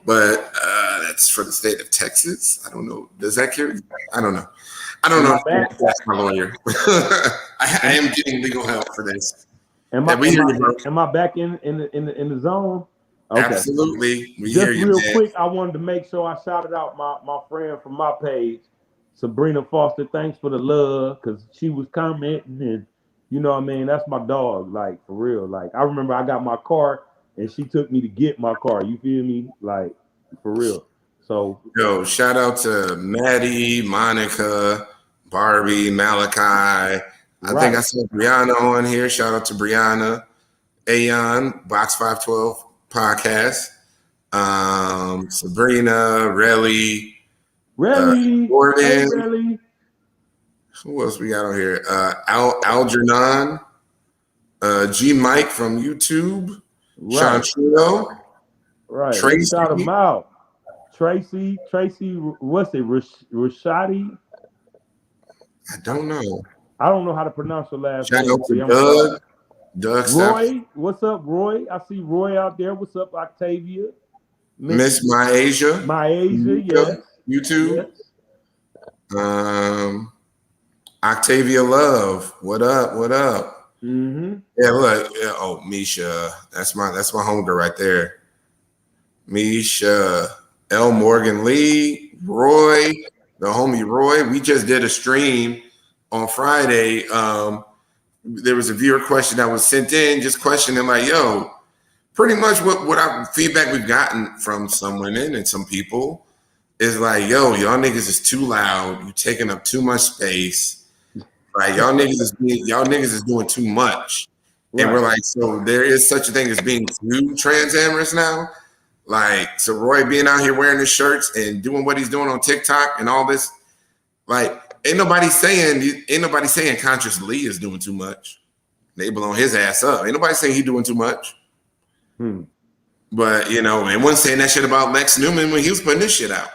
But that's for the state of Texas. I don't know. Does that carry? I don't know. I don't know. That's my lawyer. I am getting legal help for this. Am I back in the zone? Okay. Absolutely. We Just hear you, real man. quick, I wanted to make sure I shouted out my friend from my page, Sabrina Foster. Thanks for the love, because she was commenting, and you know what I mean? That's my dog, like, for real. Like, I remember I got my car and she took me to get my car. You feel me? Like, for real. So yo, shout out to Maddie, Monica, Barbie, Malachi. I think I saw Brianna on here. Shout out to Brianna. Aeon, Box 512 podcast. Sabrina, Relly, Gordon. Hey, Relly. Who else we got on here? Algernon, G Mike from YouTube, Sean Trio, Tracy. Shout him out. Tracy, what's it? Rashadi? I don't know. I don't know how to pronounce her last name. Shout out to Doug. Roy, what's up, Roy? I see Roy out there. What's up, Octavia? Miss Myasia. Yes. YouTube. Yes. Octavia Love. What up? Mm-hmm. Yeah, look. Oh, Misha. That's my homegirl right there. Misha. L. Morgan Lee. Roy. The homie Roy. We just did a stream on Friday. There was a viewer question that was sent in, just questioning like, yo, pretty much what our feedback we've gotten from some women and some people is like, yo, y'all niggas is too loud. You taking up too much space. Like y'all niggas is doing too much. Right. And we're like, so there is such a thing as being too trans amorous now. Like, so Roy being out here wearing his shirts and doing what he's doing on TikTok and all this, like, ain't nobody saying Conscious Lee is doing too much. They blowing his ass up. Ain't nobody saying he doing too much. But you know, and one saying that shit about Lex Newman when he was putting this shit out.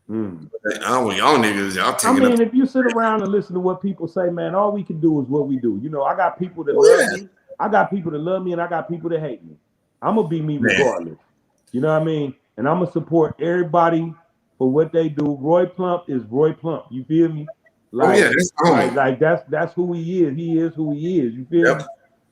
Oh, y'all niggas, y'all taking. I mean, if you sit around and listen to what people say, man, all we can do is what we do. You know, I got people that love me. I got people that love me, and I got people that hate me. I'm gonna be me regardless. You know what I mean? And I'm gonna support everybody for what they do. Roy Plump is Roy Plump. You feel me? Like, that's who he is. He is who he is. You feel me?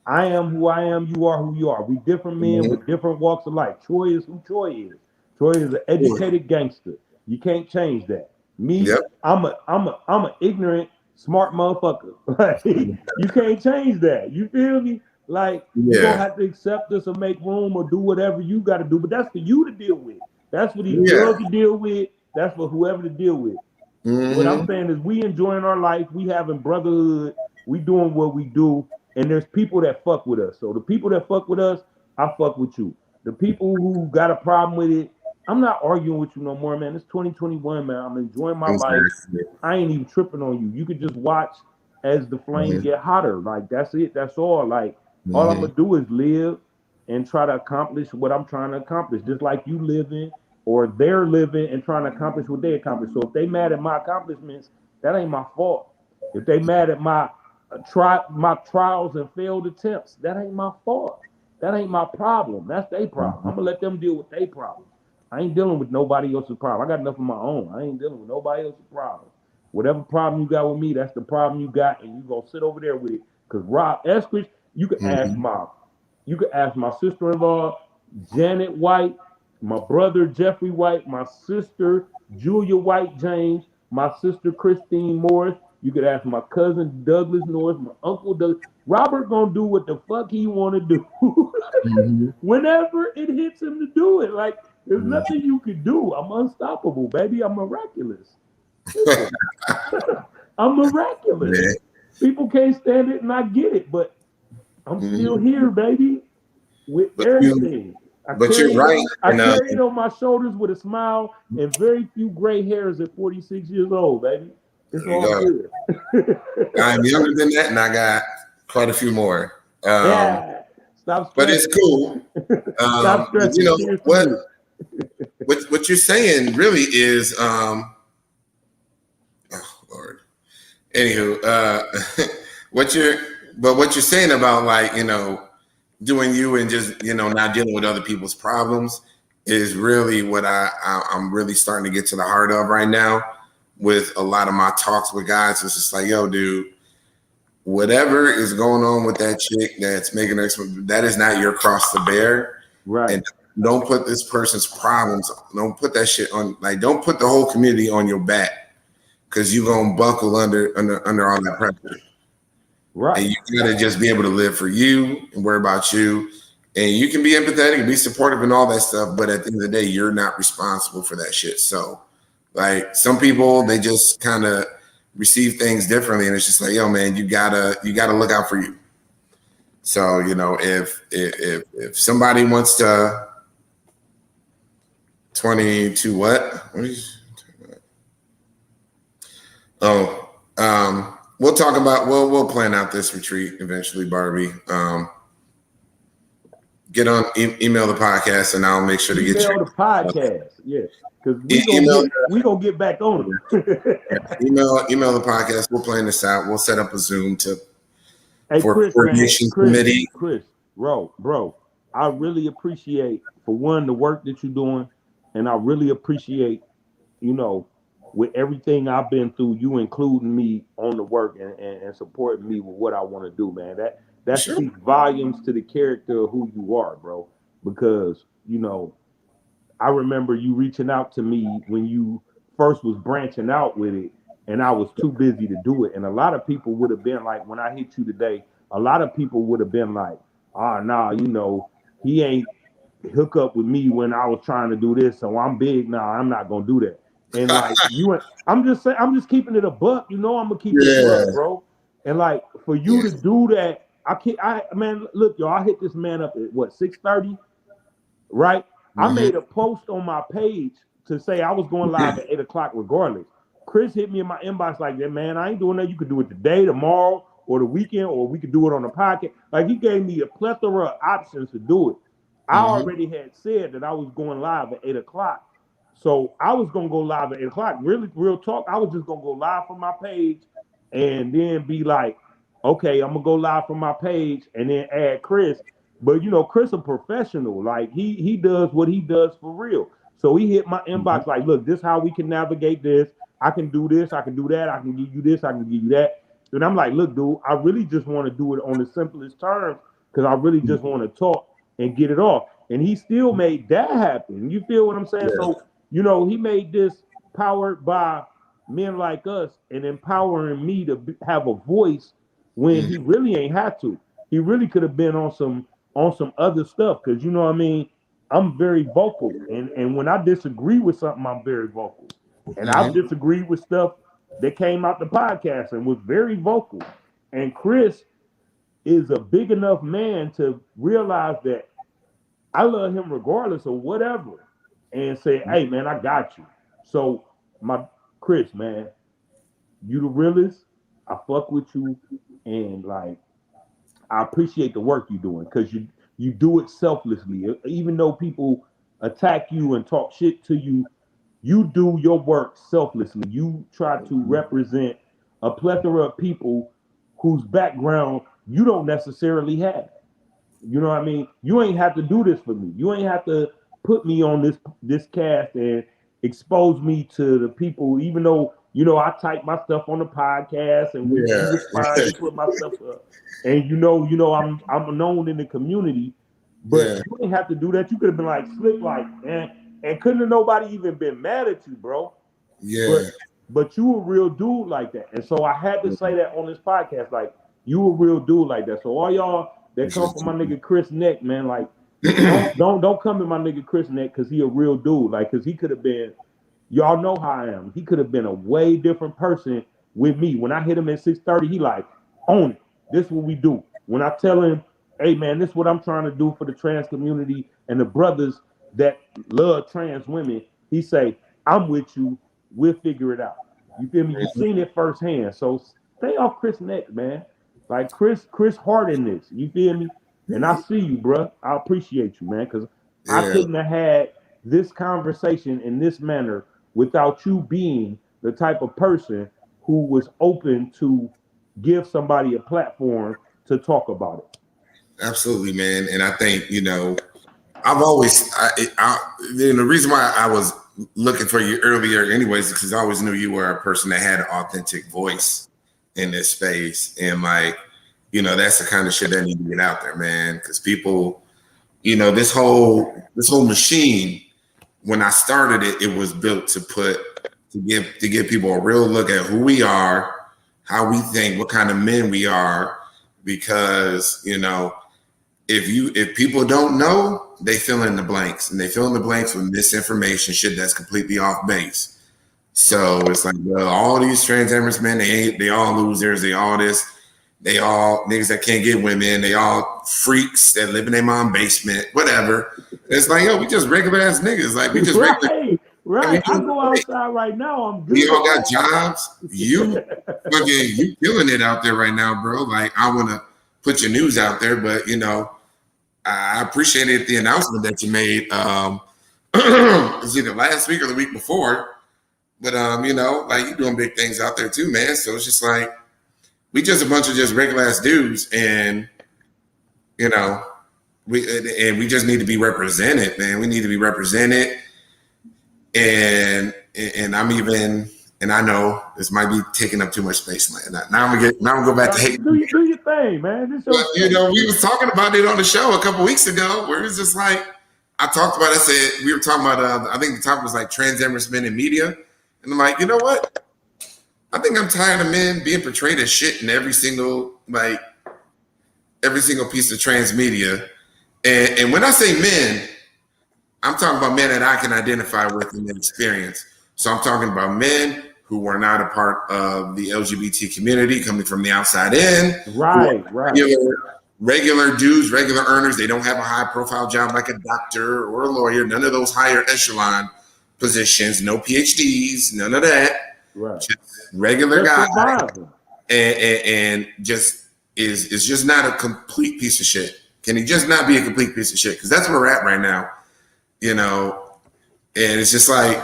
I am who I am. You are who you are. We different men with different walks of life. Troy is who Troy is. Troy is an educated gangster. You can't change that. Me, I'm a ignorant, smart motherfucker. Like, you can't change that. You feel me? Like, you don't have to accept this or make room or do whatever you got to do. But that's for you to deal with. That's for these girls to deal with. That's for whoever to deal with. What I'm saying is we enjoying our life. We having brotherhood. We doing what we do. And there's people that fuck with us. So the people that fuck with us, I fuck with you. The people who got a problem with it, I'm not arguing with you no more, man. It's 2021, man. I'm enjoying my life. I ain't even tripping on you. You could just watch as the flames get hotter. Like, that's it. That's all. Like, all I'm going to do is live and try to accomplish what I'm trying to accomplish. Just like you living or they're living and trying to accomplish what they accomplish. So if they mad at my accomplishments, that ain't my fault. If they mad at my trials and failed attempts, that ain't my fault. That ain't my problem. That's their problem. I'm gonna let them deal with their problem. I ain't dealing with nobody else's problem. I got enough of my own. I ain't dealing with nobody else's problem. Whatever problem you got with me, that's the problem you got, and you gonna sit over there with it. Cause Rob Eskridge, you can ask my sister-in-law Janet White, my brother Jeffrey White, my sister Julia White James, my sister Christine Morris. You could ask my cousin Douglas Norris, my uncle Doug. Robert gonna do what the fuck he want to do whenever it hits him to do it. Like, there's nothing you can do. I'm unstoppable, baby. I'm miraculous. I'm miraculous. Yeah. People can't stand it, and I get it, but I'm still here, baby, with everything. You're right. I carry it on my shoulders with a smile and very few gray hairs at 46 years old, baby. It's all good. I'm younger than that, and I got quite a few more. Stop but stressing. it's cool. Stop But you stressing. know Cheers what? to What you're saying really is, oh Lord. Anywho, what you're what you're saying about, like, doing you and just not dealing with other people's problems is really what I'm really starting to get to the heart of right now with a lot of my talks with guys. It's just like, yo, dude, whatever is going on with that chick that's making her, that is not your cross to bear. Right. And don't put this person's problems, don't put that shit on, like, don't put the whole community on your back, because you're gonna buckle under all that pressure. Right. And you gotta just be able to live for you and worry about you. And you can be empathetic and be supportive and all that stuff, but at the end of the day, you're not responsible for that shit. So, like, some people, they just kind of receive things differently, and it's just like, yo, man, you gotta look out for you. So, if somebody wants to 22 what? We'll talk about, we'll plan out this retreat eventually, Barbie. Get on, email the podcast, and I'll make sure to get you. Email the podcast, yeah, because we gonna get back on them. email the podcast. We'll plan this out. We'll set up a Zoom for Chris, coordination committee. Chris, bro, I really appreciate, for one, the work that you're doing, and I really appreciate, with everything I've been through, you including me on the work and supporting me with what I want to do, man. That Sure. speaks volumes to the character of who you are, bro. Because, I remember you reaching out to me when you first was branching out with it, and I was too busy to do it. And a lot of people would have been like, when I hit you today, a lot of people would have been like, nah, he ain't hook up with me when I was trying to do this, so I'm big now. I'm not gonna do that. And like I'm just saying, I'm just keeping it a buck. I'm gonna keep it a buck, bro. And like, for you to do that, man, look, y'all, I hit this man up at what, 6:30, right? Mm-hmm. I made a post on my page to say I was going live at 8:00 regardless. Chris hit me in my inbox like that, man, I ain't doing that. You could do it today, tomorrow, or the weekend, or we could do it on the podcast. Like, he gave me a plethora of options to do it. I already had said that I was going live at 8:00. So I was going to go live at 8:00. Really, real talk, I was just going to go live from my page and then be like, okay, I'm going to go live from my page and then add Chris. But, Chris a professional. Like, he does what he does for real. So he hit my inbox like, look, this is how we can navigate this. I can do this. I can do that. I can give you this. I can give you that. And I'm like, look, dude, I really just want to do it on the simplest terms, because I really just want to talk and get it off. And he still made that happen. You feel what I'm saying? Yeah. So, he made this powered by men like us and empowering me to have a voice when he really ain't had to. He really could have been on some other stuff, because, you know what I mean? I'm very vocal. And when I disagree with something, I'm very vocal. And I've disagreed with stuff that came out the podcast and was very vocal. And Chris is a big enough man to realize that I love him regardless of whatever, and say, hey, man, I got you. So, my Chris, man, you the realest. I fuck with you, and like, I appreciate the work you're doing, because you do it selflessly. Even though people attack you and talk shit to you, you do your work selflessly. You try to represent a plethora of people whose background you don't necessarily have. You know what I mean? You ain't have to do this for me. You ain't have to put me on this cast and expose me to the people, even though, I type my stuff on the podcast and we respond and put my stuff up. And I'm known in the community, but you ain't have to do that. You could have been like slick, like, man, and couldn't have nobody even been mad at you, bro. Yeah. But you a real dude like that. And so I had to say that on this podcast, like, you a real dude like that. So all y'all that come from my nigga Chris Neck, man, like, don't come to my nigga Chris Neck, because he a real dude. Like, because he could have been, y'all know how I am. He could have been a way different person with me. When I hit him at 6:30, he like, own it. This is what we do. When I tell him, hey, man, this is what I'm trying to do for the trans community and the brothers that love trans women, he say, I'm with you. We'll figure it out. You feel me? You've seen it firsthand. So stay off Chris Neck, man. Like, Chris hard in this. You feel me? And I see you, bro. I appreciate you, man, because I Yeah, couldn't have had this conversation in this manner without you being the type of person who was open to give somebody a platform to talk about it. absolutely, man. And I think, I've always, the reason why I was looking for you earlier, anyways, is because I always knew you were a person that had an authentic voice in this space. And like, that's the kind of shit that need to get out there, man. Because people, this whole machine, when I started it, it was built to give people a real look at who we are, how we think, what kind of men we are, because if people don't know, they fill in the blanks, and they fill in the blanks with misinformation, shit that's completely off base. So it's like, well, all these transgenders men, they all losers, they all this, they all niggas that can't get women, they all freaks that live in their mom basement, whatever. It's like, yo, we just regular ass niggas, like we just regular. Right, And we right. I doing go great. outside right now. I'm We good. all got jobs. You killing it out there right now, bro. Like I want to put your news out there, but I appreciated the announcement that you made. It was either last week or the week before, but like you're doing big things out there too, man. So it's just like we just a bunch of just regular ass dudes, and you know, we just need to be represented, man. We need to be represented, and I know this might be taking up too much space. Now I'm gonna go back to hate. Do your thing, man. This But your space. we was talking about it on the show a couple weeks ago, where it was just like I talked about. I said we were talking about. I think the topic was like transgender men in media, and I'm like, you know what? I think I'm tired of men being portrayed as shit in every single piece of trans media. And when I say men, I'm talking about men that I can identify with in the experience. So I'm talking about men who were not a part of the LGBT community, coming from the outside in. Right. Regular dudes, regular earners. They don't have a high profile job like a doctor or a lawyer. None of those higher echelon positions. No PhDs. None of that. Right. Just regular Just guy. surviving. And just is just not a complete piece of shit. Can he just not be a complete piece of shit? Because that's where we're at right now. And it's just like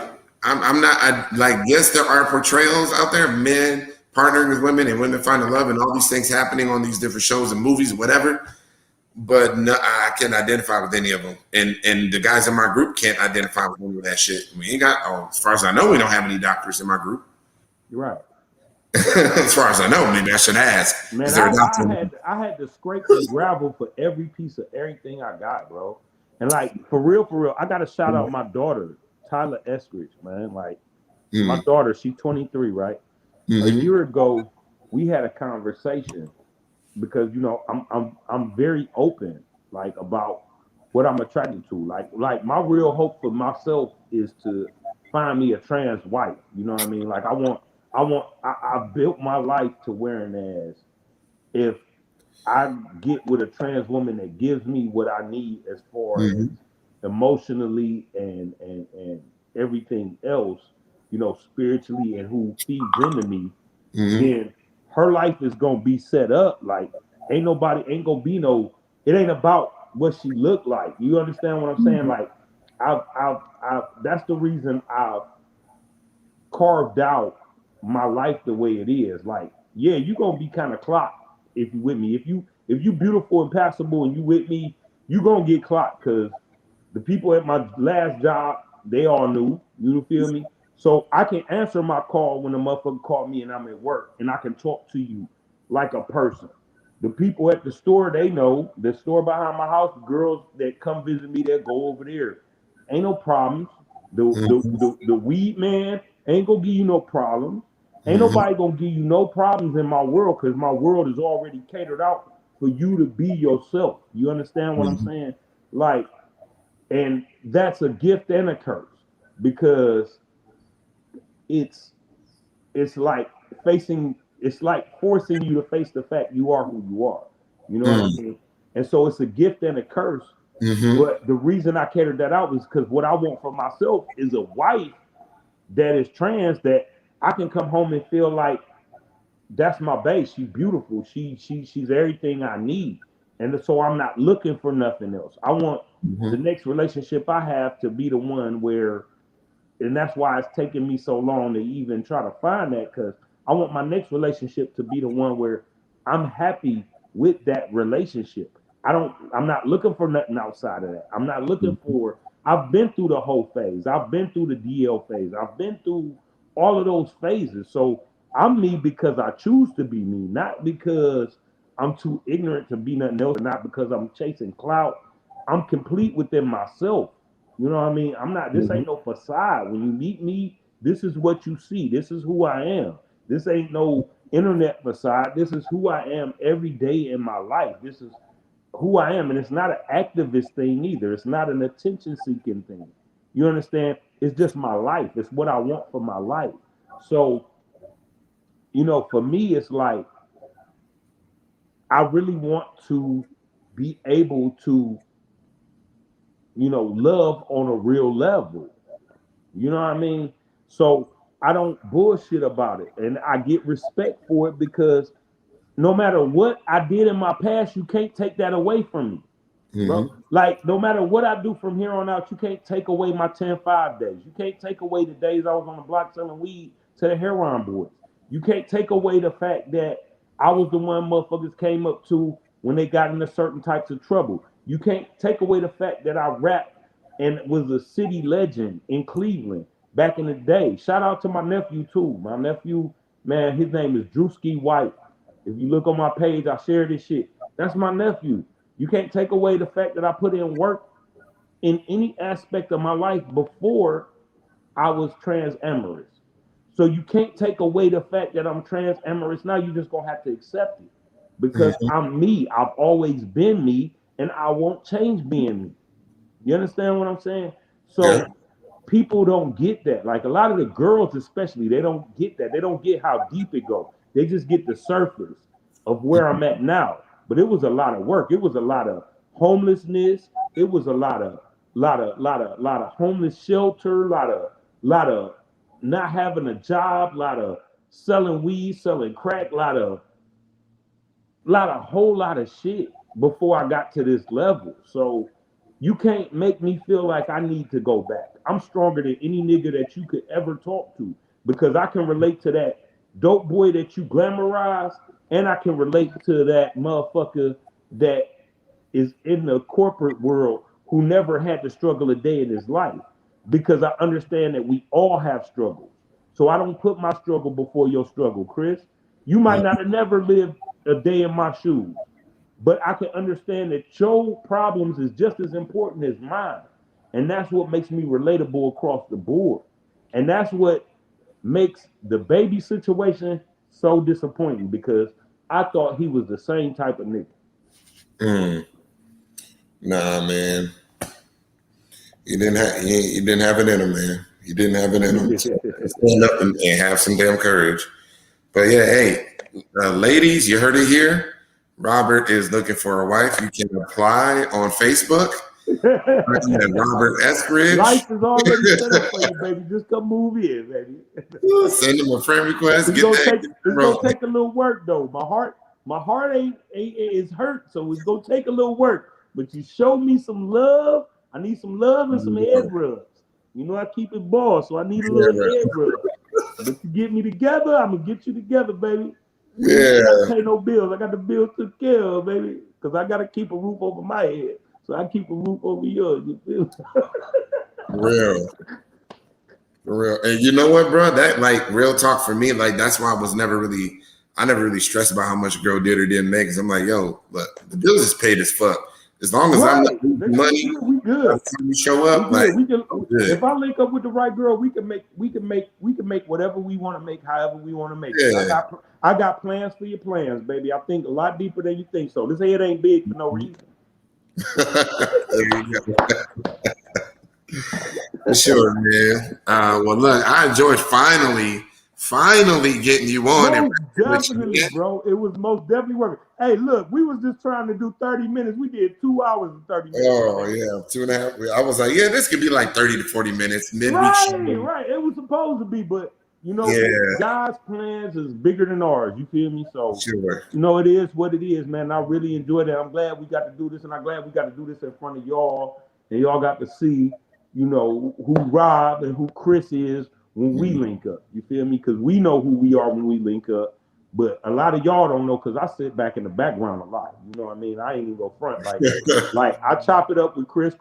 yes, there are portrayals out there, men partnering with women and women finding love and all these things happening on these different shows and movies, whatever. But no, I can't identify with any of them, and the guys in my group can't identify with any of that shit. We ain't got, as far as I know, we don't have any doctors in my group. You're right. As far as I know, maybe I should ask. Man, I had to scrape the gravel for every piece of everything I got, bro. And like for real, I gotta shout out my daughter, Tyler Eskridge, man. Like my daughter, she's 23, right? A year ago, we had a conversation because I'm very open, like about what I'm attracted to. Like my real hope for myself is to find me a trans wife. You know what I mean? Like I built my life to wherein as if I get with a trans woman that gives me what I need as far as emotionally and everything else, spiritually, and who feeds into me, then her life is gonna be set up. Like ain't gonna be it ain't about what she looked like. You understand what I'm saying? Like I've that's the reason I've carved out my life the way it is. Like, yeah, you're gonna be kind of clocked if you with me. If you beautiful and passable and you with me, you gonna get clocked because the people at my last job, they all knew. You feel me? So I can answer my call when the motherfucker called me and I'm at work, and I can talk to you like a person. The people at the store, they know. The store behind my house, girls that come visit me, that go over there. Ain't no problems. The weed man ain't gonna give you no problems. Ain't nobody gonna give you no problems in my world because my world is already catered out for you to be yourself. You understand what I'm saying? Like, and that's a gift and a curse because it's like it's like forcing you to face the fact you are who you are. You know what I mean? And so it's a gift and a curse. But the reason I catered that out is because what I want for myself is a wife that is trans that I can come home and feel like that's my base. She's beautiful. She's everything I need. And so I'm not looking for nothing else. I want the Mhm. next relationship I have to be the one where, and that's why it's taking me so long to even try to find that, because I want my next relationship to be the one where I'm happy with that relationship. I'm not looking for nothing outside of that. I'm not looking for, I've been through the whole phase. I've been through the DL phase. I've been through all of those phases. So I'm me because I choose to be me, not because I'm too ignorant to be nothing else, or not because I'm chasing clout. I'm complete within myself. You know what I mean? I'm not, this Mhm. ain't no facade. When you meet me, this is what you see. This is who I am. This ain't no internet facade. This is who I am every day in my life. This is who I am. And it's not an activist thing either. It's not an attention seeking thing. You understand? It's just my life. It's what I want for my life. So, for me, it's like I really want to be able to, love on a real level. You know what I mean? So I don't bullshit about it. And I get respect for it because no matter what I did in my past, you can't take that away from me, bro. Mhm. Like, no matter what I do from here on out, you can't take away my 10-5 days. You can't take away the days I was on the block selling weed to the heroin boys. You can't take away the fact that I was the one motherfuckers came up to when they got into certain types of trouble. You can't take away the fact that I rapped and was a city legend in Cleveland back in the day. Shout out to my nephew too. My nephew, man, his name is Drewski White. If you look on my page, I share this shit. That's my nephew. You can't take away the fact that I put in work in any aspect of my life before I was trans amorous. So you can't take away the fact that I'm trans amorous. Now you're just gonna have to accept it because Mhm. I'm me. I've always been me, and I won't change being me. You understand what I'm saying? Yeah. So people don't get that. Like a lot of the girls, especially, they don't get that. They don't get how deep it goes. They just get the surface of where I'm at now. But it was a lot of work. It was a lot of homelessness. It was a lot of homeless shelter. Lot of not having a job. Lot of selling weed, selling crack. Whole lot of shit before I got to this level. So you can't make me feel like I need to go back. I'm stronger than any nigga that you could ever talk to because I can relate to that dope boy that you glamorize, and I can relate to that motherfucker that is in the corporate world who never had to struggle a day in his life because I understand that we all have struggles. So I don't put my struggle before your struggle, Chris. You might not have never lived a day in my shoes, but I can understand that your problems is just as important as mine. And that's what makes me relatable across the board. And that's what makes DaBaby Situation so disappointing because I thought he was the same type of nigga. Mm. Nah, man. You didn't have it in him, man. You didn't have it in him. Stand up and have some damn courage. But yeah, hey, ladies, you heard it here. Robert is looking for a wife. You can apply on Facebook. Robert Eskridge. Life is already set up for you, baby. Just come move in, baby. Send him a friend request. It's Get gonna that take it's gonna rolling. take a little work though. My heart ain't is hurt, so it's gonna take a little work. But you show me some love. I need some love and some head rubs. You know I keep it ball, so I need a little head rub. But you get me together, I'm gonna get you together, baby. You ain't gotta Yeah, pay no bills. I got the bills took care of, baby. Cause I gotta keep a roof over my head. So I keep a roof over yours. You feel? for real. For real. And you know what, bro? That like real talk for me, like that's why I never really stressed about how much a girl did or didn't make. Cause I'm like, yo, look, the bills is paid as fuck. As long as I'm not Right. losing They money, good. We by good. the time you show We up, like good. We can. I'm good. If I link up with the right girl, we can make whatever we want to make, however we want to make it. Yeah. I got plans for your plans, baby. I think a lot deeper than you think. So this head ain't big for no reason. There you go. For sure, man. Well, look, I enjoyed finally getting you on and Most with you, definitely, man. bro. It was most definitely working. Hey, look, we was just trying to do 30 minutes. We did 2 hours and 30 minutes Oh today. yeah, 2.5. I was like, yeah, this could be like 30 to 40 minutes midweek show. Right. It was supposed to be, but You know, God's plans is bigger than ours. You feel me? So, Sure. you know, it is what it is, man. I really enjoyed it. I'm glad we got to do this, and I'm glad we got to do this in front of y'all, and y'all got to see, you know, who Rob and who Chris is when we link up. You feel me? Because we know who we are when we link up. But a lot of y'all don't know because I sit back in the background a lot. You know what I mean? I ain't even go front like I chop it up with Chris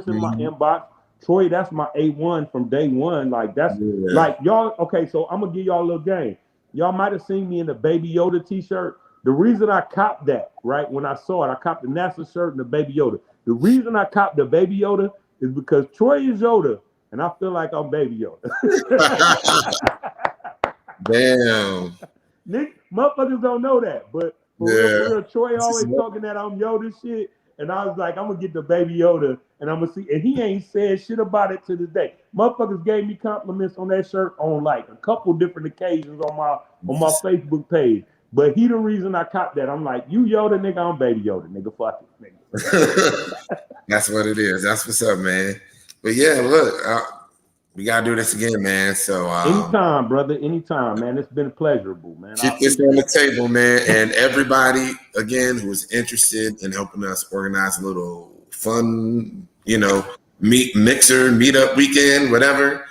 in my inbox. Troy, that's my A1 from day one. Like that's like y'all. Okay, so I'm gonna give y'all a little game. Y'all might have seen me in the Baby Yoda t-shirt. The reason I copped that, right, when I saw it, I copped the NASA shirt and the Baby Yoda. The reason I copped the Baby Yoda is because Troy is Yoda, and I feel like I'm Baby Yoda. Damn. Nick, motherfuckers don't know that, but for real, Troy always talking that I'm Yoda shit, and I was like, I'm gonna get the Baby Yoda, and I'm gonna see, and he ain't said shit about it to this day. Motherfuckers gave me compliments on that shirt on like a couple different occasions on my Facebook page, but he the reason I copped that. I'm like, you Yoda, nigga, I'm Baby Yoda, nigga, fuck it, nigga. That's what it is. That's what's up, man. But yeah, look. We gotta do this again, man. So anytime, brother, anytime, man. It's been pleasurable, man. Keep this on the table, man. And everybody, again, who's interested in helping us organize a little fun, you know, meetup weekend, whatever.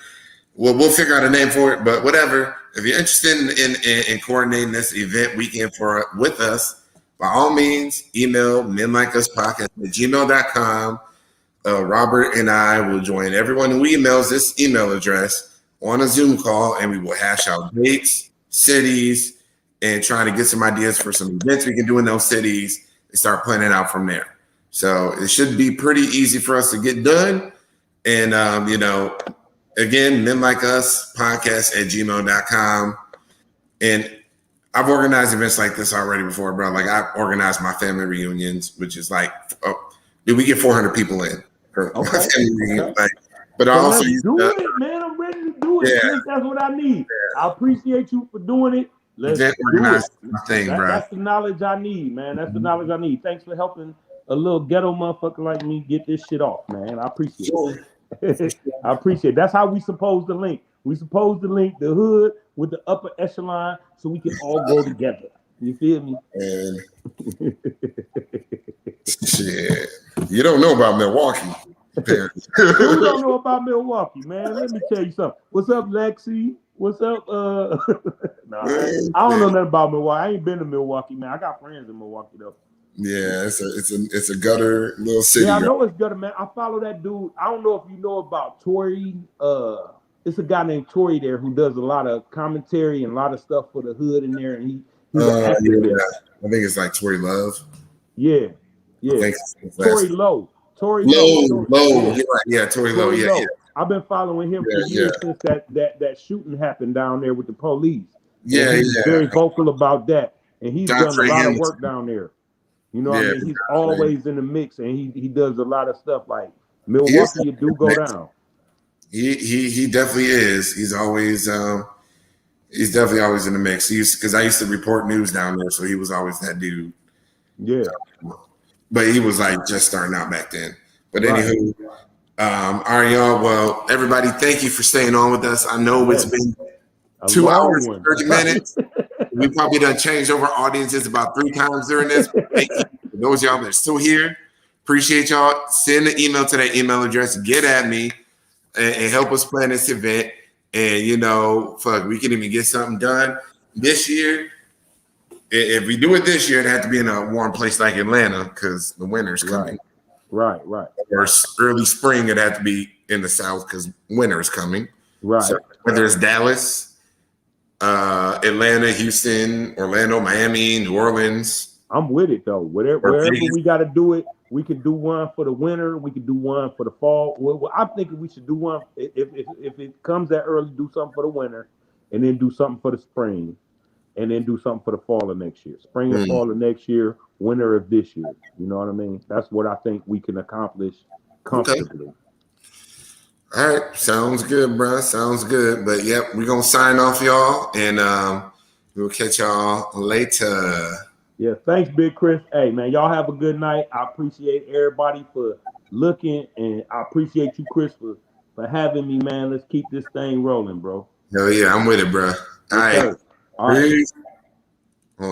We'll figure out a name for it, but whatever. If you're interested in coordinating this event weekend with us, by all means, email menlikeuspodcast@gmail.com. Robert and I will join everyone who emails this email address on a Zoom call, and we will hash out dates, cities, and try to get some ideas for some events we can do in those cities and start planning out from there. So it should be pretty easy for us to get done. And, you know, again, menlikeuspodcast@gmail.com. And I've organized events like this already before, bro. Like I've organized my family reunions, which is like, we get 400 people in. Like, but so I also do it, man. I'm ready to do it. Yeah. That's what I need. Yeah. I appreciate you for doing it. Let's do it. That's the knowledge I need, man. That's the knowledge I need. Thanks for helping a little ghetto motherfucker like me get this shit off, man. I appreciate it. I appreciate it. That's how we supposed to link. We supposed to link the hood with the upper echelon so we can all go together. You feel me? Shit. You don't know about Milwaukee. Who don't know about Milwaukee, man? Let me tell you something. What's up, Lexi? What's up? I don't know nothing about Milwaukee. I ain't been to Milwaukee, man. I got friends in Milwaukee though. Yeah, it's a gutter little city. Yeah, I know it's gutter, man. I follow that dude. I don't know if you know about Tori. It's a guy named Tori there who does a lot of commentary and a lot of stuff for the hood in there, and he's an activist. I think it's like Tori Love. Yeah. Tori Lowe. Tori Lowe. Yeah, Tori Lowe. Yeah. I've been following him for years since that shooting happened down there with the police. Yeah, he's very vocal about that, and he's done a lot of work down there. You know what I mean? He's always in the mix, and he does a lot of stuff like Milwaukee. You do go down. He definitely is. He's definitely always in the mix. Because I used to report news down there, so he was always that dude. Yeah. But he was like just starting out back then. But anywho, all right, y'all. Well, everybody, thank you for staying on with us. I know it's been 2 hours and 30 minutes. We probably done changed over audiences about 3 times during this. Thank you for those y'all that are still here. Appreciate y'all. Send an email to that email address. Get at me and help us plan this event. And you know, we can even get something done this year. If we do it this year, it had to be in a warm place like Atlanta because the winter's coming. Right. Or early spring, it had to be in the South because winter is coming. Right. So whether it's Dallas, Atlanta, Houston, Orlando, Miami, New Orleans. I'm with it though. Wherever we got to do it, we can do one for the winter. We can do one for the fall. Well, I'm thinking we should do one if it comes that early. Do something for the winter, and then do something for the spring. And then do something for the fall of next year. Spring and fall of next year, winter of this year. You know what I mean? That's what I think we can accomplish comfortably. Okay. All right. Sounds good, bro. Sounds good. But, yep, we're going to sign off, y'all. And we'll catch y'all later. Yeah, thanks, Big Chris. Hey, man, y'all have a good night. I appreciate everybody for looking. And I appreciate you, Chris, for having me, man. Let's keep this thing rolling, bro. Hell yeah, I'm with it, bro. All Yes, right. sir. All right. Peace.